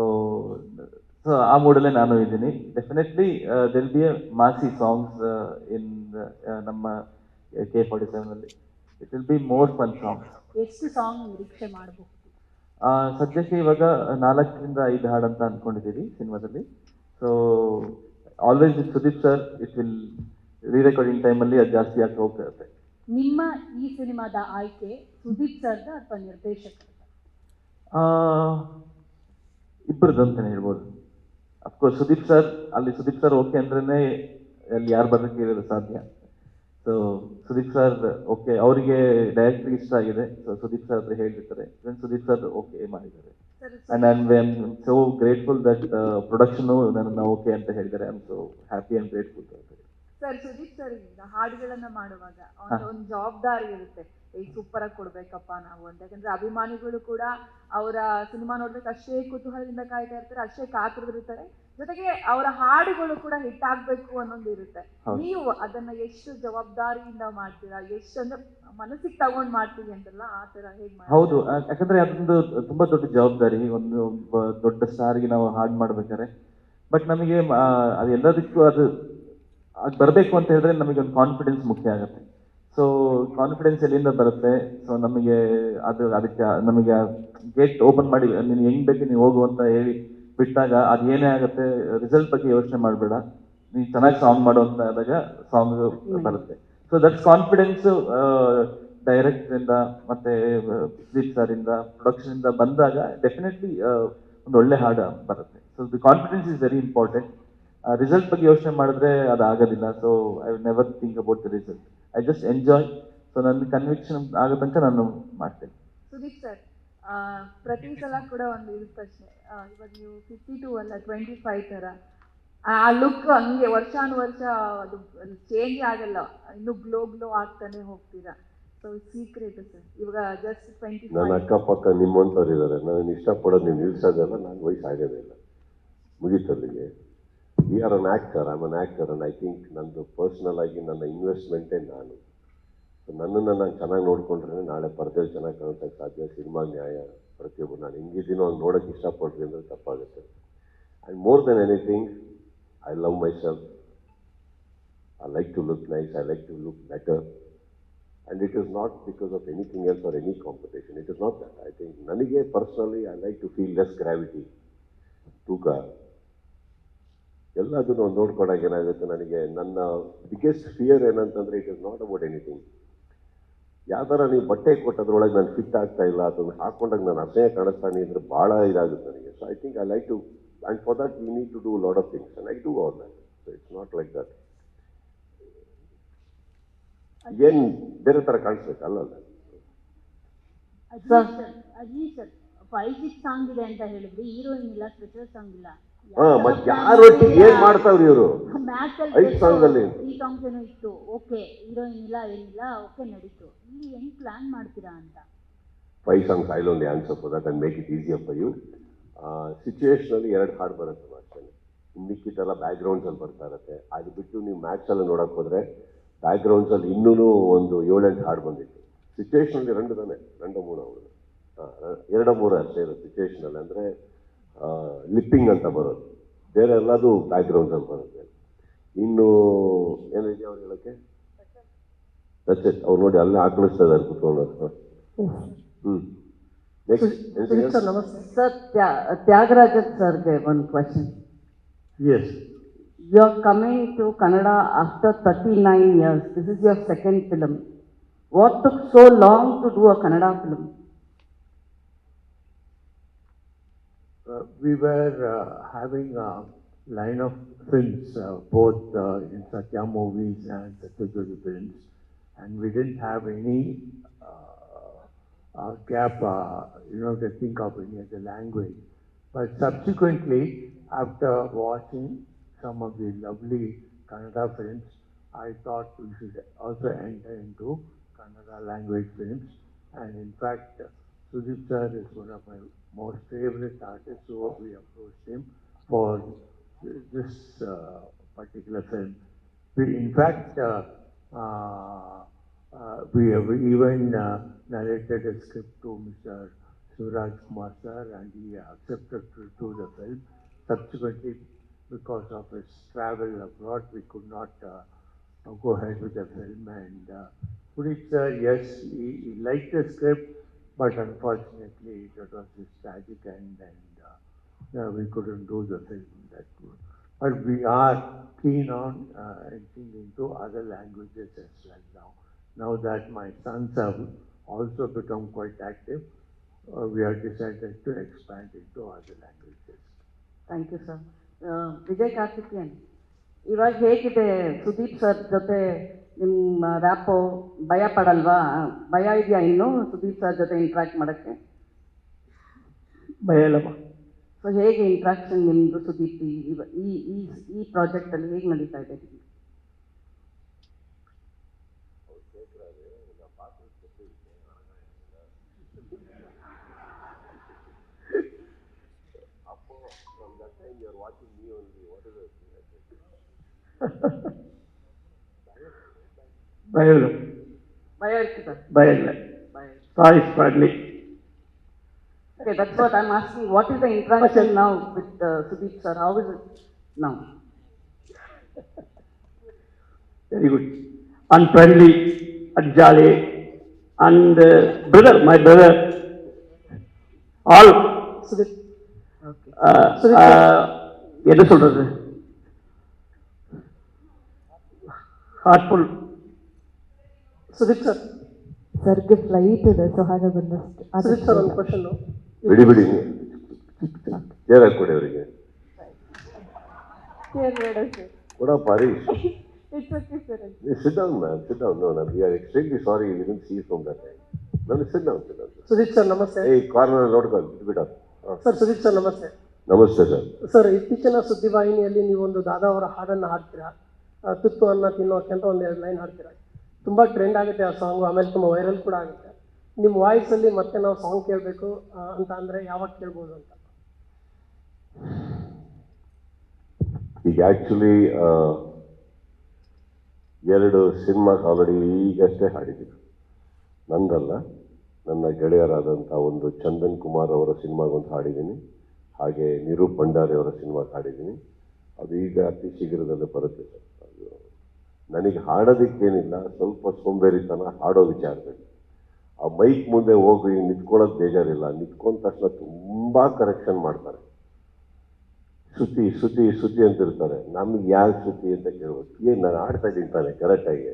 Speaker 2: ಆ ಮೂಡಲ್ಲೇ ನಾನು ಇದ್ದೀನಿ. Definitely they'll be a massy songs in ನಮ್ಮ K47 it will be more fun songs.
Speaker 5: ಎಷ್ಟು ಸಾಂಗ್ ನಿರೀಕ್ಷೆ ಮಾಡಬಹುದು?
Speaker 2: ಸದ್ಯಕ್ಕೆ ಇವಾಗ 4-5 ಹಾಡು ಅಂತ ಅಂದ್ಕೊಂಡಿದ್ದೀವಿ ಸಿನಿಮಾದಲ್ಲಿ. So always with Sudeep sir it will rerecording ಟೈಮಲ್ಲಿ ಅದು ಜಾಸ್ತಿ ಆಗ್ತಾ ಹೋಗ್ತಿರುತ್ತೆ.
Speaker 5: ನಿಮ್ಮ ಈ ಸಿನಿಮಾದ ಆಯ್ಕೆ ಸುದೀಪ್ ಸರ್ದ ಅಥವಾ ನಿರ್ದೇಶಕರ?
Speaker 2: ಇಬ್ಬರದ್ದು ಅಂತಲೇ ಹೇಳ್ಬೋದು. ಅಫ್ಕೋರ್ಸ್ ಸುದೀಪ್ ಸರ್ ಓಕೆ ಅಂದ್ರೇ ಅಲ್ಲಿ ಯಾರು ಬರೋಕ್ಕೆ ಇರೋದು ಸಾಧ್ಯ. ಸೊ ಸುದೀಪ್ ಸರ್ ಓಕೆ, ಅವರಿಗೆ ಡೈರೆಕ್ಟ್ರಿಗೆ ಇಷ್ಟ ಆಗಿದೆ. ಸೊ ಸುದೀಪ್ ಸರ್ ಹತ್ರ ಹೇಳಿರ್ತಾರೆ, ಸುದೀಪ್ ಸರ್ ಓಕೆ ಮಾಡಿದ್ದಾರೆ. And I am so grateful that production ನನ್ನ ಓಕೆ ಅಂತ ಹೇಳಿದ್ದಾರೆ. I am so happy and grateful.
Speaker 6: Sir Sudeep sir ಈಗ ಹಾಡುಗಳನ್ನ ಮಾಡುವಾಗ ಒಂದು ಜವಾಬ್ದಾರಿ ಇರುತ್ತೆ, ಈಗ ಸೂಪರ್ ಆಗಿ ಕೊಡ್ಬೇಕಪ್ಪ ನಾವು ಅಂತ. ಯಾಕಂದ್ರೆ ಅಭಿಮಾನಿಗಳು ಕೂಡ ಅವರ ಸಿನಿಮಾ ನೋಡ್ಬೇಕು ಅಷ್ಟೇ ಕುತೂಹಲದಿಂದ ಕಾಯ್ತಾ ಇರ್ತಾರೆ, ಅಷ್ಟೇ ಕಾತುರದಿರ್ತಾರೆ. ಜೊತೆಗೆ ಅವರ ಹಾಡುಗಳು ಕೂಡ ಹಿಟ್ ಆಗ್ಬೇಕು ಅನ್ನೋದು ಇರುತ್ತೆ. ನೀವು ಅದನ್ನ ಎಷ್ಟು ಜವಾಬ್ದಾರಿಯಿಂದ ಮಾಡ್ತೀರಾ, ಎಷ್ಟು ಅಂದ್ರೆ ಮನಸ್ಸಿಗೆ ತಗೊಂಡ್ ಮಾಡ್ತೀವಿ ಅಂತಲ್ಲ, ಆ ತರ ಹೇಗೆ?
Speaker 2: ಹೌದು, ಯಾಕಂದ್ರೆ ಅದೊಂದು ತುಂಬಾ ದೊಡ್ಡ ಜವಾಬ್ದಾರಿ. ಒಂದು ದೊಡ್ಡ ಸ್ಟಾರ್ಗೆ ನಾವು ಹಾಡು ಮಾಡ್ಬೇಕಾದ್ರೆ. ಬಟ್ ನಮಗೆ ಅದೆಲ್ಲದಕ್ಕೂ ಅದು ಬರಬೇಕು ಅಂತ ಹೇಳಿದ್ರೆ ನಮಗೆ ಒಂದು ಕಾನ್ಫಿಡೆನ್ಸ್ ಮುಖ್ಯ ಆಗುತ್ತೆ. ಸೊ ಕಾನ್ಫಿಡೆನ್ಸ್ ಎಲ್ಲಿಂದ ಬರುತ್ತೆ? ಸೊ ನಮಗೆ ಅದಕ್ಕೆ ನಮಗೆ ಗೇಟ್ ಓಪನ್ ಮಾಡಿ ನೀನು ಹೆಂಗ್ ಬೇಕು ನೀವು ಹೋಗು ಅಂತ ಹೇಳಿ ಬಿಟ್ಟಾಗ ಅದು ಏನೇ ಆಗುತ್ತೆ, ರಿಸಲ್ಟ್ ಬಗ್ಗೆ ಯೋಚನೆ ಮಾಡಬೇಡ, ನೀನು ಚೆನ್ನಾಗಿ ಸಾಂಗ್ ಮಾಡು ಅಂತ ಆದಾಗ ಸಾಂಗ್ ಬರುತ್ತೆ. ಸೊ ದಟ್ಸ್ ಕಾನ್ಫಿಡೆನ್ಸ್ ಡೈರೆಕ್ಟ್ರಿಂದ ಮತ್ತೆ ಸುದೀಪ್ ಸರ್ ಇಂದ ಪ್ರೊಡಕ್ಷನ್ ಇಂದ ಬಂದಾಗ ಡೆಫಿನೆಟ್ಲಿ ಒಂದು ಒಳ್ಳೆ ಹಾಡು ಬರುತ್ತೆ. So the confidence is very important. Result ಬಗ್ಗೆ ಯೋಚನೆ ಮಾಡಿದ್ರೆ ಅದು ಆಗೋದಿಲ್ಲ. So I will never think about the result. I just enjoy. So ನನ್ನ ಕನ್ವಿಕ್ಷನ್ ಆಗೋ ತನಕ ನಾನು ಮಾಡ್ತೇನೆ.
Speaker 6: ಸುದೀಪ್ ಸರ್, ಪ್ರತಿ ಸಲ ಕೂಡ ಒಂದು ಇದು ಪ್ರಶ್ನೆ, ಇವಾಗ ನೀವು 52 ಅಲ್ಲ 25 ತರ ಆ ಲುಕ್ ಹಂಗೆ ವರ್ಷಾನುವರ್ಷ ಅದು ಚೇಂಜ್ ಆಗಲ್ಲ, ಇನ್ನು ಗ್ಲೋ ಆಗ್ತಾನೆ ಹೋಗ್ತೀರಾ. ಸೊ ಸೀಕ್ರೆಟ್ ಸರ್, ಇವಾಗ ಜಸ್ಟ್ 25.
Speaker 4: ನನ್ನ ಅಕ್ಕಪಕ್ಕ ನಿಮ್ಮಂಥವ್ರು ಇದ್ದಾರೆ, ನಾನು ಇಷ್ಟಪಡೋದು ನೀವು ನಿಲ್ಸೋದಲ್ಲ, ನಾನು ವಯಸ್ಸು ಆಗೋದೇ ಇಲ್ಲ, ಮುಗೀತಲ್ಲಿಗೆ. We are an actor, I am an actor. And I think ನಂದು ಪರ್ಸ್ನಲ್ ಆಗಿ ನನ್ನ ಇನ್ವೆಸ್ಟ್ಮೆಂಟೇ ನಾನು. ನನ್ನನ್ನು ನಾನು ಚೆನ್ನಾಗಿ ನೋಡಿಕೊಂಡ್ರೆ ನಾಳೆ ಪರದೆಯಲ್ಲಿ ಚೆನ್ನಾಗಿ ಕಾಣೋಕ್ಕೆ ಸಾಧ್ಯ. ಸಿನಿಮಾ ನ್ಯಾಯ ಪ್ರತಿಯೊಬ್ಬರು ನಾನು ಹೆಂಗಿದ್ದೀನೋ ಹಂಗೆ ನೋಡೋಕ್ಕೆ ಇಷ್ಟಪಡ್ರಿ ಅಂದರೆ ತಪ್ಪಾಗುತ್ತೆ. And more than anything I love myself. I like to look nice, I like to look better. And it is not because of anything else or any competition. It is not that. I think ನನಗೆ personally I like to feel less gravity, ತೂಕ ಎಲ್ಲದನ್ನು ನೋಡ್ಕೊಂಡಾಗ ಏನಾಗುತ್ತೆ ನನಗೆ. ನನ್ನ ಬಿಗ್ಗೆಸ್ಟ್ ಫಿಯರ್ ಏನಂತಂದರೆ it is not about anything. ಯಾವ್ದಾರ ನೀವು ಬಟ್ಟೆ ಕೊಟ್ಟದ್ರೊಳಗೆ ನಾನು ಫಿಟ್ ಆಗ್ತಾ ಇಲ್ಲ, ಅದನ್ನು ಹಾಕೊಂಡಾಗ ನಾನು ಅಸಹ್ಯ ಕಾಣಿಸ್ತಾನೆ ಅಂದರೆ ಭಾಳ ಇದಾಗುತ್ತೆ ನನಗೆ. So I think I like to, and for that you need to do lot of things and I do all that. So it's not like that. ಏನು ಬೇರೆ ಥರ ಕಾಣಿಸ್ಬೇಕಲ್ಲ.
Speaker 5: ಅಜೀಶ್ ಸರ್ 5-6 ಸಾಂಗ್ ಇದೆ ಅಂತ ಹೇಳಿದ್ರಿ, ಹೀರೋಯಿನ್ ಇಲ್ಲ, ಸ್ಪೆಷಲ್ ಸಾಂಗ್ ಇಲ್ಲ.
Speaker 4: ಮತ್ತೆ ಯಾರೊಟ್ಟಿಗೆ ಏನ್ ಮಾಡ್ತಾವ್ರಿ ಇವರು? 5 ಸಾಂಗಲ್ಲಿ
Speaker 5: 3 ಸಾಂಗ್ಸ್ ಏನೋ ಇತ್ತು, ಓಕೆ, ಹೀರೋಯಿನ್ ಇಲ್ಲ ಏನಿಲ್ಲ, ಓಕೆ ನಡೀತು. ಇಲ್ಲಿ ಹೆಂಗ್ ಪ್ಲಾನ್ ಮಾಡ್ತೀರಾ ಅಂತ?
Speaker 4: 5 songs I only answer for that and make it easier for you. ಸಿಚುವೇಶನಲ್ಲಿ 2 ಹಾಡು ಬರುತ್ತೆ ಅಷ್ಟೇ, ಮಿಕ್ಕಿದ್ದೆಲ್ಲ ಬ್ಯಾಕ್ಗ್ರೌಂಡ್ಸಲ್ಲಿ ಬರ್ತಾ ಇರುತ್ತೆ. ಅದು ಬಿಟ್ಟು ನೀವು ಮ್ಯಾಕ್ಸಲ್ಲಿ ನೋಡೋಕೆ ಹೋದರೆ ಬ್ಯಾಕ್ಗ್ರೌಂಡ್ಸಲ್ಲಿ ಇನ್ನೂ ಒಂದು 7-8 ಹಾಡು ಬಂದಿತ್ತು. ಸಿಚುವೇಶನಲ್ಲಿ ಎರಡು ತಾನೆ, ಎರಡು ಮೂರು ಅವರು ಎರಡು ಮೂರು ಅಷ್ಟೇ ಇರೋದು ಸಿಚುವೇಶನಲ್ಲಿ. ಅಂದರೆ ಲಿಪ್ಪಿಂಗ್ ಅಂತ ಬರೋದು, ಬೇರೆ ಎಲ್ಲದು ಬ್ಯಾಕ್ಗ್ರೌಂಡಲ್ಲಿ ಬರುತ್ತೆ. ಇನ್ನು ಏನಿದೆ ಅವ್ರು ಹೇಳೋಕ್ಕೆ ದಟ್ಸ್ ಅವ್ರು ನೋಡಿ ಅಲ್ಲೇ ಆಕಳಿಸ್ತಾ ಇದ್ದಾರೆ ಕುತ್ಕೊಂಡು. ನೆಕ್ಸ್ಟ್
Speaker 7: ನಮಸ್ತೆ ಸರ್. ತ್ಯಾಗರಾಜನ್ ಸರ್ಗೆ ಒಂದು question.
Speaker 3: Yes.
Speaker 7: You are coming to Kannada after 39 years. This is your second film. What took so long to do a Kannada film?
Speaker 3: We were having a line of films, both in Satya Movies and Satyajodi Films, and we didn't have any gap, to think of any other language. But subsequently, after watching some of the lovely Kannada films, I thought we should also enter into Kannada language films. And in fact, Sudeep sir is one of my most favorite artists, so we approached him for this particular film. In fact, we have even narrated a script to Mr. Suraj Kumar sir, and he accepted to do the film. Subsequently, because of his travel abroad, we could not go ahead with the film. And Puneet sir, yes, he liked the script, but unfortunately, that was his tragic end, and we couldn't do the film that good. But we are keen on entering into other languages as well now. Now that my sons have also become quite active, we have decided to expand into other languages.
Speaker 7: Thank you sir. Vijay Karthikeyan, ಇವಾಗ ಹೇಗಿದೆ ಸುದೀಪ್ ಸರ್ ಜೊತೆ ನಿಮ್ಮ ರ್ಯಾಪು? ಭಯ ಪಡಲ್ವಾ? ಭಯ ಇದೆಯಾ ಇನ್ನು ಸುದೀಪ್ ಸರ್ ಜೊತೆ ಇಂಟ್ರ್ಯಾಕ್ಟ್ ಮಾಡೋಕ್ಕೆ?
Speaker 1: ಭಯ ಇಲ್ಲಮ್ಮ.
Speaker 7: ಸೊ ಹೇಗೆ ಇಂಟ್ರಾಕ್ಷನ್ ನಿಮ್ಮದು ಸುದೀಪ್ ಈ ಪ್ರಾಜೆಕ್ಟಲ್ಲಿ ಹೇಗೆ ನಡೀತಾ ಇದೆ?
Speaker 1: ಭಯ ಇಲ್ಲ.
Speaker 7: ಭಯ ಇರ್ತದೆ?
Speaker 1: ಭಯ ಇಲ್ಲ. ಸಾರಿ ಸ್ಪಾಡ್ಲಿ.
Speaker 7: Okay, that's what I'm asking. What is the interaction now with Sudeep sir? How is it now?
Speaker 1: Very good. And friendly, and jolly, and brother, my brother, all.
Speaker 7: Sudeep. Okay.
Speaker 1: என்ன சொல்றது? ಹಾರ್ಟ್ಫುಲ್.
Speaker 11: ಸುದೀಪ್ ಸರ್, ಸರ್ಗೆ ಫ್ಲೈಟ್ ಇದೆ, ಸೊ ಹಾಗೆ ಬಂದಷ್ಟು. ಸುದೀಪ್ ಸರ್, ಒಂದು ಕ್ವಶನ್.
Speaker 4: ಬಿಡಿ ಚೇರ್ ಹಾಕೊಡಿ ಅವರಿಗೆ. ಕೊಡಪ್ಪ Harish. Sit down, man. Sit down. No, we are extremely sorry we didn't see you from that time. No, sit down.
Speaker 11: Sudeep sir ನಮಸ್ತೆ.
Speaker 4: Hey, corner ನೋಡ್ಕೊಂಡು ಬಿಡ.
Speaker 11: ಸರ್, ಸುದೀಪ್ ಸರ್ ನಮಸ್ತೆ.
Speaker 4: ನಮಸ್ತೆ ಸರ್.
Speaker 11: ಸರ್, ಇತ್ತೀಚಿನ ಸುದ್ದಿವಾಹಿನಿಯಲ್ಲಿ ನೀವೊಂದು ದಾದಾ ಅವರ ಹಾಡನ್ನು ಹಾಡ್ತೀರಾ, ತುತ್ತು ಅನ್ನ ತಿನ್ನೋಕೆ ಅಂತ ಒಂದೆರಡು ಲೈನ್ ಹಾಡ್ತೀರಾ. ತುಂಬ ಟ್ರೆಂಡ್ ಆಗುತ್ತೆ ಆ ಸಾಂಗು, ಆಮೇಲೆ ತುಂಬ ವೈರಲ್ ಕೂಡ ಆಗುತ್ತೆ. ನಿಮ್ಮ ವಾಯ್ಸಲ್ಲಿ ಮತ್ತೆ ನಾವು ಸಾಂಗ್ ಕೇಳಬೇಕು ಅಂತ ಅಂದರೆ ಯಾವಾಗ ಕೇಳ್ಬೋದು ಅಂತ?
Speaker 4: ಈಗ ಆ್ಯಕ್ಚುಲಿ 2 ಸಿನಿಮಾಸ್ ಆಲ್ರೆಡಿ ಈಗಷ್ಟೇ ಹಾಡಿದ್ದೀನಿ. ನಂದಲ್ಲ, ನನ್ನ ಗೆಳೆಯರಾದಂಥ ಒಂದು ಚಂದನ್ ಕುಮಾರ್ ಅವರ ಸಿನಿಮಾಗೊಂದು ಹಾಡಿದ್ದೀನಿ, ಹಾಗೆ ನಿರೂಪ್ ಭಂಡಾರಿ ಅವರ ಸಿನಿಮಾಗೆ ಹಾಡಿದ್ದೀನಿ. ಅದು ಈಗ ಅತಿ ಶೀಘ್ರದಲ್ಲೇ ಬರುತ್ತೆ ಸರ್. ಅದು ನನಗೆ ಹಾಡೋದಕ್ಕೇನಿಲ್ಲ, ಸ್ವಲ್ಪ ಸೋಂಬೇರಿತನ ಹಾಡೋ ವಿಚಾರದಲ್ಲಿ. ಆ ಮೈಕ್ ಮುಂದೆ ಹೋಗಿ ನಿಂತ್ಕೊಳ್ಳೋದು ಬೇಜಾರಿಲ್ಲ, ನಿಂತ್ಕೊಂಡ ತಕ್ಷಣ ತುಂಬ ಕರೆಕ್ಷನ್ ಮಾಡ್ತಾರೆ. ಶ್ರುತಿ ಶ್ರುತಿ ಶ್ರುತಿ ಅಂತಿರ್ತಾರೆ. ನಮಗೆ ಯಾವ ಶ್ರುತಿ ಅಂತ ಕೇಳ್ಬೋದು. ಏನು ನಾನು ಆಡ್ತಾ ಇದ್ದೀನಿ ತಾನೆ ಕರೆಕ್ಟಾಗಿ,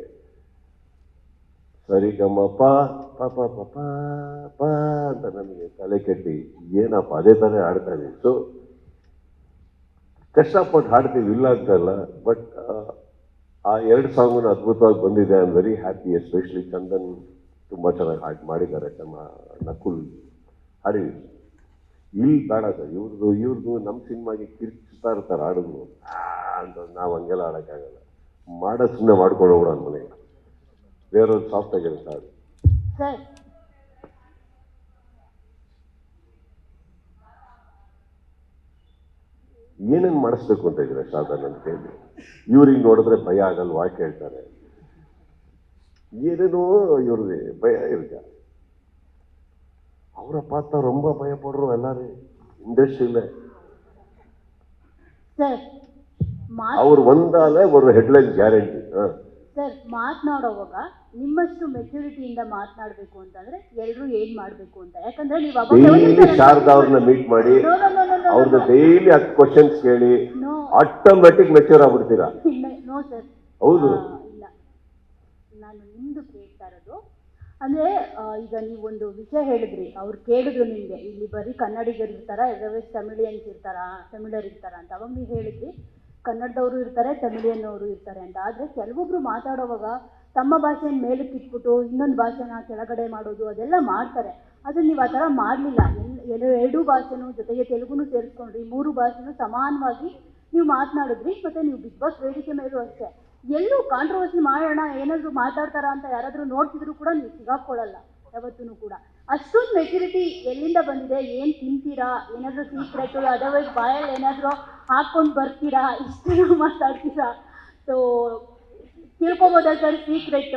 Speaker 4: ಸರಿ ಗಮ್ಮ ಪ ಪಾಪ ಪಪ ಪ ಅಂತ ನನಗೆ ತಲೆ ಕೆಟ್ಟಿ ಏನಪ್ಪ ಅದೇ ತಾನೇ ಆಡ್ತಾ ಇದ್ದೀನಿ. ಸೊ ಕಷ್ಟಪಟ್ಟು ಹಾಡ್ತೀವಿ, ಇಲ್ಲ ಅಂತಲ್ಲ. ಬಟ್ ಆ 2 ಸಾಂಗನ್ನು ಅದ್ಭುತವಾಗಿ ಬಂದಿದೆ. I am very happy. Especially Chandan ತುಂಬ ಚೆನ್ನಾಗಿ ಹಾಡು ಮಾಡಿದ್ದಾರೆ. ನಕುಲ್ ಹಾಡಿದ್ವಿ. ಇಲ್ಲಿ ಬೇಡ ಸರ್, ಇವ್ರದ್ದು ನಮ್ಮ ಸಿನಿಮಾಗೆ ಕಿರ್ಚ್ತಾ ಇರ್ತಾರೆ ಹಾಡಿದ್ರು ಅಂತ. ನಾವು ಹಂಗೆಲ್ಲ ಆಡೋಕ್ಕಾಗಲ್ಲ. ಮಾಡೋದು ಸುಮ್ಮನೆ ಮಾಡ್ಕೊಂಡು ಹೋಗೋಣ ಮನೆಗೆ. ಬೇರೆಯವ್ರು ಸಾಫ್ಟ್ ಆಗಿರುತ್ತೆ ಹಾಡು.
Speaker 5: ಸರ್,
Speaker 4: ಏನೇನು ಮಾಡಿಸ್ಬೇಕು ಅಂತ ಇದ್ರೆ ಸಾಧನ ಅಂತ ಹೇಳಿ. ಇವ್ರಿಗೆ ನೋಡಿದ್ರೆ ಭಯ ಆಗಲ್ವಾ ಕೇಳ್ತಾರೆ. ಏನೇನೋ ಇವ್ರಿಗೆ ಭಯ ಇருக்கு. அவரை பார்த்தா ரொம்ப பயப்படுறோம் எல்லாரும் இண்டஸ்ட்ரியில.
Speaker 5: ಸರ್
Speaker 4: அவர் வந்தாலே ஒரு ಹೆಡ್ಲೈನ್ ಗ್ಯಾರಂಟಿ.
Speaker 5: ಸರ್ ಮಾತನಾಡುವಾಗ ನಿಮ್ಮಷ್ಟು ಮೆಚುರಿಟಿಯಿಂದ ಮಾತನಾಡಬೇಕು ಅಂತಂದ್ರೆ ಎಲ್ಲರೂ ಏನ್ ಮಾಡ್ಬೇಕು ಅಂತ, ಯಾಕಂದ್ರೆ ನೀವು
Speaker 4: ಡೈಲಿ ಶಾರದಾ ಅವ್ರನ್ನ ಮೀಟ್ ಮಾಡಿ ಅವ್ರದ್ದು ಡೈಲಿ 10 ಕ್ವಶನ್ಸ್ ಕೇಳಿ ಆಟೋಮ್ಯಾಟಿಕ್ ಮೆಚೂರ್ ಆಗ್ಬಿಡ್ತೀರಾ.
Speaker 5: ನೋ ಸರ್,
Speaker 4: ಹೌದು.
Speaker 5: ಇಲ್ಲ, ನಾನು ನಿಮ್ದು ಕೇಳ್ತಾ ಇರೋದು ಅಂದ್ರೆ ಈಗ ನೀವೊಂದು ವಿಷಯ ಹೇಳಿದ್ರಿ, ಅವ್ರು ಕೇಳಿದ್ರು ನಿಮ್ಗೆ ಇಲ್ಲಿ ಬರೀ ಕನ್ನಡಿಗರು ಇರ್ತಾರ, ಅದರ್ವೈಸ್ ತಮಿಳಿಯನ್ಸ್ ಇರ್ತಾರ, ತಮಿಳರು ಇರ್ತಾರ ಅಂತ. ಅವಾಗ ನೀವು ಹೇಳಿದ್ರಿ ಕನ್ನಡದವರು ಇರ್ತಾರೆ, ತಮಿಳಿಯನ್ನವರು ಇರ್ತಾರೆ ಅಂತ. ಆದರೆ ಕೆಲವೊಬ್ರು ಮಾತಾಡೋವಾಗ ತಮ್ಮ ಭಾಷೆಯನ್ನು ಮೇಲಕ್ಕೆ ಇಟ್ಬಿಟ್ಟು ಇನ್ನೊಂದು ಭಾಷೆನ ಕೆಳಗಡೆ ಮಾಡೋದು ಅದೆಲ್ಲ ಮಾಡ್ತಾರೆ. ಆದರೆ ನೀವು ಆ ಥರ ಮಾಡಲಿಲ್ಲ. ಎರಡೂ ಭಾಷೆನೂ ಜೊತೆಗೆ ತೆಲುಗುನೂ ಸೇರಿಸ್ಕೊಂಡ್ರಿ, 3 ಭಾಷೆನೂ ಸಮಾನವಾಗಿ ನೀವು ಮಾತನಾಡಿದ್ರಿ. ಮತ್ತು ನೀವು ಬಿಗ್ ಬಾಸ್ ವೇದಿಕೆ ಮೇಲೂ ಅಷ್ಟೇ ಎಲ್ಲೂ ಕಾಂಟ್ರವರ್ಸಿ ಮಾಡೋಣ ಏನಾದರೂ ಮಾತಾಡ್ತಾರ ಅಂತ ಯಾರಾದರೂ ನೋಡ್ತಿದ್ರು ಕೂಡ ನೀವು ಸಿಗಾಕೊಳ್ಳಲ್ಲ ಯಾವತ್ತೂ ಕೂಡ. ಅಷ್ಟೊಂದು ಮೆಚುರಿಟಿ ಎಲ್ಲಿಂದ ಬಂದಿದೆ? ಏನು ತಿಂತೀರಾ, ಏನಾದರೂ ಸೀಕ್ರೆಟು, ಅದರ್ವೈಸ್ ಬಾಯಲ್ಲಿ ಏನಾದರೂ ಹಾಕ್ಕೊಂಡು ಬರ್ತೀರಾ, ಇಷ್ಟು ಮಾತಾಡ್ತೀರಾ? ಸೊ ತಿಳ್ಕೊಬೋದಾ ಸರ್ ಸೀಕ್ರೆಟ್?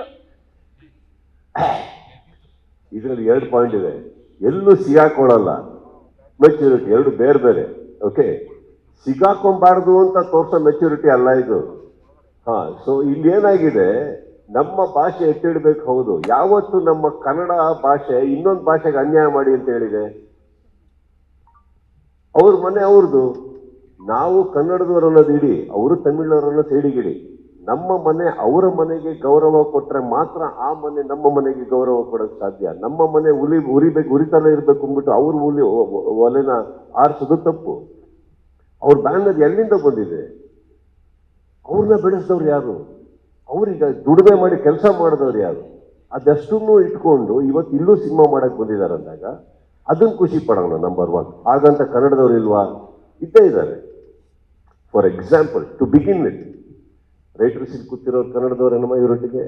Speaker 4: ಇದರಲ್ಲಿ 2 ಪಾಯಿಂಟ್ ಇದೆ. ಎಲ್ಲೂ ಸಿಗಾಕೊಳ್ಳಲ್ಲ, ಮೆಚುರಿಟಿ 2 ಬೇರೆ ಬೇರೆ. ಓಕೆ, ಸಿಗಾಕೊಂಬಾರ್ದು ಅಂತ ತೋರ್ಸೋ ಮೆಚುರಿಟಿ ಅಲ್ಲ ಇದು. ಸೊ ಇಲ್ಲಿ ಏನಾಗಿದೆ, ನಮ್ಮ ಭಾಷೆ ಎತ್ತಿಡ್ಬೇಕು. ಹೌದು, ಯಾವತ್ತು ನಮ್ಮ ಕನ್ನಡ ಭಾಷೆ ಇನ್ನೊಂದು ಭಾಷೆಗೆ ಅನ್ಯಾಯ ಮಾಡಿ ಅಂತ ಹೇಳಿದೆ? ಅವ್ರ ಮನೆ ಅವ್ರದ್ದು, ನಾವು ಕನ್ನಡದವರು ಅನ್ನೋದು ಇಡಿ, ಅವರು ತಮಿಳವರನ್ನ ಸೈಡಿಗಿಡಿ. ನಮ್ಮ ಮನೆ ಅವರ ಮನೆಗೆ ಗೌರವ ಕೊಟ್ಟರೆ ಮಾತ್ರ ಆ ಮನೆ ನಮ್ಮ ಮನೆಗೆ ಗೌರವ ಕೊಡೋಕ್ಕೆ ಸಾಧ್ಯ. ನಮ್ಮ ಮನೆ ಉರಿತಲೇ ಇರಬೇಕು ಅಂದ್ಬಿಟ್ಟು ಅವ್ರ ಒಲೆನ ಆರಿಸೋದು ತಪ್ಪು. ಅವ್ರ ಬ್ಯಾನರ್ ಎಲ್ಲಿಂದ ಬಂದಿದೆ? ಅವ್ರನ್ನ ಬೆಳೆಸಿದವ್ರು ಯಾರು? ಅವ್ರೀಗ ದುಡಿಮೆ ಮಾಡಿ ಕೆಲಸ ಮಾಡಿದವ್ರು ಯಾರು? ಅದಷ್ಟನ್ನು ಇಟ್ಕೊಂಡು ಇವತ್ತು ಇಲ್ಲೂ ಸಿನಿಮಾ ಮಾಡಕ್ಕೆ ಬಂದಿದ್ದಾರೆ ಅಂದಾಗ ಅದನ್ನ ಖುಷಿ ಪಡೋಣ. ನಂಬರ್ 1. ಹಾಗಂತ ಕನ್ನಡದವ್ರು ಇಲ್ವಾ? ಇದ್ದೇ ಇದ್ದಾರೆ. For example, to begin with, writers ಇಲ್ಲಿ ಕೂತಿರೋರು ಕನ್ನಡದವ್ರು ನಮ್ಮ ಇವರೊಟ್ಟಿಗೆ,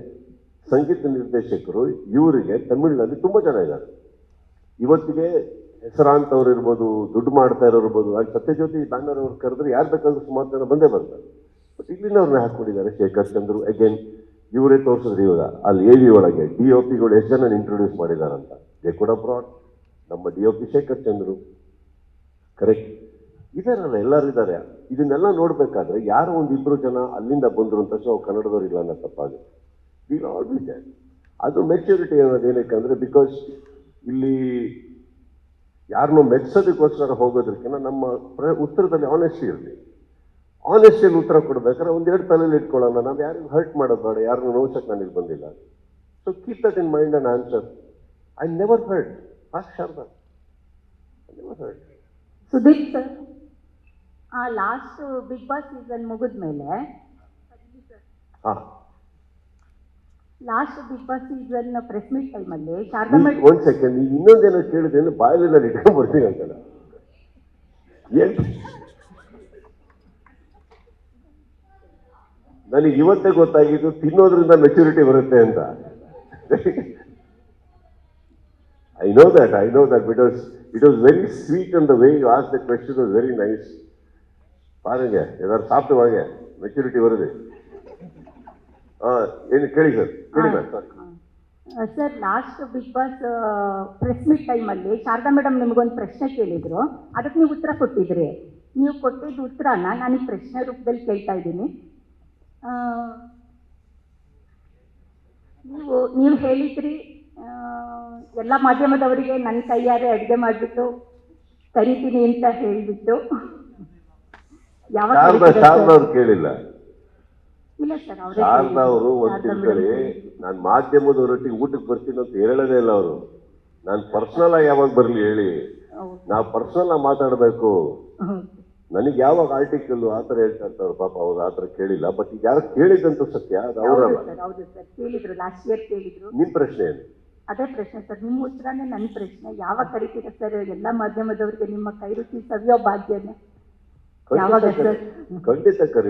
Speaker 4: ಸಂಗೀತ ನಿರ್ದೇಶಕರು ಇವರಿಗೆ ತಮಿಳಿನಲ್ಲಿ ತುಂಬ ಜನ ಇದ್ದಾರೆ. ಇವತ್ತಿಗೆ ಹೆಸರಾಂತವ್ರು ಇರ್ಬೋದು, ದುಡ್ಡು ಮಾಡ್ತಾ ಇರೋರು ಇರ್ಬೋದು. ಅಲ್ಲಿ ಸತ್ಯಜ್ಯೋತಿ ಬ್ಯಾನರ್ ಅವ್ರು ಕರೆದ್ರೆ ಯಾರು ಬೇಕಾದ್ರೂ ಸುಮಾರು ಜನ ಬಂದೇ ಬರ್ತಾರೆ. ಬಟ್ ಇಲ್ಲಿನವ್ರನ್ನ ಹಾಕೊಂಡಿದ್ದಾರೆ. ಶೇಖರ್ ಚಂದ್ರು ಅಗೇನ್ ಇವರೇ ತೋರಿಸಿದ್ರು. ಇವಾಗ ಅಲ್ಲಿ AV ಒಳಗೆ DOPಗಳು ಎಷ್ಟು ಜನ ಇಂಟ್ರೊಡ್ಯೂಸ್ ಮಾಡಿದಾರಂತ. ದೇ ಕೂಡ ಬ್ರಾಡ್ ನಮ್ಮ DOP ಶೇಖರ್ ಚಂದ್ರು, ಕರೆಕ್ಟ್ ಇದಾರಲ್ಲ, ಎಲ್ಲರೂ ಇದ್ದಾರೆ. ಇದನ್ನೆಲ್ಲ ನೋಡ್ಬೇಕಾದ್ರೆ ಯಾರೋ 1-2 ಜನ ಅಲ್ಲಿಂದ ಬಂದ್ರು ಅಂತ ಅವ್ರು ಕನ್ನಡದವ್ರು ಇಲ್ಲ ಅನ್ನೋ ತಪ್ಪಾಗುತ್ತೆ. Will all be there. ಅದು ಮೆಚುರಿಟಿ ಅನ್ನೋದು ಏನಕ್ಕೆ ಅಂದರೆ, ಬಿಕಾಸ್ ಇಲ್ಲಿ ಯಾರನ್ನೂ ಮೆಚ್ಚೋದಕ್ಕೋಸ್ಕರ ಹೋಗೋದಕ್ಕಿಂತ ನಮ್ಮ ಉತ್ತರದಲ್ಲಿ ಆನೆಸ್ಟಿ ಇರಲಿ. ಆನೆಸ್ಟಿಯಲ್ಲಿ ಉತ್ತರ ಕೊಡ್ಬೇಕಾದ್ರೆ 1-2 ತಲೆಯಲ್ಲಿ ಇಟ್ಕೊಳ್ಳೋಣ. ನಾವು ಯಾರಿಗೂ ಹರ್ಟ್ ಮಾಡೋದು ಬೇಡ, ಯಾರನ್ನು ನೋಡ್ಸಕ್ಕೆ ನನಗೆ ಬಂದಿಲ್ಲ. So keep that in mind and answer. I never hurt. Ask Sharada, I never hurt.
Speaker 5: Sudeep sir, last big Boss season ಮುಗಿದ್ಮೇಲೆ, last big Boss season press meet ಟೈಮಲ್ಲಿ ಶಾರದಾ ಮೇಡಮ್,
Speaker 4: 1 ಸೆಕೆಂಡ್, ನೀವು ಇನ್ನೊಂದೇನೋ ಕೇಳಿದ್ರೆ ಬಾಯಲ್ಲಿ ನಾನು ಇಟ್ಕೊಂಡು ಬರ್ತೀನಿ ಅಂತ. ಏನು ನನಗೆ ಇವತ್ತೇ ಗೊತ್ತಾಗಿದ್ದು ತಿನ್ನೋದ್ರಿಂದ ಮೆಚುರಿಟಿ ಬರುತ್ತೆ ಅಂತ. I know that because it was very sweet and the way you asked the question was very nice. பாருங்க, ஏதாவது சாப்பிட்டு வாங்க, மெச்சூரிட்டி வருது. ಏನು ಕೇಳಿ ಸರ್, ಕೇಳಿ ma'am. Sorry
Speaker 5: sir, last big boss press meet ಟೈಮಲ್ಲಿ ಶಾರದಾ ಮೇಡಮ್ ನಿಮಗೊಂದು ಪ್ರಶ್ನೆ ಕೇಳಿದ್ರು, ಅದಕ್ಕೆ ನೀವು ಉತ್ತರ ಕೊಟ್ಟಿದ್ರಿ. ನೀವು ಕೊಟ್ಟಿದ್ದ ಉತ್ತರನ ನಾನು ಈ ಪ್ರಶ್ನೆ ರೂಪದಲ್ಲಿ ಕೇಳ್ತಾ ಇದ್ದೀನಿ. ನೀವು ಹೇಳಿದ್ರಿ, ಎಲ್ಲ ಮಾಧ್ಯಮದವರಿಗೆ ನನ್ನ ಕೈಯಾರೆ ಅಡುಗೆ ಮಾಡಿಬಿಟ್ಟು ಕರಿತೀನಿ ಅಂತ ಹೇಳಿಬಿಟ್ಟು.
Speaker 4: ಶಾರದಾ ಕೇಳಿಲ್ಲ.
Speaker 5: ಇಲ್ಲ ಸರ್,
Speaker 4: ಶಾರದಾ ಅವರು ಒಂದು ತಿಳ್ಕೊಳ್ಳಿ, ನಾನು ಮಾಧ್ಯಮದವರೊಟ್ಟಿಗೆ ಊಟಕ್ಕೆ ಬರ್ತೀನಿ ಅಂತ ಹೇಳೋದೇ ಇಲ್ಲ ಅವರು. ನಾನು ಪರ್ಸನಲ್ ಆಗಿ ಯಾವಾಗ ಬರಲಿ ಹೇಳಿ, ನಾವು ಪರ್ಸನಲ್ ಆಗಿ ಮಾತಾಡಬೇಕು. ನನಗೆ ಯಾವಾಗ ಆರ್ಟಿಕಲ್ ಆ ಥರ ಹೇಳ್ತಾ ಇರ್ತಾರೆ, ಪಾಪ ಅವ್ರು ಆ ಥರ ಕೇಳಿಲ್ಲ. ಬಟ್ ಈಗ ಯಾರು ಕೇಳಿದಂತೂ ಸತ್ಯ, ಅದು ಅವರಲ್ಲ.
Speaker 5: ಹೌದು ಸರ್, ಕೇಳಿದ್ರು, ಲಾಸ್ಟ್ ಇಯರ್ ಕೇಳಿದ್ರು.
Speaker 4: ನಿಮ್ಮ ಪ್ರಶ್ನೆ ಏನು?
Speaker 5: ಅದೇ ಪ್ರಶ್ನೆ ಸರ್, ನಿಮ್ಮ ಉತ್ತರನೇ ನನ್ನ ಪ್ರಶ್ನೆ. ಯಾವಾಗ ಕರಿತೀರ ಸರ್ ಎಲ್ಲ ಮಾಧ್ಯಮದವರಿಗೆ ನಿಮ್ಮ ಕೈ ರುಚಿ ಸವಿಯೋ ಭಾಗ್ಯನ? ಯಾವಾಗ ಸರ್?
Speaker 4: ಖಂಡಿತ ಕರಿ.